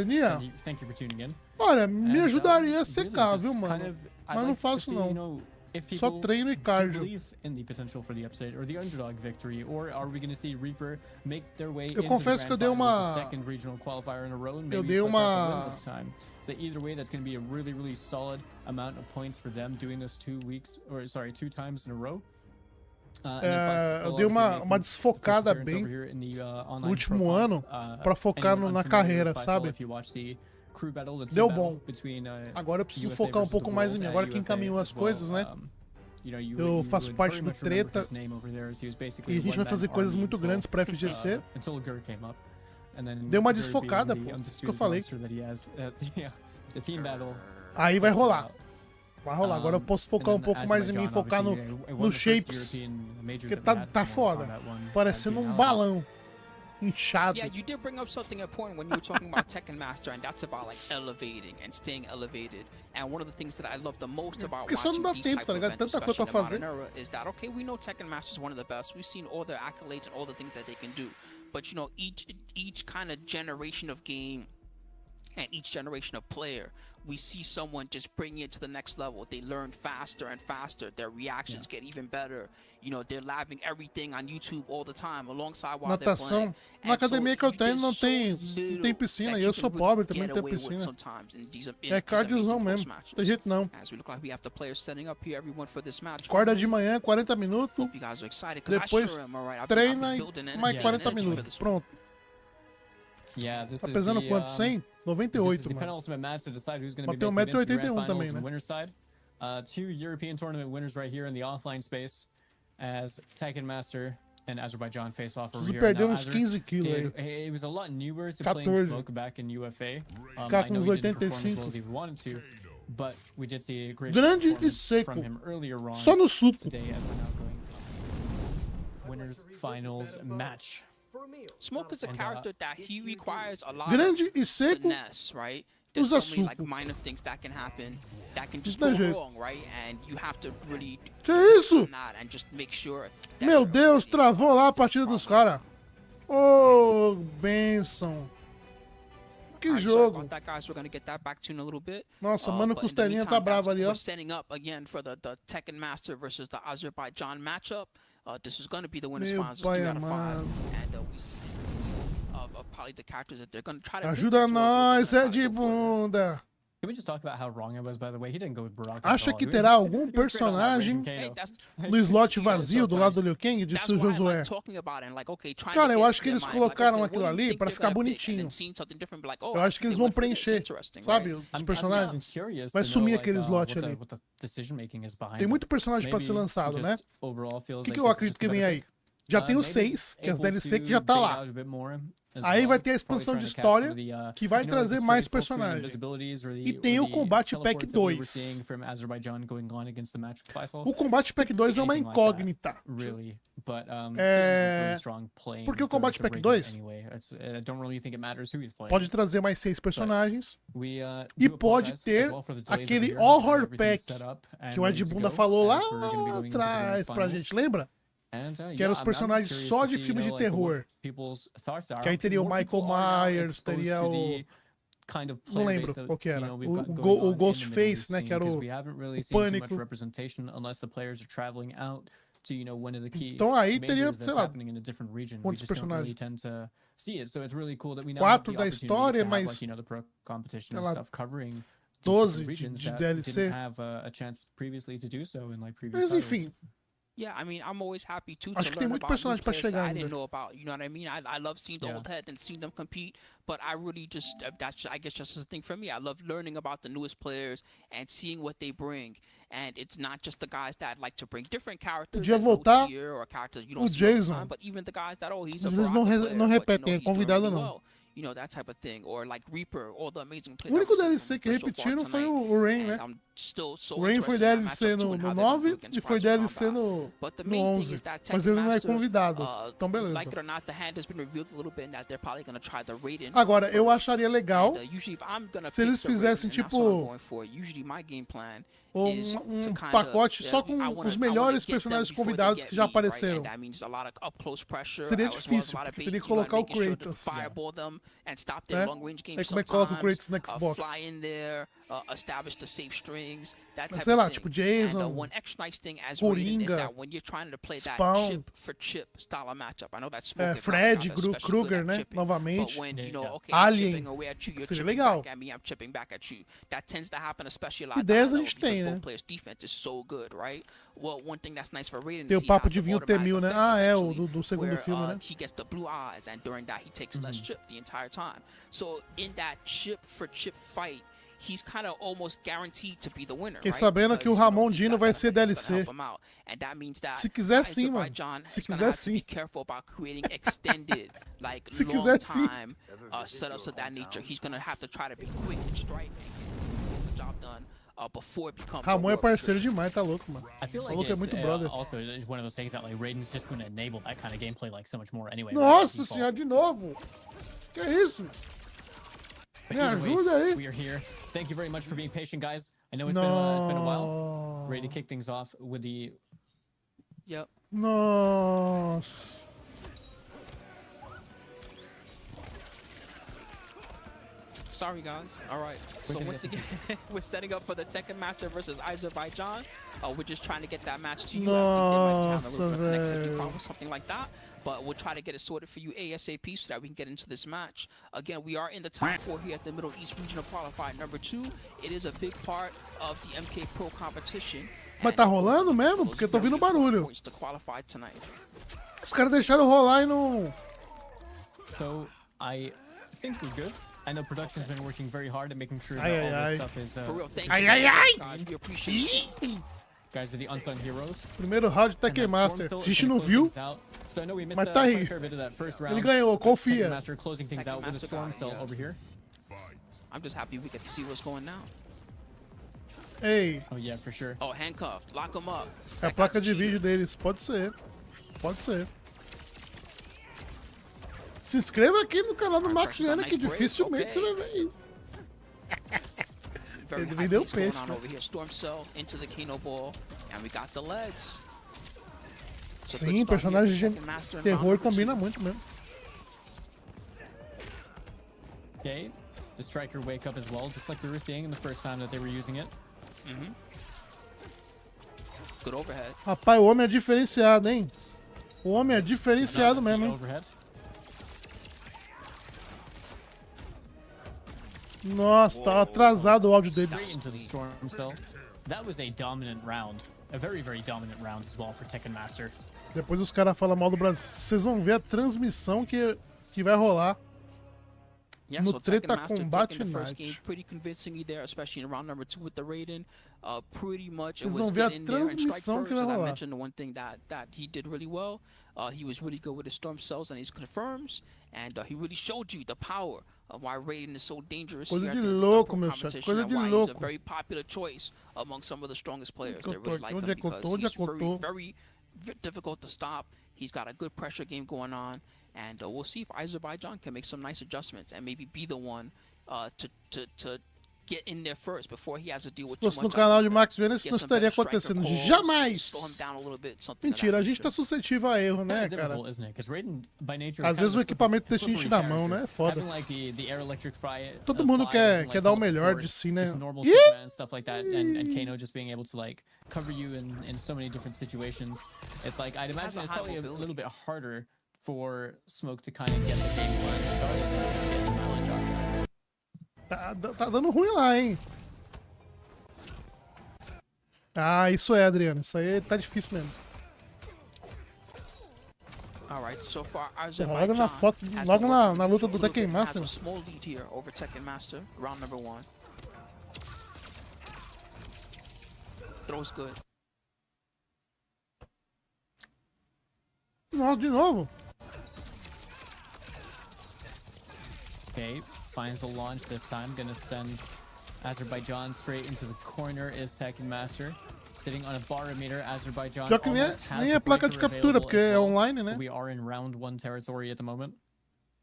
Thank you for tuning in.
Olha, me ajudaria a secar, viu, mano? Mas não faço não. Só treino e cardio. Eu confesso que eu dei uma...
So either way, that's going to be a really, really solid amount of points for them doing this 2 times in a row.
Eu dei uma desfocada bem no último ano pra focar na carreira, sabe? Deu bom. Agora eu preciso focar um pouco mais em mim. Agora que encaminhou as coisas, né? Eu faço parte do Treta e a gente vai fazer coisas muito grandes pra FGC. Deu uma desfocada, pô. Isso que eu falei. Aí vai rolar. Vai rolar. Agora eu posso focar um pouco mais em mim, focar no shapes. Porque tá foda. Parecendo um balão. Inchado.
Yeah, you did bring up something important when you were talking about Tekken Master, and that's about like elevating and staying elevated. And one of the things that I love the most about watching these type of events, especially in the modern era, is that okay, we know Tekken Master is one of the best. We've seen all their accolades and all the things that they can do. But you know, each kind of generation of game and each generation of player, we see someone just bring it to the next level. They learn faster and faster. Their reactions get even better. You know, they're labbing everything on YouTube all the time, alongside while they're playing.
Na academia que eu treino não tem piscina, e eu sou pobre, também não tem piscina. É cardiozão mesmo, não tem jeito não. Acorda de manhã, 40 minutos, depois treina e mais 40 minutos, pronto. Tá pesando quanto? 100? 98, mano. Bateu 1,81 m também, né?
Two European tournament winners right here in the offline space as Tekken Master and Azerbaijan face off over here.
Perdeu uns 15 quilos aí.
It was a lot newer to playing Smoke back in UFA.
Ficar com uns 85.
But we did see a great
grande e seco.
From him earlier on.
Só no suco.
Today as we're now going winners finals match.
Smoke is a character that he requires a lot
grande
of
e seco,
finesse, right? There's so many like minor things that can happen that can just go wrong, right? And you have to really
que isso?
And just make sure
meu Deus, travou lá a partida dos caras. Oh, benção. Que jogo. Nossa, mano, Costelinha tá bravo ali, ó.
Standing up again for the Tekken Master versus the Azerbaijan matchup. This is going to be the winners finals 3 out of 5, and we see probably the characters that they're going to try to.
Ajuda nós, é de bunda.
Can we just talk about how wrong I was, by the way? He didn't go with Baraka.
Acha que terá algum personagem no slot vazio do lado do Liu Kang, disse o Josué. Cara, eu acho que eles colocaram aquilo ali pra ficar bonitinho. Eu acho que eles vão preencher, sabe, os personagens. Vai sumir aquele slot ali. Tem muito personagem pra ser lançado, né? O que eu acredito que vem aí? Já tem os 6, que é as DLC que já tá lá. Aí vai ter a expansão de história, que vai trazer mais personagens. E tem o Kombat Pack 2. O Kombat Pack 2 é uma incógnita. Porque o Kombat Pack 2 pode trazer mais 6 personagens. E pode ter aquele Horror Pack, que o Ed Bunda falou lá atrás pra gente, lembra? Que eram os personagens só de filme de terror. Que aí teria o Michael Myers, teria o... Não lembro qual que era. O Ghostface, né? Que era o Pânico. Então aí teria, sei lá, quantos personagens? 4 da história, mas, sei lá, 12 de DLC. Mas enfim...
Yeah, I mean, I'm always happy to
Acho que tem
learn
muito
about
personagem
new
pra
players
chegar
that I didn't
ainda.
know about. You know what I mean? I love seeing the old head and seeing them compete, but I really just that's I guess just a thing for me. I love learning about the newest players and seeing what they bring. And it's not just the guys that like to bring different characters,
Podia voltar
or characters you don't
o
see all the
Jason.
time, but even the guys that he's a
Eles não repetem, é convidado não.
You know, that type of thing, or like Reaper, all the amazing players.
O único DLC que repetiram foi o Rain, né? O Rain foi DLC no 9 e foi DLC no 11. Mas ele não é convidado. Então beleza. Agora, eu acharia legal se eles fizessem tipo um pacote só com os melhores personagens convidados que já apareceram. Seria difícil, porque teria que colocar o Kratos. Né? Aí como é que coloca o Kratos no Xbox? Mas sei lá, tipo Jason, Coringa, Spawn, Fred, Krueger, né? Novamente. Alien. Seria legal. Ideias a gente tem, né? Tem o papo de vir o T-1000, né? Ah, é, o do segundo filme, né?
entire time. So in that chip for chip fight, he's kind of almost guaranteed to be the winner.
Fiquei sabendo que o Ramon Dino vai ser DLC.
And that means that
Se quiser sim, mano. Se quiser sim.
Be careful about creating extended, like
Se
long
quiser sim.
time setups of that nature. He's gonna have to try to be quick and strike and get the job done. Before it becomes
Ramon é parceiro demais, tá louco, mano.
I feel like
é muito brother.
Also it's one of those things that like Raiden's just going to enable that kind of gameplay like so much more anyway.
Nossa senhora, de novo. Que isso? Me ajuda aí.
We are here. Thank you very much for being patient, guys. I know it's been a while. Ready to kick things off with the.
Yep.
Nossa.
Sorry, guys. All right. So once again, we're setting up for the Tekken Master versus Azerbaijan. We're just trying to get that match to you. I think there might be a little connectivity problem, something like that. But we'll try to get it sorted for you ASAP so that we can get into this match. Again, we are in the top 4 here at the Middle East Regional Qualifier number 2. It is a big part of the MK Pro competition.
Mas tá rolando mesmo? Porque eu tô ouvindo barulho. Os caras deixaram rolar e não...
So, I think we're good. I know production's been working very hard at making sure that all this stuff is...
For real, thank you guys. We appreciate it.
Guys are the unsung heroes.
Primeiro round Tekken Master. A gente não viu, mas tá aí. Ele ganhou, confia.
Master closing things out with a storm cell over here.
I'm just happy we get to see what's going down.
Ei.
Oh yeah, for sure.
Oh, handcuffed. Lock him up.
É a placa de vídeo deles. Pode ser. Pode ser. Se inscreva aqui no canal do Max Vianna que dificilmente você vai ver isso. Ele vendeu o peixe.
Storm cell into the Kano ball, and we got the legs.
Sim, personagem de terror combina muito mesmo.
Okay, the striker wake up as well, just like we were seeing in the first time that they were using it.
Good overhead.
Rapaz, o homem é diferenciado, hein? O homem é diferenciado mesmo, hein? Nossa, tá atrasado o áudio deles.
That was a dominant round. A very, very dominant round as well for Tekken Master.
Depois os caras falam mal do Brasil. Vocês vão ver a transmissão que vai rolar no Treta Kombat Night.
Pretty convincingly there, especially in round number 2 with the Raiden. Pretty much it
Vocês
was
vão ver a
getting there and strike
transmissão
first.
que vai
As I
rolar.
mentioned, the one thing that he did really well, he was really good with his storm cells and his confirms, and he really showed you the power of why Raiden is so dangerous
Coisa
here
de
at the
louco, meu
competition,
chefe. Coisa
and
de
why
louco.
he's a very popular choice among some of the strongest players. They
Onde
really like him
é
because
que
he's very difficult to stop. He's got a good pressure game going on, and we'll see if Azerbaijan can make some nice adjustments and maybe be the one to get in there first before he has to deal with too
Se fosse
much.
no canal de Max Vianna, isso não estaria acontecendo. Jamais! Mentira, a gente tá suscetível a erro, né, cara? Às vezes o equipamento deixa a gente na mão, né? É foda. Todo mundo quer dar o melhor de si, né?
Stuff like that, and Kano just being able to like cover you in so many different situations. It's like I'd imagine it's probably a little bit harder for Smoke to kind of get the game plan started and get the mileage off that.
Tá dando ruim lá, hein? Ah, isso é, Adriano. Isso aí tá difícil mesmo.
Alright, so far
logo na foto, logo na luta do Tekken Master.
Has a small lead here over Tekken Master, round number 1. Throws good.
Nossa, de novo.
Okay, finds the launch this time. Gonna send Azerbaijan straight into the corner is Tekken Master. Sitting on a barometer, Azerbaijan
Já que nem é placa de captura, porque é online, né?
We are in round 1 territory at the moment.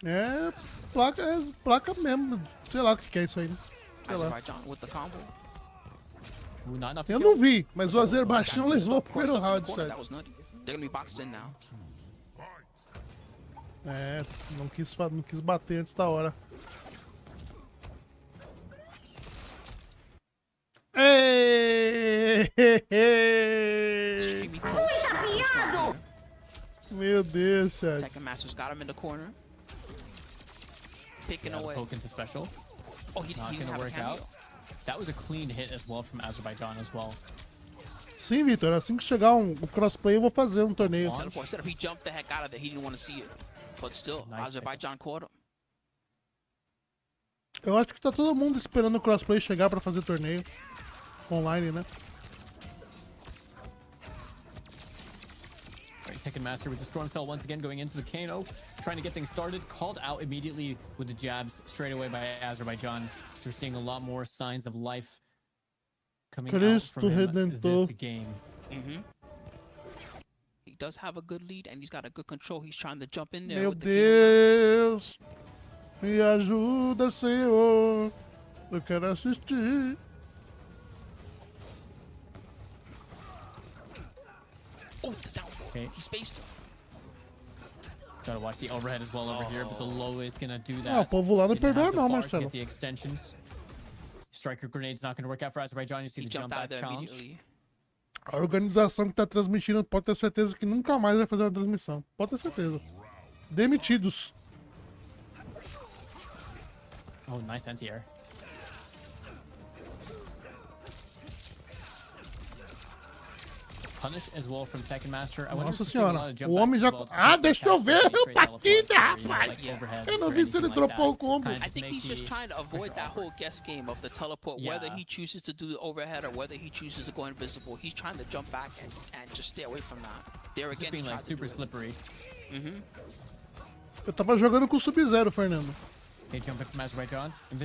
É placa mesmo. Sei lá o que é isso aí. Sei lá. Eu não vi, mas o Azerbaijão levou o primeiro round, sabe? É, não quis bater antes da hora. Ei! Meu Deus, chat.
Tekken Master's got him in the corner. Picking away.
Poke into special.
Oh, he didn't have a cameo.
That was a clean hit as well from Azerbaijan as well.
Sim, Vitor, assim que chegar um crossplay eu vou fazer um torneio.
He jumped the heck out of it. He didn't want to see it. But still, nice Azerbaijan caught him.
Eu acho que tá todo mundo esperando o crossplay chegar pra fazer torneio online, né?
Tekken Master with the Storm Cell once again going into the Kano, trying to get things started. Called out immediately with the jabs straight away by Azerbaijan. We're seeing a lot more signs of life coming out from him this game.
He does have a good lead and he's got a good control. He's trying to jump in there.
Meu Deus, me ajuda, Senhor. Eu quero assistir.
Oh, the downfall.
Okay.
He spaced him.
Gotta watch the overhead as well over here, but the low is gonna do that.
Ah, o povo lá não perdoa não, Marcelo.
Get the extensions. Striker grenade's not gonna work out for Azerbaijan. You see the jump back challenge.
A organização que tá transmitindo pode ter certeza que nunca mais vai fazer uma transmissão. Pode ter certeza. Demitidos.
Oh, nice anti-air. Punish as well from Tekken Master.
Nossa senhora, o homem já... Ah, deixa eu ver a partida, rapaz! Eu não vi se ele dropou o combo.
I think he's just trying to avoid that whole guess game of the teleport, whether he chooses to do the overhead or whether he chooses to go invisible. He's trying to jump back and just stay away from that. There again,
being like super slippery.
Eu tava jogando com o Sub-Zero, Fernando.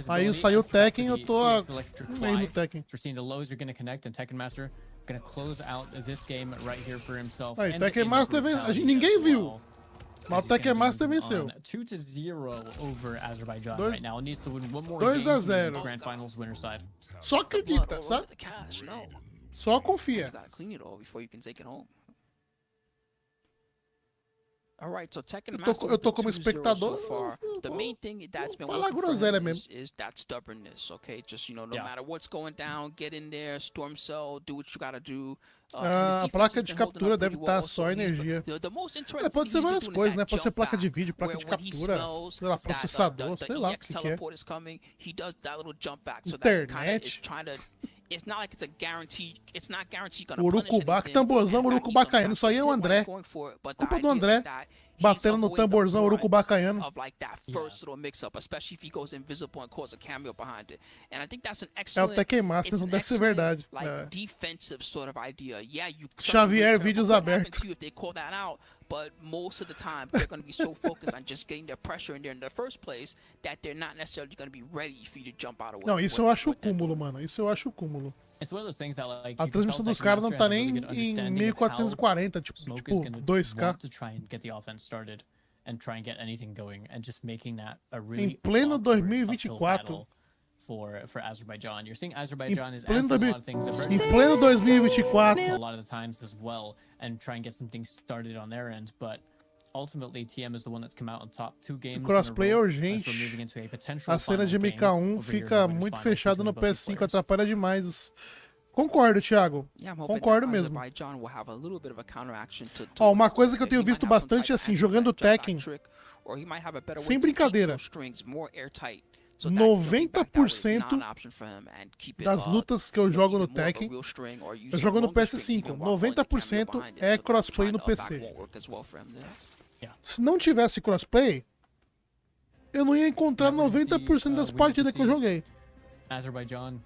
Aí saiu o Tekken, eu tô no meio do Tekken.
We're seeing the lows are going to connect and Tekken Master going to close out this game right here for himself.
Aí, Tekken Master ninguém viu. Mas o Tekken Master venceu.
2-0 over Azerbaijan right now. Needs to win one more
2-0.
game Grand Finals winner side.
Só acredita, sabe? Só confia.
All right, so Tekken Master
eu tô como espectador.
So far. The main thing that's been
Falar
working for him
mesmo.
is that stubbornness, okay? Just, no matter what's going down, get in there, storm cell, do what you gotta do.
A placa de captura deve estar só energia. Pode ser várias coisas, né? Pode ser placa de vídeo, placa de captura, sei lá, processador, sei lá o que é. Internet.
It's not like it's a guarantee. It's not guaranteed gonna
Urucubá, que tamborzão, Urucubá caindo. Isso aí é o André. Culpa do André. Batendo no tamborzão, Urucubá caindo. É o Tekken Master, não deve ser verdade. Xavier, vídeos abertos.
But most of the time, they're going to be so focused on just getting their pressure in there in the first place that they're not necessarily going to be ready for you to jump out of
Não, isso eu acho o cúmulo, mano. Isso eu acho o cúmulo. A transmissão dos caras não tá nem em 1440, tipo 2K. Em pleno 2024.
For Azerbaijan. You're seeing Azerbaijan is
em pleno 2024
a lot of the times as well and try and get something started on their end, but ultimately TM is the one that's come out on top 2 games.
Crossplay é urgente. A cena de MK1 fica muito fechada no PS5, atrapalha demais. Concordo, Thiago. Concordo mesmo. Ó, uma coisa que eu tenho visto bastante é assim, jogando Tekken, sem brincadeira, 90% das lutas que eu jogo no Tekken, eu jogo no PS5. 90% é crossplay no PC. Se não tivesse crossplay, eu não ia encontrar 90% das partidas que eu joguei.
Azerbaijan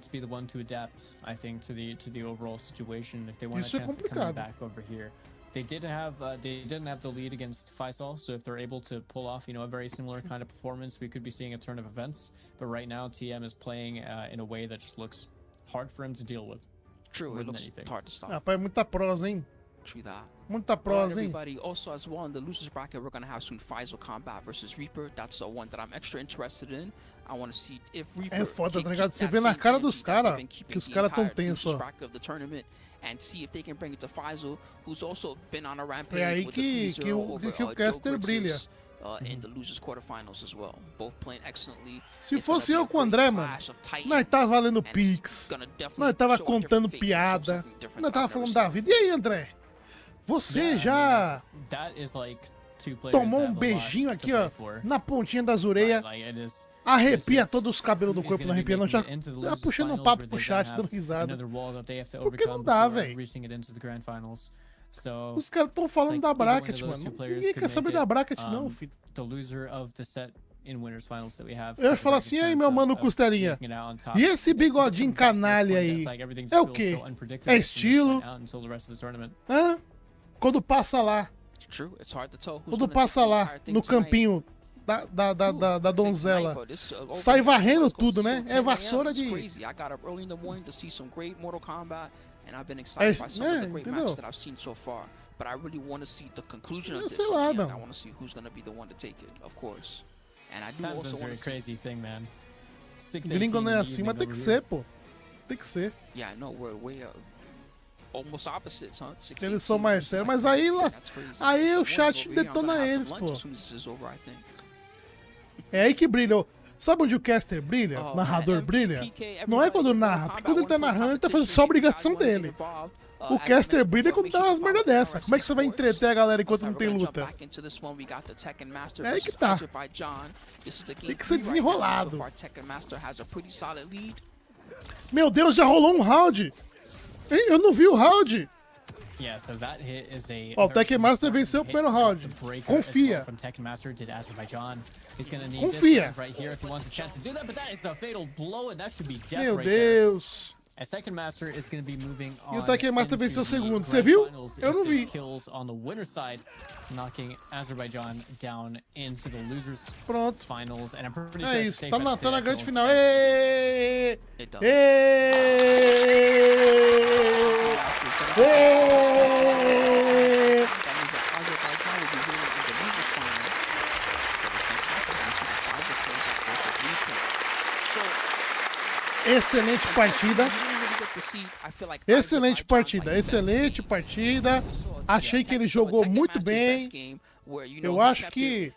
to be the one to adapt, I think, to the overall situation if they want a
Isso é
chance of coming
complicado.
back over here. They didn't have the lead against Faisal, so if they're able to pull off, a very similar kind of performance, we could be seeing a turn of events. But right now, TM is playing in a way that just looks hard for him to deal with.
True, it looks hard to stop.
Rapaz, muita prosa, hein?
True that.
Muita prosa, hein?
Everybody, also as well in the losers bracket, we're gonna have soon Faisal Kombat versus Reaper. That's the one that I'm extra interested in. I want to see if Reaper.
É foda, tá ligado? Você vê na cara dos caras que os caras tão tensos, ó.
And see if they can bring it to Faisal, who's also been on a rampage.
É aí que o caster brilha.
In the losers quarterfinals as well, both playing excellently.
Se fosse eu com o André, mano, nós tava valendo Pix, nós tava contando piada, nós tava falando da vida. E aí, André? Você já tomou um beijinho aqui, ó, na pontinha das orelhas, arrepia todos os cabelos do corpo, não arrepia não, já tá puxando um papo pro chat, dando risada. Porque não dá, velho. Os caras estão falando da bracket, mano. Ninguém quer saber da bracket, não, filho.
The loser of the set
Eu ia falar assim, aí meu mano Costelinha, e esse bigodinho canalha aí? É o quê? É estilo? Hã? Quando passa lá. Quando passa lá, no campinho da donzela, sai varrendo tudo, né? É vassoura de... entendeu?
But I really want to see the conclusion of this.
Sei lá,
I want to see who's going to be the one to take it, of course. And I do also want to see...
crazy thing, man.
Gringo não é assim, mas tem que ser, pô. Tem que ser.
Yeah, no, we're way almost opposites, huh?
Eles são mais sérios, mas aí o chat detona eles, pô. É aí que brilha. Sabe onde o caster brilha? O narrador brilha? Não é quando narra, porque quando ele tá narrando, ele tá fazendo só a obrigação dele. O caster brilha quando dá umas merda dessa. Como é que você vai entreter a galera enquanto não tem luta? É aí que tá. Tem que ser desenrolado. Meu Deus, já rolou um round. Eu não vi o round. Ó, o Tekken Master venceu o primeiro round. Confia. Confia. Meu Deus. E o Tekken Master venceu o segundo. Você viu? Eu não vi. Pronto. É isso. Tá na grande final. Excelente partida. Excelente partida, excelente partida. Achei que ele jogou muito bem. Eu acho que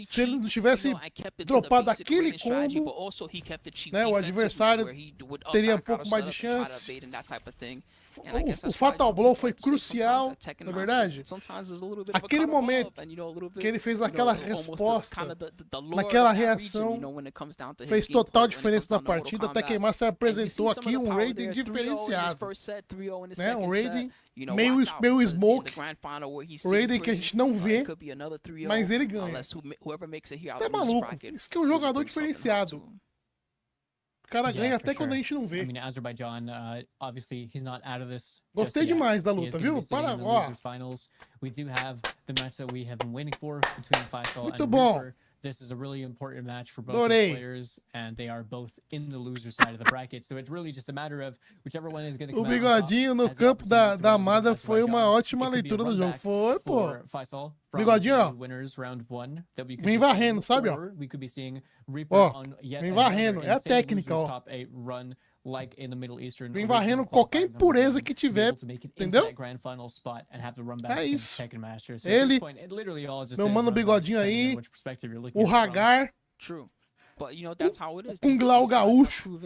se ele não tivesse dropado aquele combo, né, o adversário teria um pouco mais de chance. O Fatal Blow foi crucial, na verdade. Aquele momento que ele fez aquela resposta, naquela reação, fez total diferença na partida. Até que Master apresentou aqui um rating diferenciado, né? Um rating meio smoke, rating que a gente não vê, mas ele ganha. Até maluco, isso que é um jogador diferenciado. O cara ganha até quando a gente não vê. Gostei demais da luta, viu? Para, ó. Muito bom.
This is a really important match for both
Adorei.
players, and they are both in the loser side of the bracket. So it's really just a matter of whichever one is going to come
out. O bigodinho no campo da Amada foi uma ótima leitura do jogo. Foi, pô. Bigodinho, ó. Vem varrendo, sabe, ó. Ó, vem varrendo. É a técnica, ó. Vem varrendo qualquer impureza que tiver, entendeu? É isso. Ele, meu mano bigodinho aí, o Hagar, o Kung Lao Gaúcho.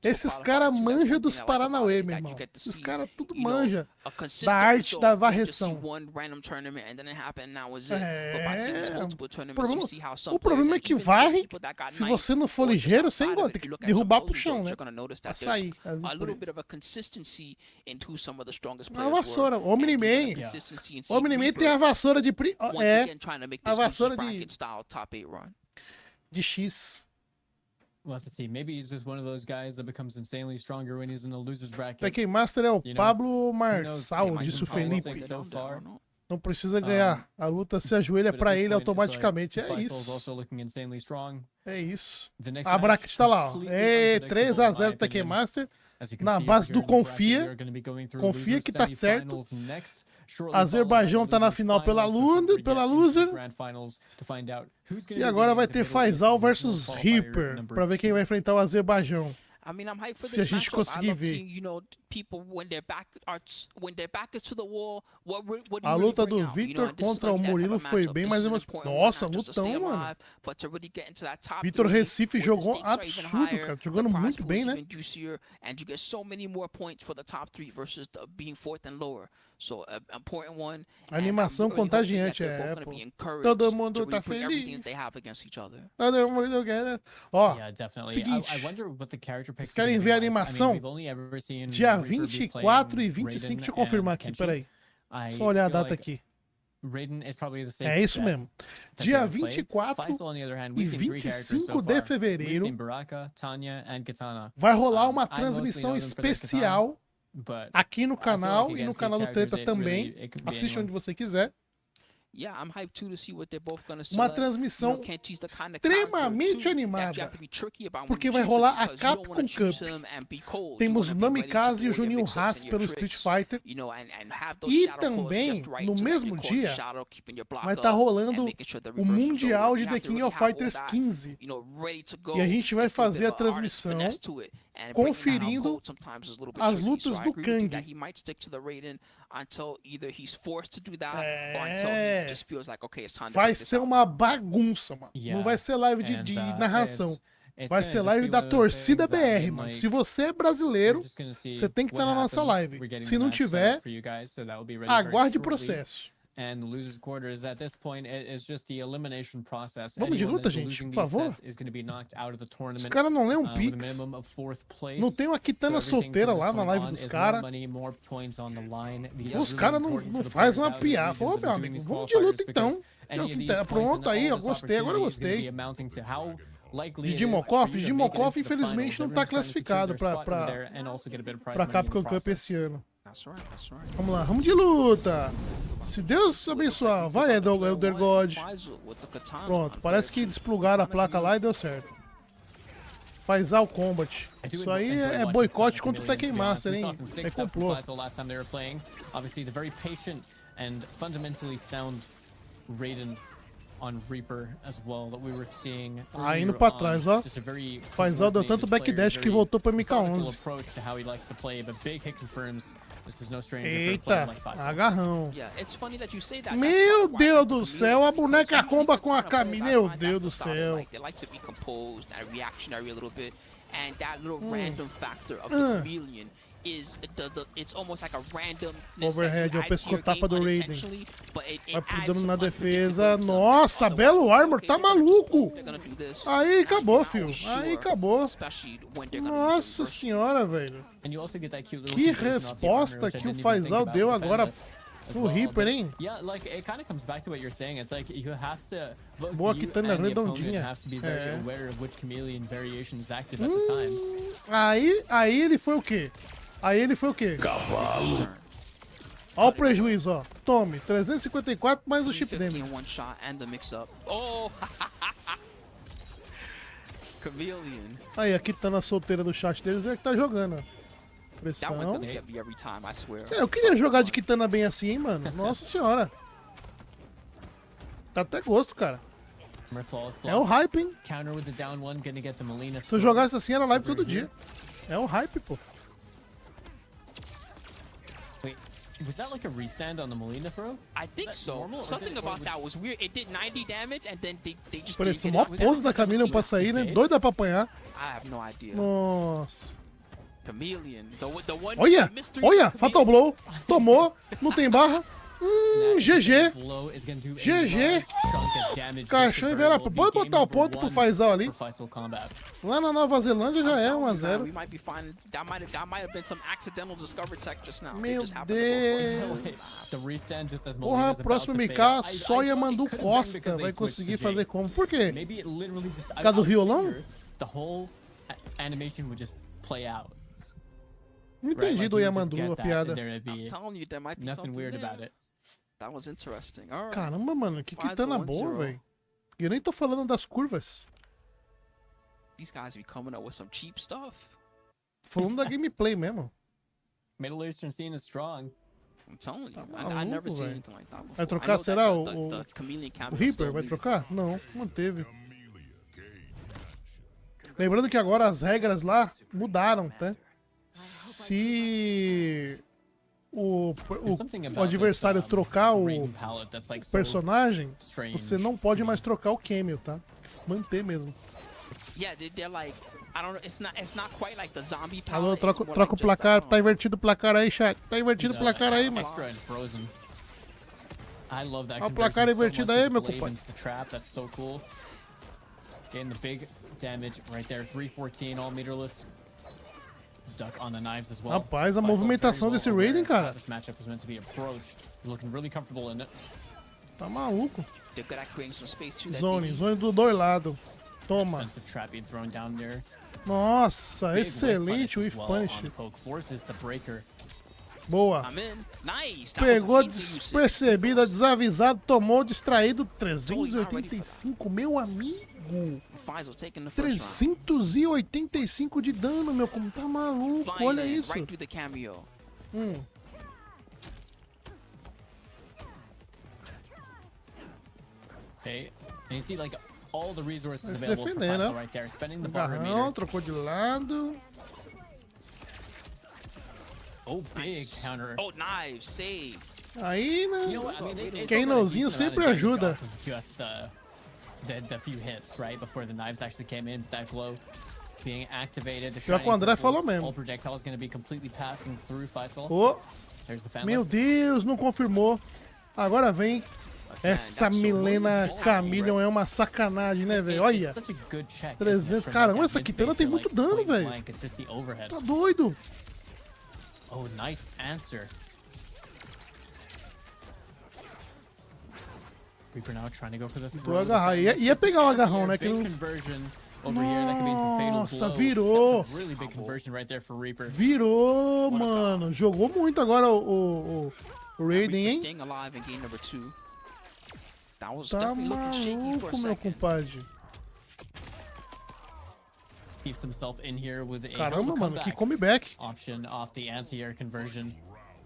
Esses caras manjam dos Paranauê, meu irmão. Esses caras tudo manja da arte da varreção. O problema é que varre, se você não for ligeiro, você tem que derrubar pro chão, né? Pra sair. A vassoura, Omni-Man. Omni-Man tem a vassoura de... a vassoura de X.
We'll have to see. Maybe he's just one of those guys that becomes insanely stronger when he's in the losers bracket.
Tekken Master é o Pablo Marçal, disse o Felipe. Não precisa ganhar. A luta se ajoelha pra ele automaticamente. É isso. É isso. A bracket tá lá, ó. 3-0 Tekken Master. Na base do confia. Confia que tá certo. Azerbaijão tá na final pela loser. E agora vai ter Faisal versus Reaper. Pra ver quem vai enfrentar o Azerbaijão. Se a gente conseguir ver. A luta do Victor contra o Murilo foi bem mais emocionante. Nossa, lutão, mano. Victor Recife jogou absurdo, cara. Jogando muito bem, né? Animação contagiante, pô. Todo mundo tá feliz. Todo mundo quer. Ó, seguinte. Vocês querem ver a animação? Dia 24 e 25, deixa eu confirmar aqui, peraí. Só olhar a data aqui. É isso mesmo. Dia 24 e 25 de fevereiro vai rolar uma transmissão especial aqui no canal e no canal do Treta também. Assiste onde você quiser. Uma transmissão extremamente animada, porque vai rolar a Capcom Cup. Temos o Namikaze e o Juninho Haas pelo Street Fighter. E também, no mesmo dia, vai estar rolando o Mundial de The King of Fighters 15. E a gente vai fazer a transmissão conferindo as lutas do Kang. Vai ser uma bagunça, mano. Não vai ser live de narração. Vai ser live da torcida BR, mano. Se você é brasileiro, você tem que estar na nossa live. Se não tiver, aguarde o processo. Vamos de luta, gente, por favor. Os caras não lêem um Pix. Não tem uma Kitana solteira lá na live dos caras. Os caras não fazem uma piada. Ô, meu amigo, vamos de luta então. Pronto aí, eu gostei, agora eu gostei. Digimokoff, infelizmente, não tá classificado pra Capcom Cup esse ano. Vamos lá, vamos de luta. Se Deus abençoar, vai, Elder God. Pronto, parece que desplugaram a placa lá e deu certo. Faz ao Kombat. Isso aí é boicote contra o Tekken Master, hein? É complô. Indo pra trás, ó. Faisal deu tanto backdash que voltou pra MK1. Eita, agarrão. Meu Deus do céu, a boneca comba com a Kami. Meu Deus do céu. Overhead, é o pescotapa do Raiden. Vai dando na defesa. Nossa, belo armor, tá maluco. Aí acabou, filho. Aí acabou. Nossa senhora, velho. Que resposta que o Faisal deu agora pro Reaper, hein? Boa Kitana redondinha. Aí ele foi o quê? Cavalo. Ó o prejuízo, ó. Tome, 354 mais o chip damage. Aí, a Kitana solteira do chat deles é que tá jogando. Pressão. Eu queria jogar de Kitana bem assim, hein, mano. Nossa senhora. Tá até gosto, cara. É o hype, hein? Se eu jogasse assim, era live todo dia. É o hype, pô.
Was that like a restand on the Molina throw?
I think so. Something about that was weird. It did 90 damage and then they just
Parece uma pose da Camila pra sair, né? Doida pra apanhar.
I have no idea.
Nossa.
Chameleon. The one
Olha, Fatal Blow. Tomou, não tem barra. GG. GG. Caixão e Vera. Pode botar o ponto pro Faisal ali. Lá na Nova Zelândia já é 1-0. Meu Deus. Porra, próximo MK, só Yamandu Costa vai conseguir fazer como? Por quê? Por causa do violão? Não entendi do Yamandu a piada.
Nothing weird about it.
That was interesting.
Caramba, mano, que Kitana boa, velho. E eu nem tô falando das curvas.
These guys be coming up with some cheap stuff.
Falando da gameplay mesmo.
Middle Eastern scene is strong.
I'm telling you, I never seen anything like that before.
Vai trocar, será? O Reaper vai trocar? Não, manteve. Lembrando que agora as regras lá mudaram, tá? Se o adversário trocar o personagem, você não pode mais trocar o Camel, tá? Manter mesmo. Alô, troca o placar, tá invertido o placar aí, chat. Tá invertido o placar aí, mano. Olha o placar invertido aí, meu compadre.
Getting the big damage right there, 314, all meterless. Duck on the knives as well.
Rapaz, a movimentação desse Raiden, cara.
This matchup was meant to be approached. Looking really comfortable in it.
Tá maluco.
They're good at creating some space too.
Zone dos dois lados. Toma. Nossa, excelente o If Punch. Boa. Pegou despercebido, desavisado, tomou distraído. 385, meu amigo. 385 de dano, meu. Como tá maluco, olha isso.
Okay, and you see like all the resources
Vai se
available for
defender,
Faisal
né?
right there, spending the bar
Garrão,
meter.
trocou de lado.
Oh, big counter.
Oh, knives, save.
Aí, né?
You know what? I mean, they
Keinozinho sempre ajuda.
Just the few hits, right, before the knives actually came in. That glow being activated. The
Pior que o André falou mesmo.
All projectiles going to be completely passing through Faisal.
Oh,
There's the fan
meu
lift.
Deus, não confirmou. Agora vem. Essa Milena Chameleon é uma sacanagem, né, velho? Olha. 300. Caramba, essa Kitana tem muito dano, velho. Tá doido.
Oh, nice answer. Reaper now trying to go for the throw.
Vou agarrar. Ia pegar o agarrão, né? Que não... Nossa, virou. Virou, mano. Jogou muito agora o Raiden, hein? Tá maluco, meu compadre. Caramba, mano, que comeback.
Option off the anti-air conversion.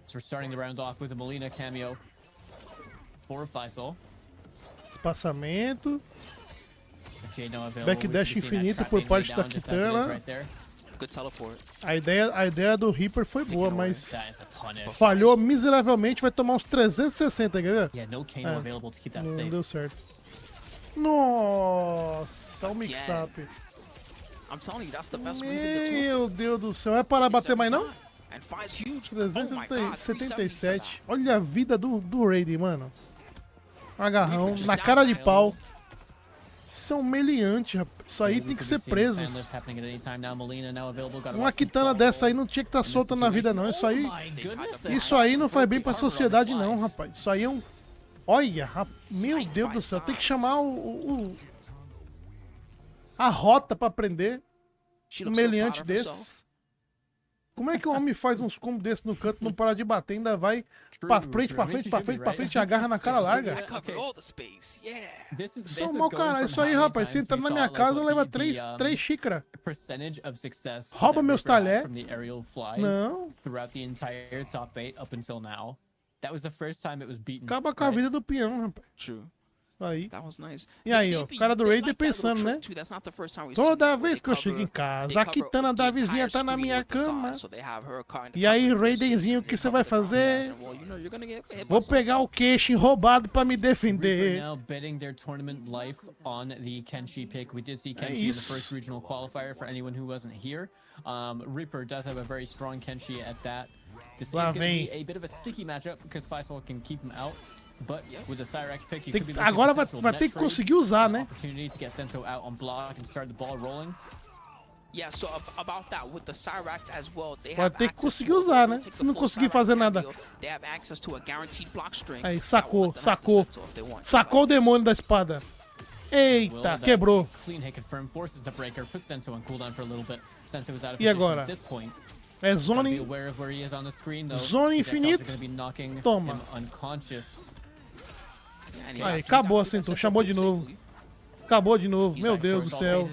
So we're starting the round off with the Molina cameo for Faisal.
Espaçamento. Backdash infinito por parte da Kitana. A ideia do Reaper foi boa, mas falhou miseravelmente. Vai tomar uns 360, quer ver? Não deu certo. Nossa, o mix-up. Meu Deus do céu. Vai parar de bater mais não? 377. Olha a vida do Raiden, mano. Agarrão, na cara de pau. Isso é um meliante, rapaz. Isso aí tem que ser preso. Uma Kitana dessa aí não tinha que estar solta na vida, não. Isso aí não faz bem pra sociedade, não, rapaz. Isso aí é um... Olha, meu Deus do céu. Tem que chamar a rota pra prender um meliante desse. Como é que o homem faz uns combos desses no canto, não para de bater, ainda vai pra frente, pra frente, pra frente, pra frente e agarra na cara larga? Isso é um mau caralho. Isso aí, rapaz, você entra na minha casa, leva 3 xícaras. Rouba meus talheres. Não. Acaba com a vida do peão, rapaz. Aí. E aí, ó, o cara do Raiden pensando, né? Toda vez que eu chego em casa, a Kitana da vizinha tá na minha cama. E aí, Raidenzinho, o que você vai fazer? Vou pegar o queixo roubado pra me defender. É isso. Lá vem. Agora vai ter que conseguir usar, né? Vai ter que conseguir usar, né? Se não conseguir fazer nada. Aí, sacou. Sacou o demônio da espada. Eita, quebrou. E agora? É zone infinito. Toma. Aí, acabou assim, então. Chamou de novo. Acabou de novo. Meu Deus do céu.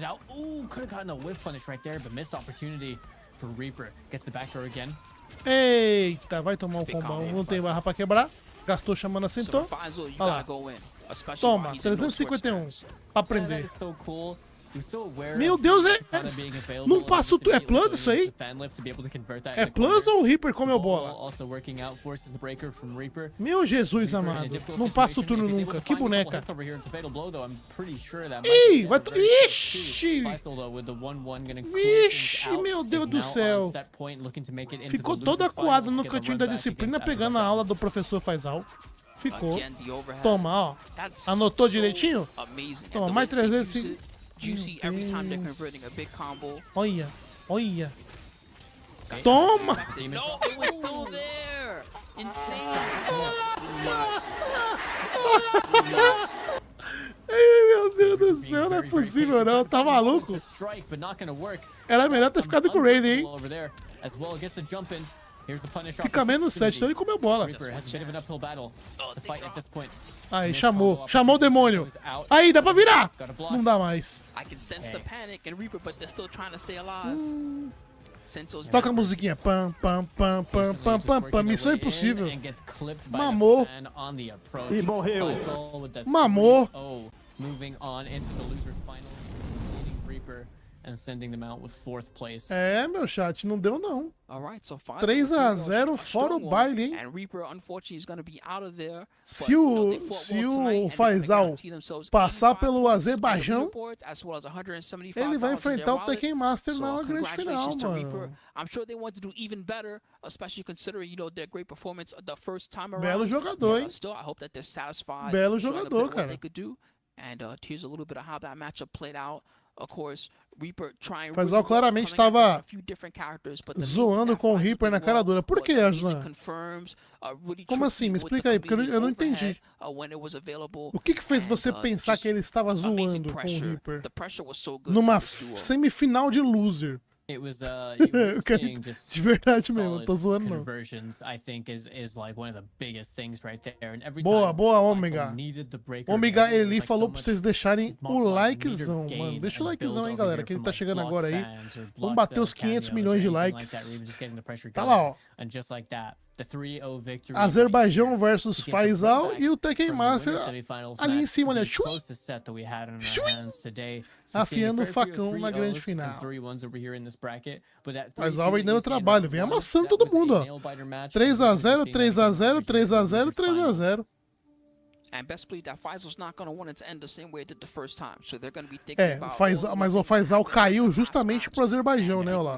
Eita, vai tomar um combão. Não tem barra pra quebrar. Gastou chamando, assentou. Olha lá. Toma, 351. Pra prender. Meu Deus, não passa o... É plus isso aí? É plus ou o Reaper comeu bola? Meu Jesus amado. Não passa o turno nunca. Que boneca. Ih, vai... Ixi! Ixi, meu Deus do céu. Ficou todo acuado no cantinho da disciplina pegando a aula do professor Faisal. Ficou. Toma, ó. Anotou direitinho? Toma, mais 305. Olha. Toma! Ai, meu Deus do céu, não é possível não, tá maluco? Era melhor ter ficado com o Raiden, hein? Fica menos 7, então ele comeu bola. Aí, chamou o demônio. Aí, dá pra virar! Não dá mais. Toca a musiquinha. Pam, pam, pam, pam, pam, pam, pam. Missão impossível. Mamou.
E morreu.
Mamou. É, meu chat, não deu não. 3-0 fora o baile, hein? Se o Faisal passar pelo Azerbaijão, ele vai enfrentar o Tekken Master na grande final, mano. Belo jogador, hein? Belo jogador, cara. Faisal claramente estava zoando com o Reaper na cara dura. Por que, Arslan? Como assim? Me explica aí, porque eu não entendi. O que fez você pensar que ele estava zoando com o Reaper numa semifinal de loser? De verdade mesmo, eu tô zoando não. Boa, boa, Ômega. Ômega Eli falou pra vocês deixarem o likezão, mano. Deixa o likezão aí, galera, que ele tá chegando agora aí. Vamos bater os 500 milhões de likes. Tá lá, ó. Azerbaijão versus Faisal e o Tekken Master ali em cima, olha. Afiando o facão na grande final. Faisal ainda no trabalho, vem amassando todo mundo, ó. 3-0, 3-0, 3-0, 3-0. Mas o Faisal caiu justamente pro Azerbaijão, né, ó lá.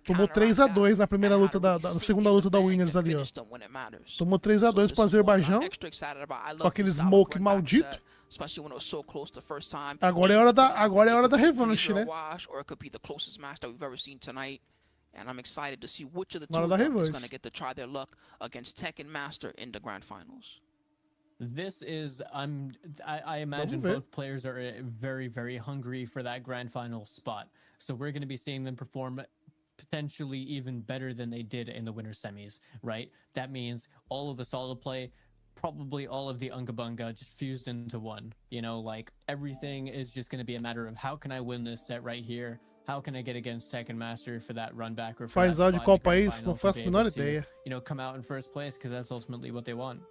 Tomou 3-2 na primeira luta na segunda luta da Winners ali, ó. Tomou 3-2 pro Azerbaijão, com aquele smoke maldito. Agora é hora da revanche, né?
And I'm excited to see which of the two is going to get to try their luck against Tekken Master in the grand finals.
This is, I imagine both players are very, very hungry for that grand final spot. So we're going to be seeing them perform potentially even better than they did in the winter semis, right? That means all of the solo play, probably all of the Unga Bunga just fused into one. You know, like everything is just going to be a matter of how can I win this set right here? How can I get against Tekken Master for that run back or for that
spot de qual país? Não faço a menor ideia.
You know, come out in first place because that's ultimately what they want.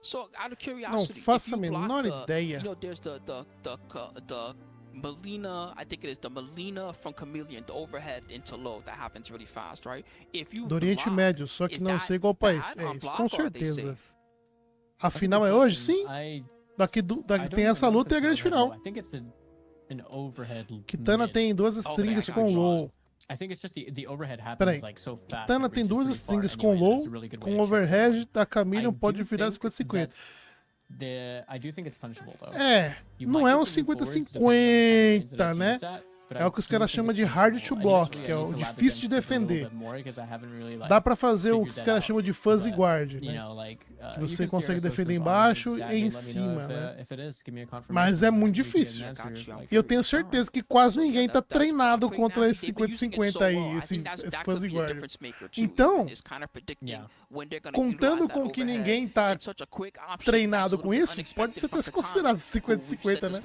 So, out of curiosity,
não faço a menor ideia.
You know, there's the Melina, I think it is the Melina from Chameleon, the overhead into low, that happens really fast, right? If you
do Oriente Médio, só que não sei qual país. É isso, com certeza. A final é hoje, sim. Daqui tem essa luta e a grande final. Kitana tem duas strings com low. Peraí, Kitana tem duas strings com low, com overhead, a Chameleon pode virar 50-50. É, não é um 50-50, né? É o que os caras chamam de hard to block, que é o difícil de defender. Dá pra fazer o que os caras chamam de fuzzy guard, né? Que você consegue defender embaixo e em cima, né? Mas é muito difícil. E eu tenho certeza que quase ninguém tá treinado contra esse 50-50 aí, esse fuzzy guard. Então, contando com que ninguém tá treinado com isso, pode ser até considerado 50-50, né?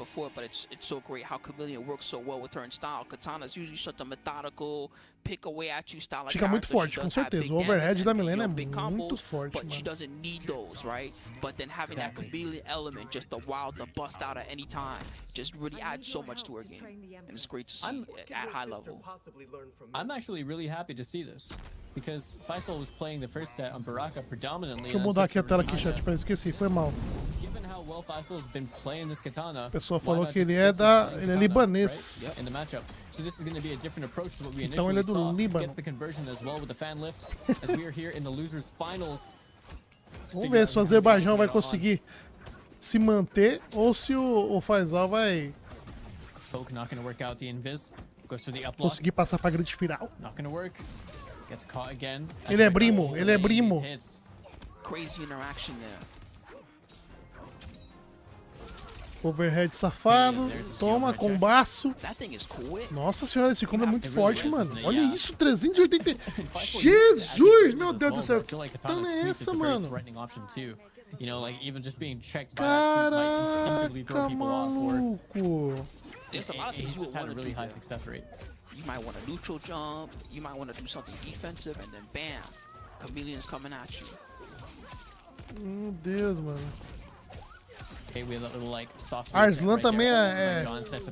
Fica muito forte, com certeza. O overhead da Milena é muito forte, mano.
But then having that chameleon element, just the wild, the bust out at any time, just really adds so much to her game. And it's great to see at high level.
I'm actually really happy to see this. Because Faisal was playing the first set on Baraka predominantly.
Deixa eu mudar aqui a tela aqui, chat, para esqueci, foi mal. A pessoa falou que ele é libanês. Então ele é do Líbano. Vamos ver se o Azerbaijão vai conseguir se manter ou se o Faisal vai conseguir passar para a grande final.
Ele é primo, ele é primo. Crazy interaction there.
Overhead safado. Toma, combaço. Nossa senhora, esse combo é muito forte, mano. Olha isso, 380. Jesus, meu Deus do céu. Que tana é essa, mano? Caraca, maluco.
You might want a neutral jump, you might want to do something defensive, and then bam, chameleons coming at you.
Meu Deus, mano. Arslan também é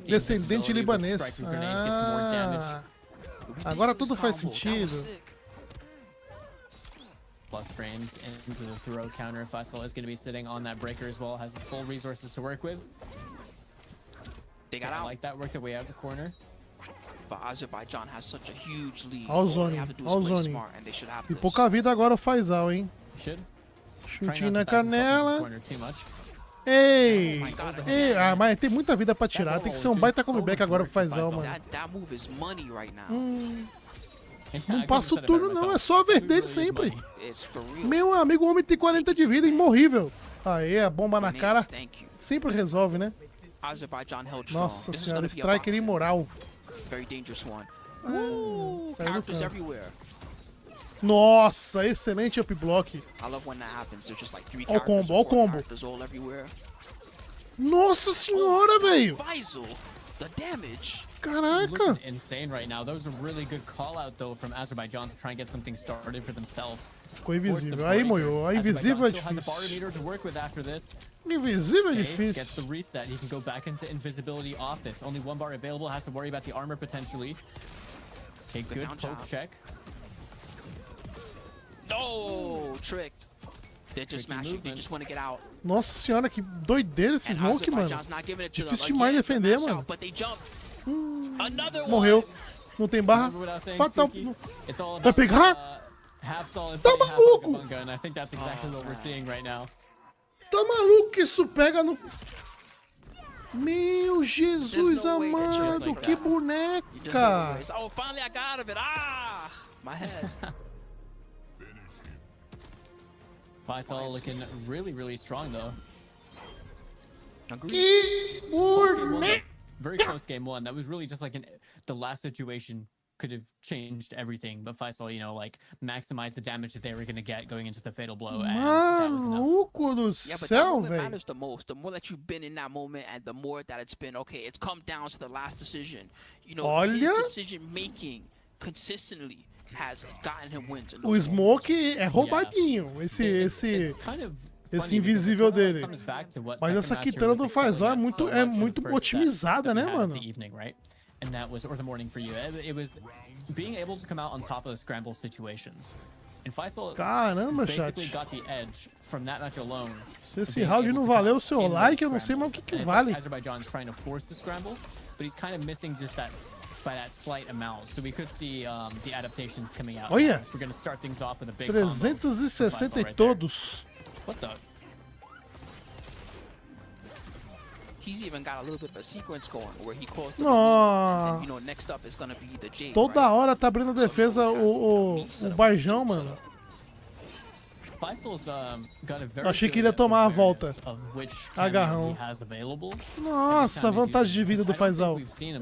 descendente libanês. Ah, agora tudo faz sentido.
Plus frames into the throw counter. Faisal is going to be sitting on that breaker as well. Has full resources to work with.
They got out.
Like that, worked their way out the corner.
But Azerbaijan has such a huge lead.
Olha o zoning, E pouca vida agora o Faisal, hein? Chutinho na canela. Ei! Ei! Ah, mas tem muita vida pra tirar. Tem que ser um baita comeback agora pro Faisal, mano. Não passa o turno, não. É só a ver dele sempre. Meu amigo, o homem tem 40 de vida, imorrível. Aê, a bomba na cara. Sempre resolve, né? Nossa senhora, striker imoral. Saiu do campo. Nossa, excelente up block. Olha o combo, olha o combo. Nossa senhora, velho. Caraca.
Insane right now. That was a really good call out though from Azerbaijan to try and get something started for themselves.
Ficou invisível. Aí, moiou. A invisível é difícil. Invisível é difícil.
Gets the reset. He can go back into invisibility off this. Only one bar available. Has to worry about the armor potentially. Okay, good poke check.
Oh, tricked. They're just smashing. They just want to get out.
Nossa senhora, que doideira esse smoke, mano. Difícil demais defender, mano. Morreu. Não tem barra. Fatal. Vai pegar? Tá maluco? Tá maluco que isso pega no... Meu Jesus amado, que boneca!
Oh, finally I got of it. Ah, my head.
Faisal looking really strong though.
Que boneca!
Very close game one. That was really just like the last situation could have changed everything, but Faisal, you know, like maximized the damage that they were going to get going into the fatal blow, and that was enough.
Maluco do céu, velho.
Matters the most. The more that you've been in that moment, and the more that it's been okay. It's come down to the last decision. You know, his decision making consistently has gotten him wins.
O smoke é roubadinho. Esse invisível dele. Mas essa kitana do Faisal é muito otimizada, né, mano?
And that was, or the morning for you. It was being able to come out on top of the scramble situations. And Faisal basically got the edge from that match alone.
Se esse round não valeu o seu like, eu não sei mais o que vale.
Azerbaijan's trying to force the scrambles, but he's kind of missing just that by that slight amount. So we could see the adaptations coming out.
Olha,
we're going to start things off with a big
360 e todos.
What the?
He's even got a little bit of a sequence going where he calls the and, you know, next up is gonna be the Jade.
Toda hora tá abrindo a defesa o Barjão, mano. Eu achei que ele ia tomar a volta. Agarrão. Nossa, a vantagem de vida do Faisal. Você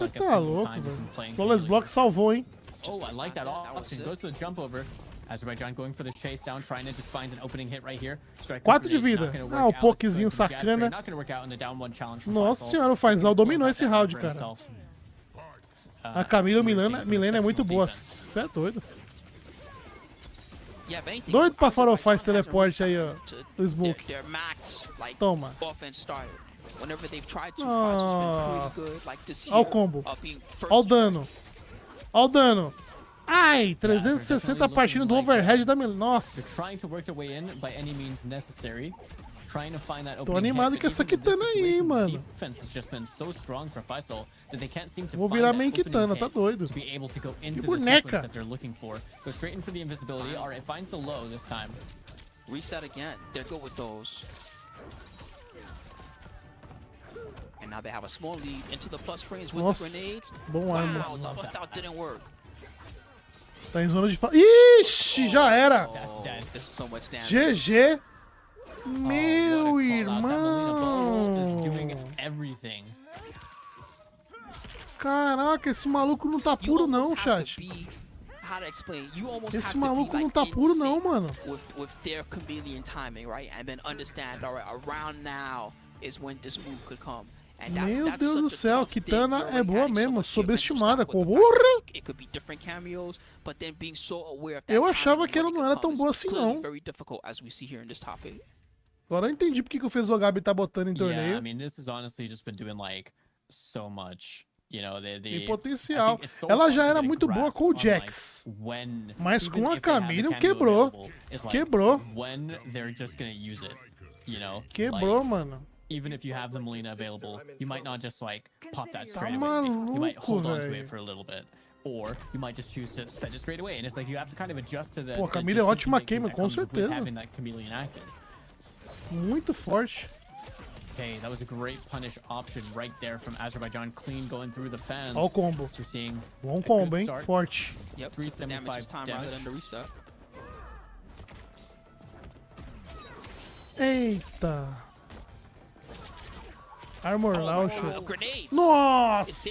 tá louco, velho. Flawless Block salvou, hein?
Oh, I like that option. Goes to the jump over. Azerbaijan going for the chase down, trying to just find an opening hit right here.
4 de vida. Ah, o pokezinho sacana. Nossa senhora, o Faisal dominou esse round, cara. A Camila Milena é muito boa. Você é doido. Doido pra farofar esse teleporte aí, ó. Do Smoke. Toma. Nossa. Olha o combo. Olha o dano. Olha o dano. Ai, 360 partindo do overhead da Milena. Nossa. Tô animado com essa kitana aí, mano. Vou virar main kitana, tá doido. Que boneca.
Reset again. They're good with those. And now they have a small lead into the plus frames with the grenades.
Bom arma.
Wow, the bust out didn't work.
Tá em zona de... Ixi, já era.
Oh, this is so much damage.
GG. Meu irmão! Caraca, esse maluco não tá puro não, chat. Esse maluco não tá puro não, mano.
With their chameleon timing, right? And then understand, all right, around now is when this move could come.
Meu Deus do céu, Kitana é boa mesmo, subestimada. Porra! Eu achava que ela não era tão boa assim, não. Agora eu entendi porque que o Fezogabi tá botando em torneio. Tem potencial. Ela já era muito boa com o Jax, mas com a Chameleon quebrou. Quebrou. Quebrou, mano.
Even if you have the Melina available, you might not just like pop that straight away. You might hold on to it for a little bit, or you might just choose to spend it straight away. And it's like you have to kind of adjust to the.
Pô, a Chameleon é ótima gamer, com certeza. Muito forte.
Okay, that was a great punish option right there from Azerbaijan. Clean going through the fans.
Ó o combo.
You're seeing
bom combo, hein? Forte.
Yep, 375 damage.
Eita. Armor Launcher. Nossa!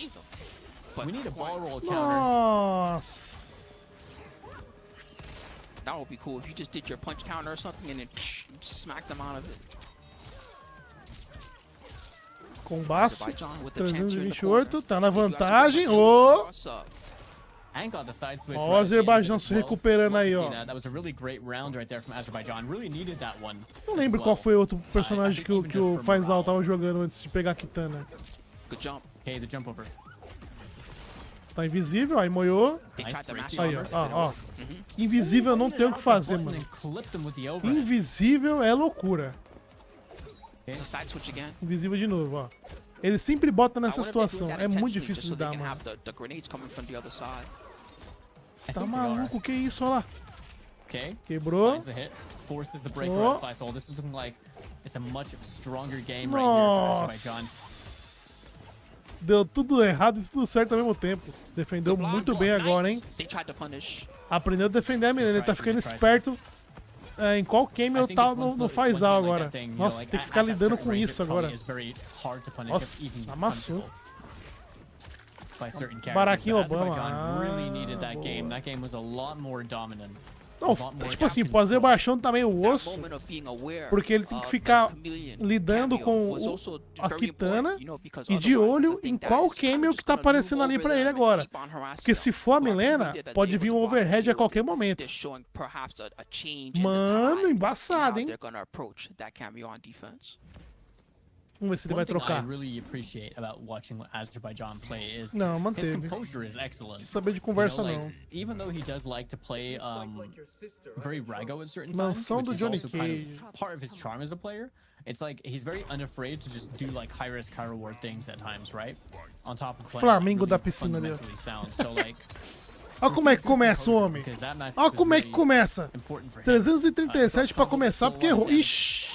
We need a ball roll counter.
Nossa!
That would be cool if you just did your punch counter or something and then smack them out of it.
Combaço. 328, tá na vantagem. Ô! Ó o Azerbaijão se recuperando aí, ó. Não lembro qual foi o outro personagem que o Faisal tava jogando antes de pegar a Kitana. Tá invisível, aí moiou. Aí, ó. Invisível não tem o que fazer, mano. Invisível é loucura. Invisível de novo, ó. Ele sempre bota nessa situação. É muito difícil de dar, mano. Tá maluco? Que isso? Olha lá. Quebrou. Nossa. Deu tudo errado e tudo certo ao mesmo tempo. Defendeu muito bem agora, hein? Aprendeu a defender a menina. Ele tá ficando esperto. Em qual game eu tá no Faisal agora. Nossa, tem que ficar lidando com isso agora. Nossa, amassou. Baraquinho Obama. Não, tipo assim, o Azerbaijão tá meio osso, porque ele tem que ficar lidando com a Kitana e de olho em qual camel que tá aparecendo ali pra ele agora. Porque se for a Milena, pode vir um overhead a qualquer momento. Mano, embaçado, hein? Vamos ver se ele vai trocar. Não, manteve. Saber de conversa não. Mansão do Johnny Cage. Flamengo da piscina dele. Olha como é que começa o homem. Olha como é que começa. 337 pra começar porque errou. Ixi.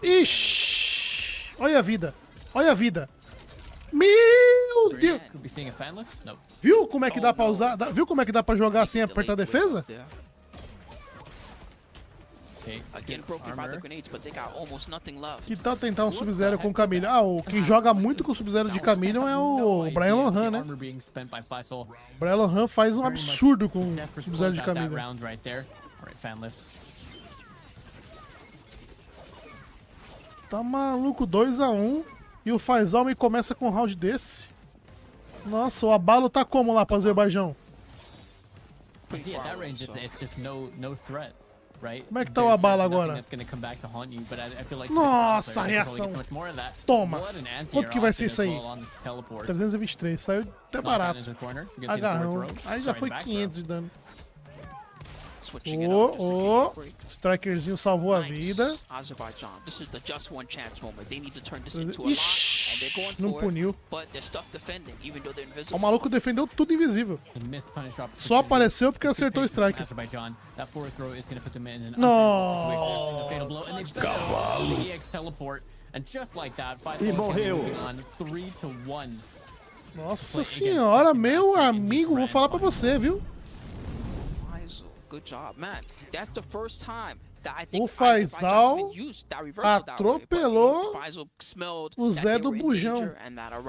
Ixi. Olha a vida. Olha a vida. Meu Deus. Viu como é que dá pra usar? Viu como é que dá pra jogar sem apertar a defesa? Que tal tentar um Sub-Zero com Chameleon? Ah, quem joga muito com o Sub-Zero de Chameleon é o Brian Lohan, né? O Brian Lohan faz um absurdo com o Sub-Zero de Chameleon. Tá maluco, 2-1. E o Faisal me começa com um round desse. Nossa, o abalo tá como lá pro Azerbaijão? Como é que tá o abalo agora? Nossa, a reação. Toma. Quanto que vai ser isso aí? 323. Saiu até barato. Agarrão. Aí já foi 500 de dano. Strikerzinho salvou a vida. Ixi, não puniu. O maluco defendeu tudo invisível. Só apareceu porque acertou o Striker. Nossa.
E morreu.
Nossa senhora, meu amigo, vou falar pra você, viu? O Faisal atropelou o Zé do Bujão,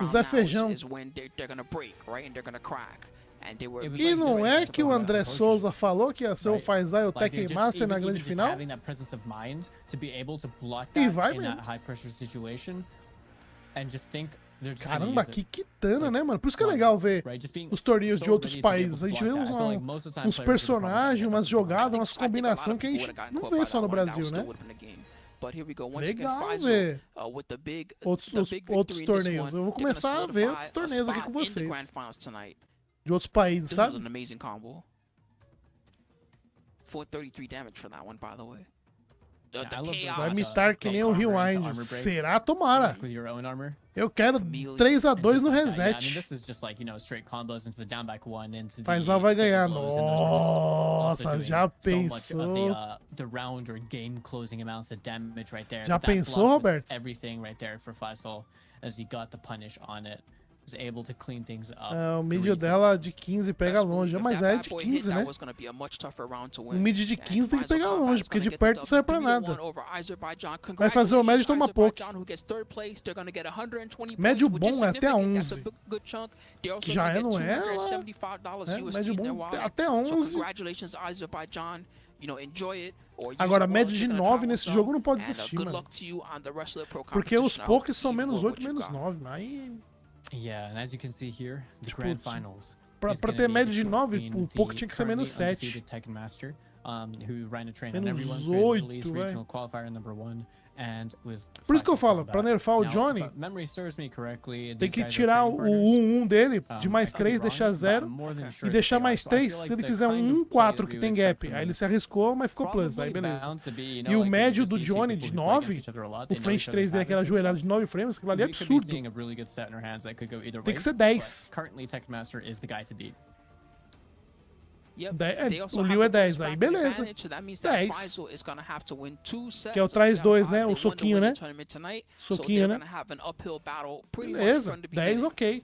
o Zé Feijão. E não é que o André Souza falou que ia ser o Faisal e o Tekken Master na grande final? E vai mesmo. Caramba, que kitana, né, mano? Por isso que é legal ver os torneios de outros países. A gente vê uns personagens, umas jogadas, umas combinações que a gente não vê só no Brasil, né? Legal ver outros torneios. Eu vou começar a ver outros torneios aqui com vocês. De outros países, sabe?
433 damage for that one, by the way.
Vai imitar que nem o Rewind. Será? Tomara. Eu quero 3-2 no reset. Faisal vai ganhar. Nossa, já pensou? Já pensou, Roberto? O mid dela de 15 pega longe, mas é de 15, né? O mid de 15 tem que pegar longe, porque de perto não serve pra nada. Vai fazer o médio tomar poke. Médio bom é até 11. Que já é, não é? Médio bom até 11. Agora, média de 9 nesse jogo não pode existir, mano. Porque os pokes são menos 8, menos 9. Aí... Pra ter média de 9, o poke tinha que ser menos 7. Menos 8, velho. Por isso que eu falo, pra nerfar o Johnny, tem que tirar o 1-1 dele, de mais 3, deixar 0, e deixar mais 3 se ele fizer um 1-4 que tem gap. Aí ele se arriscou, mas ficou plus, aí beleza. E o médio do Johnny de 9, o frente 3 dele, aquela joelhada de 9 frames, aquilo ali é absurdo. Tem que ser 10. O Liu é 10, aí beleza. 10. Que é o traz 2, né? O soquinho, né? Soquinho, né? Beleza, 10 ok.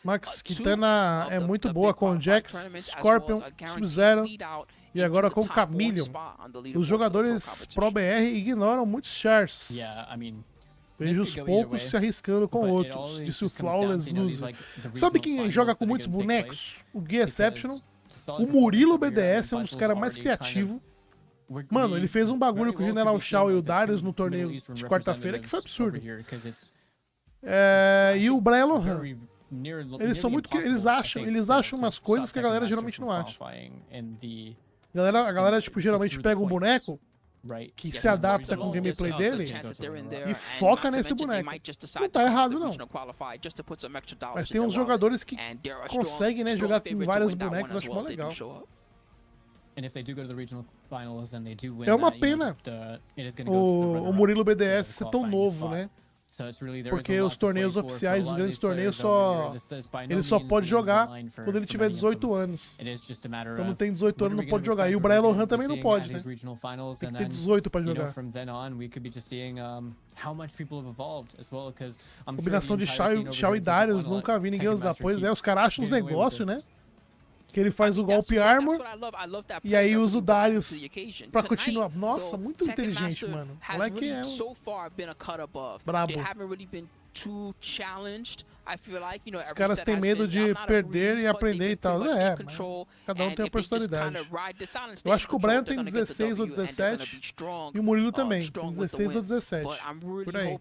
Max Kitana é muito boa com Jax, Scorpion, Sub-Zero e agora com Chameleon. Os jogadores Pro BR ignoram muitos shares. Vejo os poucos se arriscando com outros, disse o Flawless Loser. Sabe quem joga com muitos bonecos? O Gui Exceptional. O Murilo BDS é um dos caras mais criativos. Mano, ele fez um bagulho com o General Shao e o Darius no torneio de quarta-feira que foi absurdo. E o Brian Lohan. Eles são muito... Eles acham umas coisas que a galera geralmente não acha. A galera tipo, geralmente pega um boneco que se adapta com o gameplay dele e foca nesse boneco. Não tá errado, não. Mas tem uns jogadores que conseguem, né, jogar com vários bonecos, eu acho mó legal. É uma pena o Murilo BDS ser tão novo, né? Porque os torneios oficiais, os grandes torneios, ele só pode jogar quando ele tiver 18 anos. Então não tem 18 anos, não pode jogar. E o Brian Lohan também não pode, né? Tem que ter 18 pra jogar. Combinação de Shao e Darius, nunca vi ninguém usar. Pois é, os caras acham uns negócios, né? Que ele faz o golpe Armor e aí usa o Darius pra continuar. Nossa, muito inteligente, mano. O moleque é brabo. Os caras têm medo de perder e aprender e tal. Cada um tem uma personalidade. Eu acho que o Brian tem 16 ou 17 e o Murilo também, tem 16 ou 17. Por aí.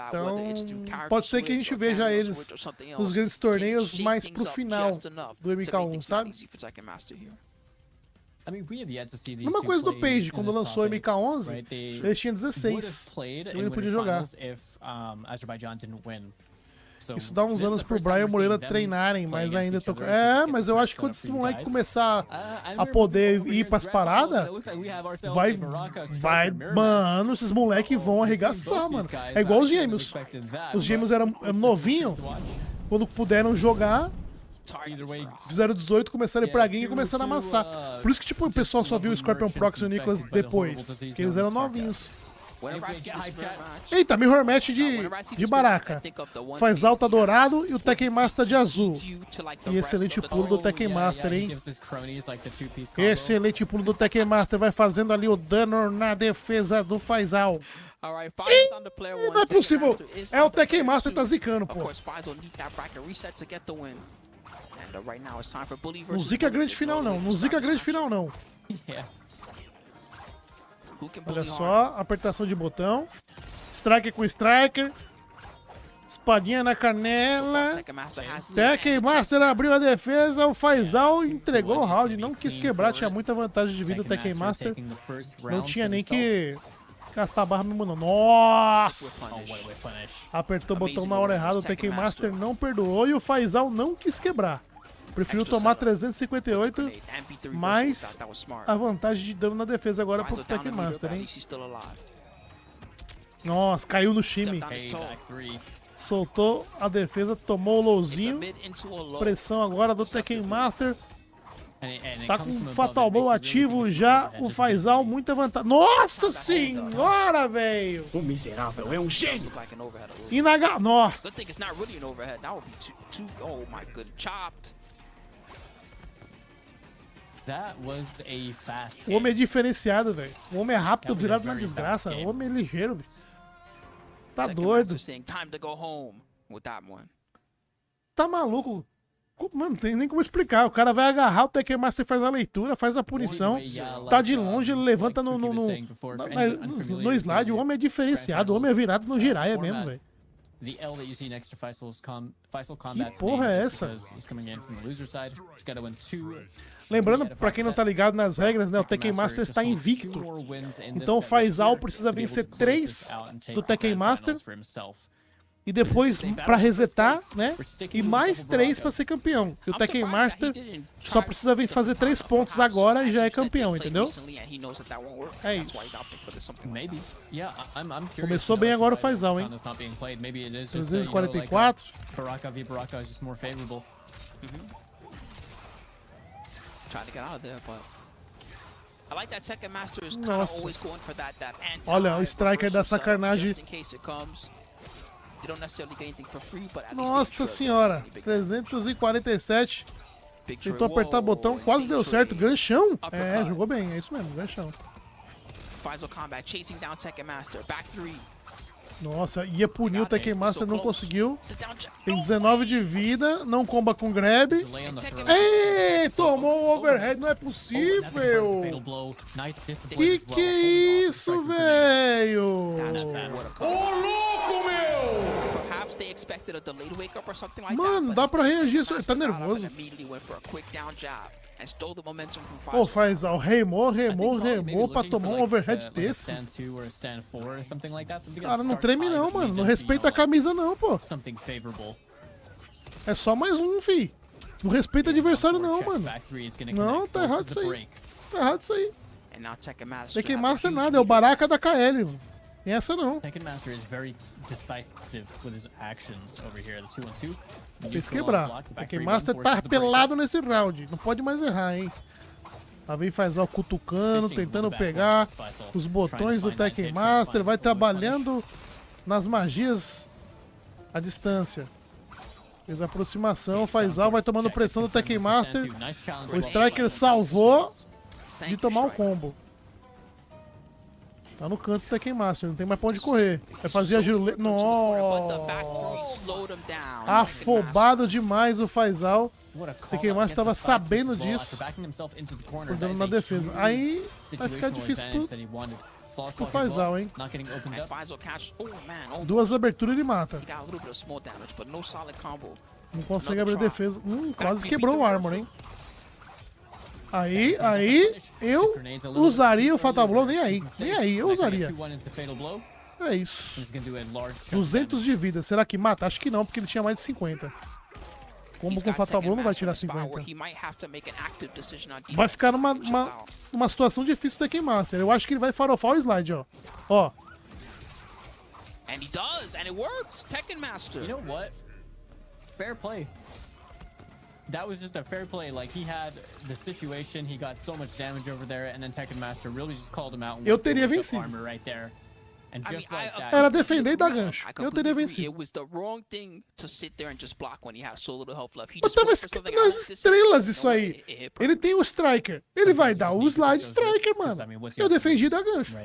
Então, pode ser que a gente veja eles nos grandes torneios mais pro final do MK1, sabe? Mesma coisa do Page, quando lançou o MK11, ele tinha 16. Ele não podia jogar. Isso dá uns anos pro Brian e o Moreira treinarem, mas ainda tô... mas eu acho que quando esse moleque começar a poder ir pras paradas, vai... Mano, esses moleques vão arregaçar, mano. É igual os gêmeos. Os gêmeos eram novinhos, quando puderam jogar... Fizeram 18, começaram a ir pra game e começaram a amassar. Por isso que tipo, o pessoal só viu o Scorpion Prox e o Nicholas depois. Porque eles eram novinhos. Eita, mirror match de Baraka. Faz alta dourado e o Tekken Master de azul. E excelente pulo do Tekken Master, hein? Excelente pulo do Tekken Master. Vai fazendo ali o dano na defesa do Faisal. Não é possível. É o Tekken Master que tá zicando, pô. Não zica grande final, não. Não zica grande final, não. Olha só, apertação de botão. Striker com striker. Espadinha na canela. Tekken Master abriu a defesa. O Faisal entregou o round. Não quis quebrar. Tinha muita vantagem de vida o Tekken Master. Não tinha nem que gastar barra mesmo, não. Nossa! Apertou o botão na hora errada. O Tekken Master não perdoou. E o Faisal não quis quebrar. Preferiu tomar 358, mais a vantagem de dano na defesa agora pro Tekken Master, hein? Nossa, caiu no time. Soltou a defesa, tomou o lowzinho. Pressão agora do Tekken Master. Tá com o Fatal Blow ativo já. O Faisal, muita vantagem. Nossa senhora, velho!
O miserável é um gênio!
Nó. O homem é diferenciado, velho. O homem é rápido, virado na desgraça. O homem é ligeiro, velho. Tá doido. Tá maluco. Mano, não tem nem como explicar. O cara vai agarrar o Tekken Master, faz a leitura, faz a punição. Tá de longe, ele levanta no slide. O homem é diferenciado. O homem é virado no giraia mesmo, velho. Que porra é essa? Lembrando, pra quem não tá ligado nas regras, né, o Tekken Master está invicto. Então o Faisal precisa vencer 3 do Tekken Master. E depois pra resetar, né? E mais 3 pra ser campeão. E o Tekken Master só precisa vir fazer 3 pontos agora e já é campeão, entendeu? É isso. Começou bem agora o Faisal, hein? 344. Nossa. Olha, o striker da sacanagem. Nossa senhora, 347. Tentou apertar o botão, quase deu certo. Ganchão? É, jogou bem, é isso mesmo, ganchão. Nossa, ia punir o Tekken Master, não conseguiu. Tem 19 de vida, não comba com grab. Ei, tomou o overhead, não é possível. Que é isso, velho? Ô, louco, meu! Mano, dá pra reagir, ele tá nervoso. Pô, Faisal, remou pra tomar um overhead desse. Cara, não treme não, mano. Não respeita a camisa não, pô. É só mais um, fi. Não respeita adversário não, mano. Não, tá errado isso aí. Tá errado isso aí. Tekken Master nada, é o Baraka da KL. Tem essa não. Fez quebrar. Tekken Master tá pelado nesse round. Não pode mais errar, hein. Lá vem Faisal cutucando, tentando pegar os botões do Tekken Master. Vai trabalhando nas magias à distância. Fez a aproximação. Faisal vai tomando pressão do Tekken Master. O Striker salvou de tomar o combo. Tá no canto do Tekken Master, não tem mais pra onde correr. Vai fazer a giro... Nossa! Afobado demais o Faisal. O Tekken Master tava sabendo disso. Por dano na defesa. Aí vai ficar difícil pro Faisal, hein? 2 aberturas ele mata. Não consegue abrir a defesa. Quase quebrou o armor, hein? Aí, eu usaria o Fatal Blow, nem aí, eu usaria. É isso. 200 de vida, será que mata? Acho que não, porque ele tinha mais de 50. Combo com o Fatal Blow não vai tirar 50. Vai ficar numa situação difícil do Tekken Master. Eu acho que ele vai farofar o slide, ó. Ó.
And he does, and it works. Tekken Master.
You know what? Fair play. That was just a fair play. Like, he had the situation, he got so much damage over there, and then Tekken Master really just called him out.
Eu teria vencido.
Right there.
Era defender e dar gancho. Eu teria vencido.
Mas
tava escrito nas estrelas isso aí. Ele tem o striker. Ele vai dar o slide striker, mano. Eu defendi e dar gancho.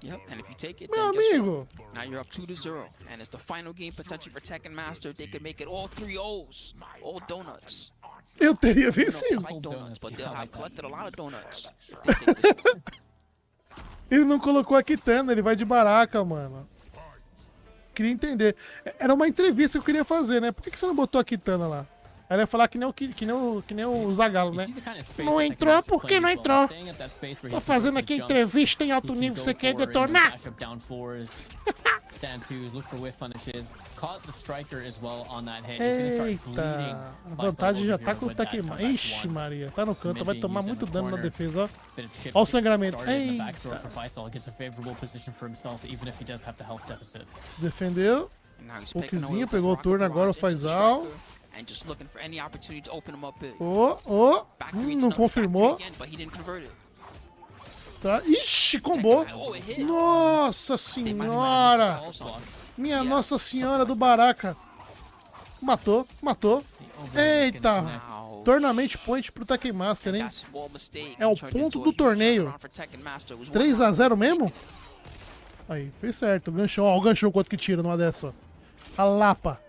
Yep, and if you take it,
Meu amigo.
Now you're up 2-0, and it's the final game potentially for Tekken Master. They could make it all 3 O's, all donuts.
Eu teria vencido.
I like donuts, but they'll have collected a lot of donuts.
Ele não colocou a Kitana, ele vai de Baraka, mano. Queria entender. Era uma entrevista que eu queria fazer, né? Por que você não botou a Kitana lá? Aí ele ia falar que nem o Zagalo, né? Não entrou porque não entrou. Tô fazendo aqui entrevista em alto nível, você quer detonar? Eita, a vantagem já tá com o Tekken Master. Ixi, Maria, tá no canto, vai tomar muito dano na defesa, ó. Ó o sangramento. Eita. Se defendeu. Pouquinho, pegou o turno agora, o Faisal. Não confirmou. Ixi, combou. Nossa senhora. Minha Nossa Senhora do Baraka. Matou. Eita. Tournament point pro Tekken Master, hein? É o ponto do torneio. 3-0 mesmo? Aí, fez certo. Ganchou. Ó, o ganchou quanto que tira numa dessa. A lapa.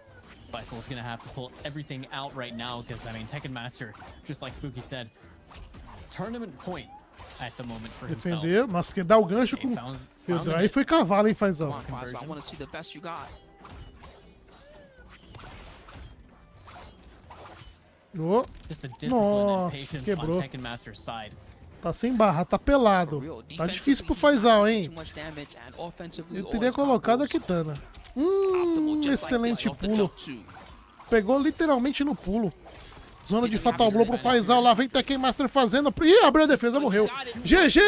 Faisal's gonna have to pull everything out right now because, I mean, Tekken Master, just like Spooky said, tournament point at the moment for himself.
Defendeu. Nossa, quer dar o gancho com... Aí foi cavalo, hein, Faisal. Oh. Nossa, quebrou. Tá sem barra, tá pelado. Tá difícil pro Faisal, hein? Eu teria colocado a Kitana. Excelente pulo. Pegou literalmente no pulo. Zona de Fatal Blow pro Faisal. Lá vem Tekken Master fazendo. Ih, abriu a defesa, morreu. GG!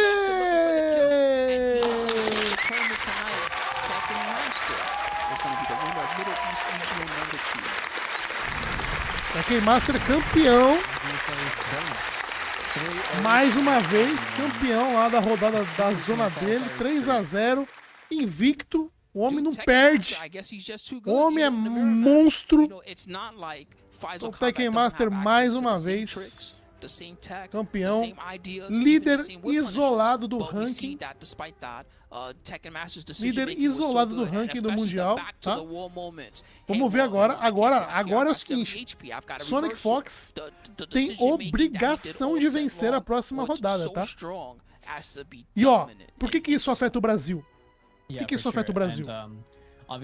Tekken Master campeão. Mais uma vez, campeão lá da rodada da zona dele. 3-0. Invicto. O homem não perde. O homem é monstro. O Tekken Master mais uma vez. Campeão. Líder isolado do ranking. Líder isolado do ranking do Mundial. Tá? Vamos ver agora. Agora é o seguinte. Sonic Fox tem obrigação de vencer a próxima rodada, tá? E ó, por que isso afeta o Brasil? Por que isso afeta o Brasil?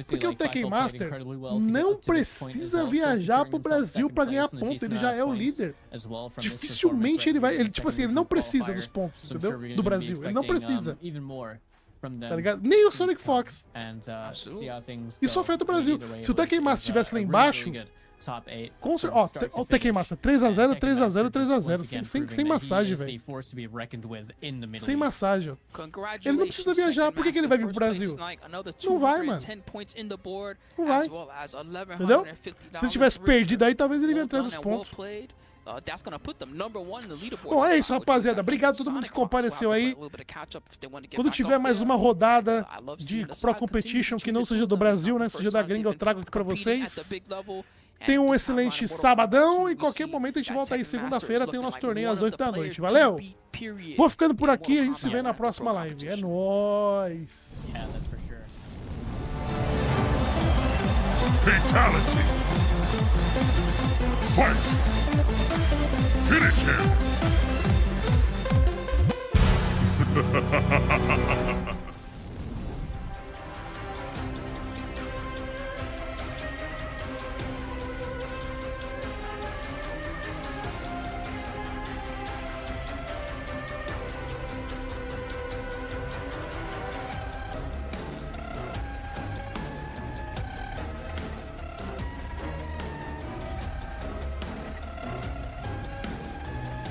Porque o Tekken Master não precisa viajar pro Brasil pra ganhar ponto, ele já é o líder. Dificilmente ele vai... Tipo assim, ele não precisa dos pontos, entendeu? Do Brasil, ele não precisa. Tá ligado? Nem o Sonic Fox. Isso afeta o Brasil. Se o Tekken Master estivesse lá embaixo... Ó, o Tekken Master, 3-0, 3-0, 3-0. Sem massagem, velho. Sem massagem. Ele não precisa viajar. Por que ele vai vir pro Brasil? Não vai, mano. Não vai. Entendeu? Se ele tivesse perdido aí, talvez ele ia entrar nos pontos. Bom, é isso, rapaziada. Obrigado a todo mundo que compareceu aí. Quando tiver mais uma rodada de Pro Competition que não seja do Brasil, né? Seja da gringa, eu trago aqui pra vocês. Tenha um excelente sabadão e qualquer momento a gente volta aí segunda-feira, tem o nosso torneio às 8 da noite. Valeu? Vou ficando por aqui, a gente se vê na próxima live. É nóis!
Fatality! Fight! Finish him!